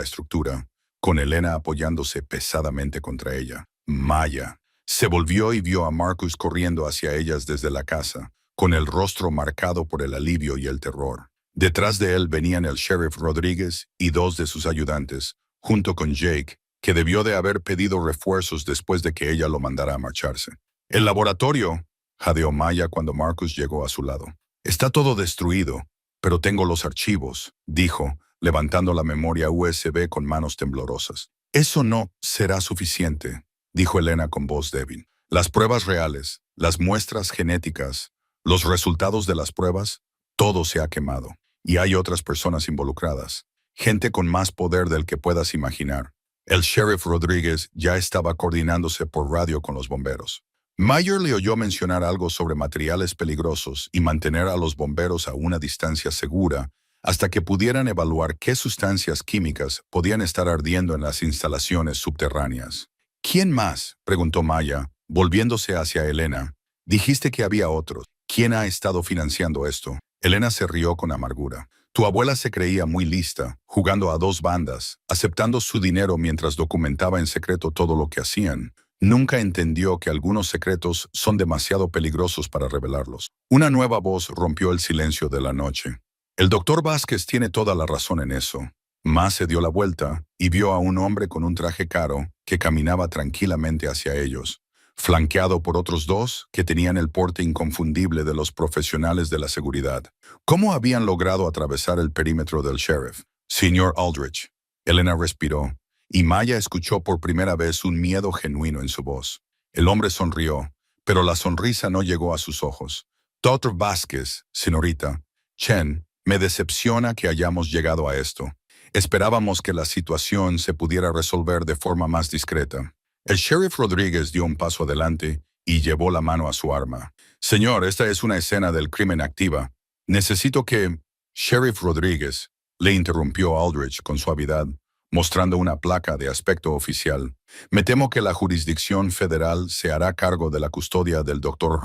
estructura, con Elena apoyándose pesadamente contra ella. Maya se volvió y vio a Marcus corriendo hacia ellas desde la casa, con el rostro marcado por el alivio y el terror. Detrás de él venían el sheriff Rodríguez y dos de sus ayudantes, junto con Jake, que debió de haber pedido refuerzos después de que ella lo mandara a marcharse. El laboratorio, jadeó Maya cuando Marcus llegó a su lado. Está todo destruido, pero tengo los archivos, dijo, levantando la memoria USB con manos temblorosas. Eso no será suficiente, dijo Elena con voz débil. Las pruebas reales, las muestras genéticas, los resultados de las pruebas, todo se ha quemado. Y hay otras personas involucradas, gente con más poder del que puedas imaginar. El sheriff Rodríguez ya estaba coordinándose por radio con los bomberos. Mayer le oyó mencionar algo sobre materiales peligrosos y mantener a los bomberos a una distancia segura hasta que pudieran evaluar qué sustancias químicas podían estar ardiendo en las instalaciones subterráneas. ¿Quién más?, preguntó Maya, volviéndose hacia Elena. Dijiste que había otros. ¿Quién ha estado financiando esto? Elena se rió con amargura. Tu abuela se creía muy lista, jugando a dos bandas, aceptando su dinero mientras documentaba en secreto todo lo que hacían. Nunca entendió que algunos secretos son demasiado peligrosos para revelarlos. Una nueva voz rompió el silencio de la noche. El doctor Vázquez tiene toda la razón en eso. Ma se dio la vuelta y vio a un hombre con un traje caro que caminaba tranquilamente hacia ellos, flanqueado por otros dos que tenían el porte inconfundible de los profesionales de la seguridad. ¿Cómo habían logrado atravesar el perímetro del sheriff? Señor Aldrich. Elena respiró, y Maya escuchó por primera vez un miedo genuino en su voz. El hombre sonrió, pero la sonrisa no llegó a sus ojos. Dr. Vázquez, señorita. Chen, me decepciona que hayamos llegado a esto. Esperábamos que la situación se pudiera resolver de forma más discreta. El sheriff Rodríguez dio un paso adelante y llevó la mano a su arma. Señor, esta es una escena del crimen activa. Necesito que... Sheriff Rodríguez, le interrumpió Aldrich con suavidad, mostrando una placa de aspecto oficial. Me temo que la jurisdicción federal se hará cargo de la custodia del Dr.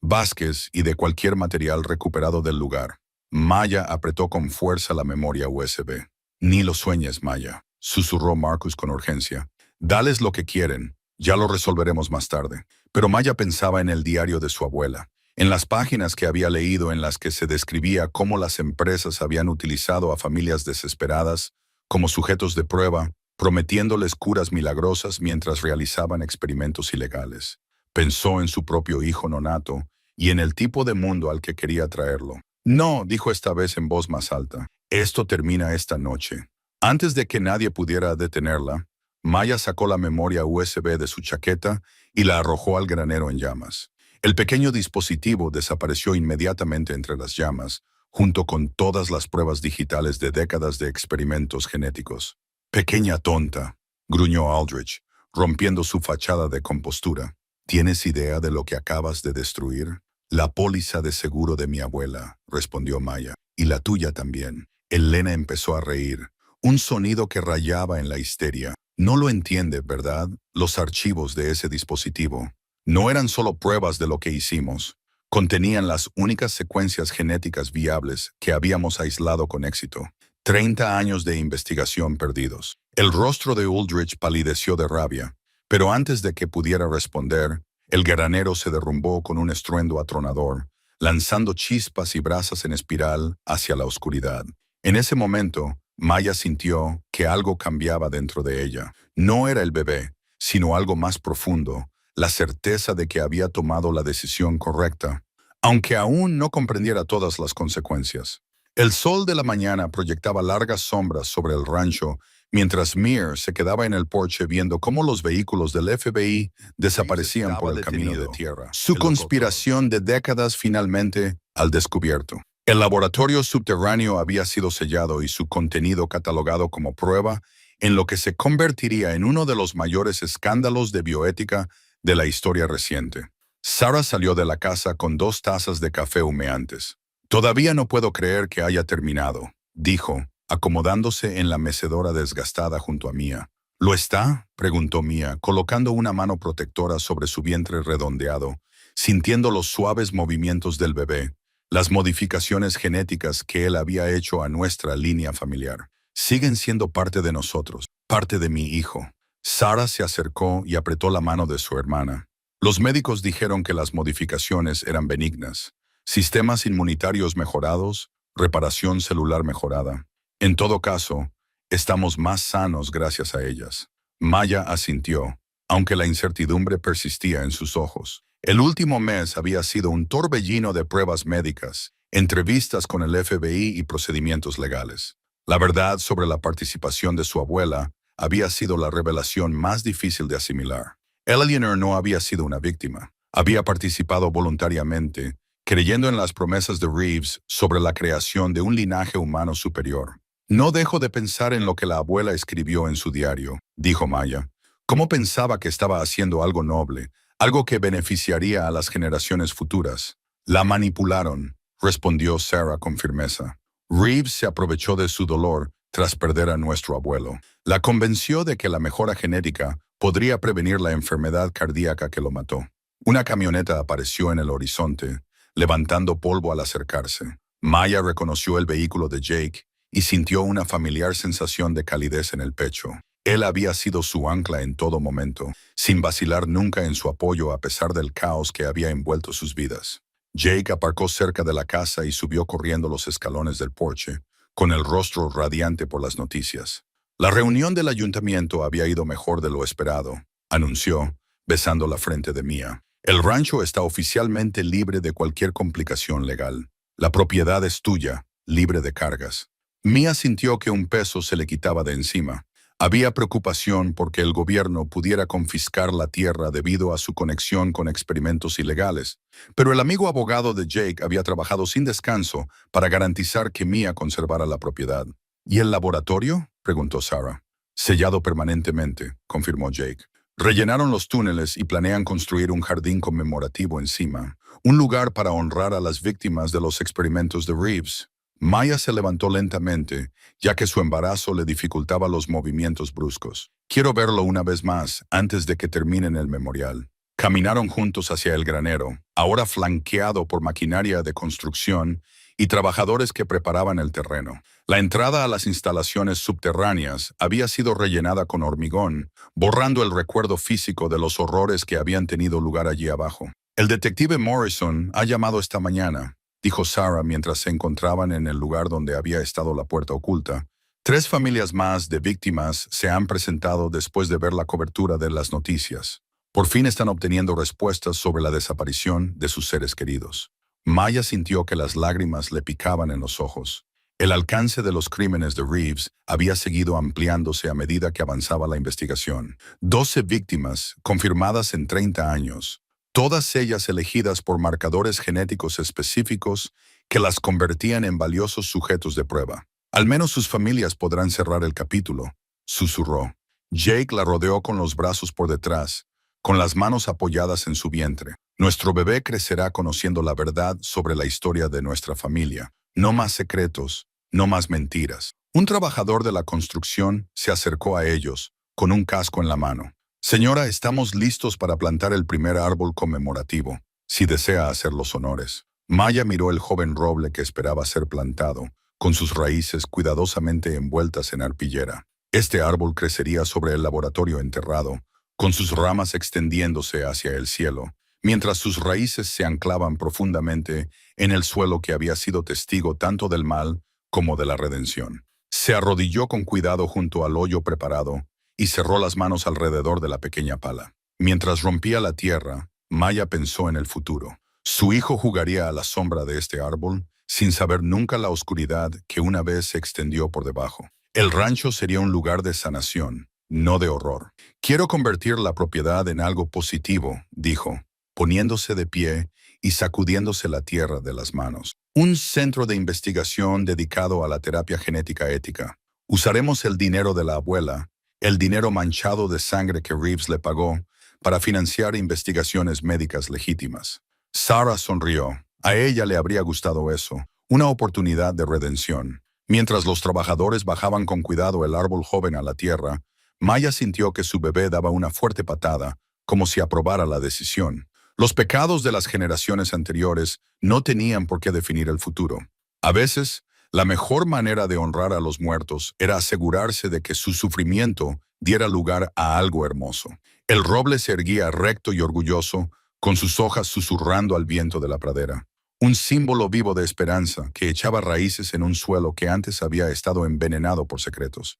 Vázquez y de cualquier material recuperado del lugar. Maya apretó con fuerza la memoria USB. Ni lo sueñes, Maya, susurró Marcus con urgencia. Dales lo que quieren, ya lo resolveremos más tarde. Pero Maya pensaba en el diario de su abuela, en las páginas que había leído en las que se describía cómo las empresas habían utilizado a familias desesperadas como sujetos de prueba, prometiéndoles curas milagrosas mientras realizaban experimentos ilegales. Pensó en su propio hijo nonato y en el tipo de mundo al que quería traerlo. No, dijo esta vez en voz más alta. Esto termina esta noche. Antes de que nadie pudiera detenerla, Maya sacó la memoria USB de su chaqueta y la arrojó al granero en llamas. El pequeño dispositivo desapareció inmediatamente entre las llamas, junto con todas las pruebas digitales de décadas de experimentos genéticos. Pequeña tonta, gruñó Aldrich, rompiendo su fachada de compostura. ¿Tienes idea de lo que acabas de destruir? La póliza de seguro de mi abuela, respondió Maya, y la tuya también. Elena empezó a reír, un sonido que rayaba en la histeria. No lo entiende, ¿verdad? Los archivos de ese dispositivo no eran solo pruebas de lo que hicimos. Contenían las únicas secuencias genéticas viables que habíamos aislado con éxito. 30 años de investigación perdidos. El rostro de Aldrich palideció de rabia, pero antes de que pudiera responder, el granero se derrumbó con un estruendo atronador, lanzando chispas y brasas en espiral hacia la oscuridad. En ese momento, Maya sintió que algo cambiaba dentro de ella. No era el bebé, sino algo más profundo, la certeza de que había tomado la decisión correcta, aunque aún no comprendiera todas las consecuencias. El sol de la mañana proyectaba largas sombras sobre el rancho, mientras Mir se quedaba en el porche viendo cómo los vehículos del FBI desaparecían por el camino de tierra. Su conspiración de décadas finalmente al descubierto. El laboratorio subterráneo había sido sellado y su contenido catalogado como prueba en lo que se convertiría en uno de los mayores escándalos de bioética de la historia reciente. Sarah salió de la casa con 2 tazas de café humeantes. «Todavía no puedo creer que haya terminado», dijo, acomodándose en la mecedora desgastada junto a Mia. «¿Lo está?», preguntó Mia, colocando una mano protectora sobre su vientre redondeado, sintiendo los suaves movimientos del bebé, las modificaciones genéticas que él había hecho a nuestra línea familiar. «Siguen siendo parte de nosotros, parte de mi hijo». Sarah se acercó y apretó la mano de su hermana. Los médicos dijeron que las modificaciones eran benignas. Sistemas inmunitarios mejorados, reparación celular mejorada. En todo caso, estamos más sanos gracias a ellas. Maya asintió, aunque la incertidumbre persistía en sus ojos. El último mes había sido un torbellino de pruebas médicas, entrevistas con el FBI y procedimientos legales. La verdad sobre la participación de su abuela había sido la revelación más difícil de asimilar. Eleanor no había sido una víctima. Había participado voluntariamente, creyendo en las promesas de Reeves sobre la creación de un linaje humano superior. «No dejo de pensar en lo que la abuela escribió en su diario», dijo Maya. «¿Cómo pensaba que estaba haciendo algo noble, algo que beneficiaría a las generaciones futuras?» «La manipularon», respondió Sarah con firmeza. «Reeves se aprovechó de su dolor tras perder a nuestro abuelo. La convenció de que la mejora genética podría prevenir la enfermedad cardíaca que lo mató». Una camioneta apareció en el horizonte, levantando polvo al acercarse. Maya reconoció el vehículo de Jake y sintió una familiar sensación de calidez en el pecho. Él había sido su ancla en todo momento, sin vacilar nunca en su apoyo a pesar del caos que había envuelto sus vidas. Jake aparcó cerca de la casa y subió corriendo los escalones del porche, con el rostro radiante por las noticias. «La reunión del ayuntamiento había ido mejor de lo esperado», anunció, besando la frente de Mia. «El rancho está oficialmente libre de cualquier complicación legal. La propiedad es tuya, libre de cargas». Mia sintió que un peso se le quitaba de encima. Había preocupación porque el gobierno pudiera confiscar la tierra debido a su conexión con experimentos ilegales, pero el amigo abogado de Jake había trabajado sin descanso para garantizar que Mia conservara la propiedad. «¿Y el laboratorio?», preguntó Sarah. «Sellado permanentemente», confirmó Jake. «Rellenaron los túneles y planean construir un jardín conmemorativo encima, un lugar para honrar a las víctimas de los experimentos de Reeves». Maya se levantó lentamente, ya que su embarazo le dificultaba los movimientos bruscos. «Quiero verlo una vez más, antes de que terminen el memorial». Caminaron juntos hacia el granero, ahora flanqueado por maquinaria de construcción y trabajadores que preparaban el terreno. La entrada a las instalaciones subterráneas había sido rellenada con hormigón, borrando el recuerdo físico de los horrores que habían tenido lugar allí abajo. «El detective Morrison ha llamado esta mañana», dijo Sarah mientras se encontraban en el lugar donde había estado la puerta oculta. «3 familias más de víctimas se han presentado después de ver la cobertura de las noticias. Por fin están obteniendo respuestas sobre la desaparición de sus seres queridos». Maya sintió que las lágrimas le picaban en los ojos. El alcance de los crímenes de Reeves había seguido ampliándose a medida que avanzaba la investigación. 12 víctimas, confirmadas en 30 años. Todas ellas elegidas por marcadores genéticos específicos que las convertían en valiosos sujetos de prueba. «Al menos sus familias podrán cerrar el capítulo», susurró. Jake la rodeó con los brazos por detrás, con las manos apoyadas en su vientre. «Nuestro bebé crecerá conociendo la verdad sobre la historia de nuestra familia. No más secretos, no más mentiras». Un trabajador de la construcción se acercó a ellos, con un casco en la mano. «Señora, estamos listos para plantar el primer árbol conmemorativo, si desea hacer los honores». Maya miró el joven roble que esperaba ser plantado, con sus raíces cuidadosamente envueltas en arpillera. Este árbol crecería sobre el laboratorio enterrado, con sus ramas extendiéndose hacia el cielo, mientras sus raíces se anclaban profundamente en el suelo que había sido testigo tanto del mal como de la redención. Se arrodilló con cuidado junto al hoyo preparado y cerró las manos alrededor de la pequeña pala. Mientras rompía la tierra, Maya pensó en el futuro. Su hijo jugaría a la sombra de este árbol, sin saber nunca la oscuridad que una vez se extendió por debajo. El rancho sería un lugar de sanación, no de horror. «Quiero convertir la propiedad en algo positivo», dijo, poniéndose de pie y sacudiéndose la tierra de las manos. Un centro de investigación dedicado a la terapia genética ética. Usaremos el dinero de la abuela, el dinero manchado de sangre que Reeves le pagó, para financiar investigaciones médicas legítimas. Sarah sonrió. A ella le habría gustado eso, una oportunidad de redención. Mientras los trabajadores bajaban con cuidado el árbol joven a la tierra, Maya sintió que su bebé daba una fuerte patada, como si aprobara la decisión. Los pecados de las generaciones anteriores no tenían por qué definir el futuro. A veces, la mejor manera de honrar a los muertos era asegurarse de que su sufrimiento diera lugar a algo hermoso. El roble se erguía recto y orgulloso, con sus hojas susurrando al viento de la pradera. Un símbolo vivo de esperanza que echaba raíces en un suelo que antes había estado envenenado por secretos.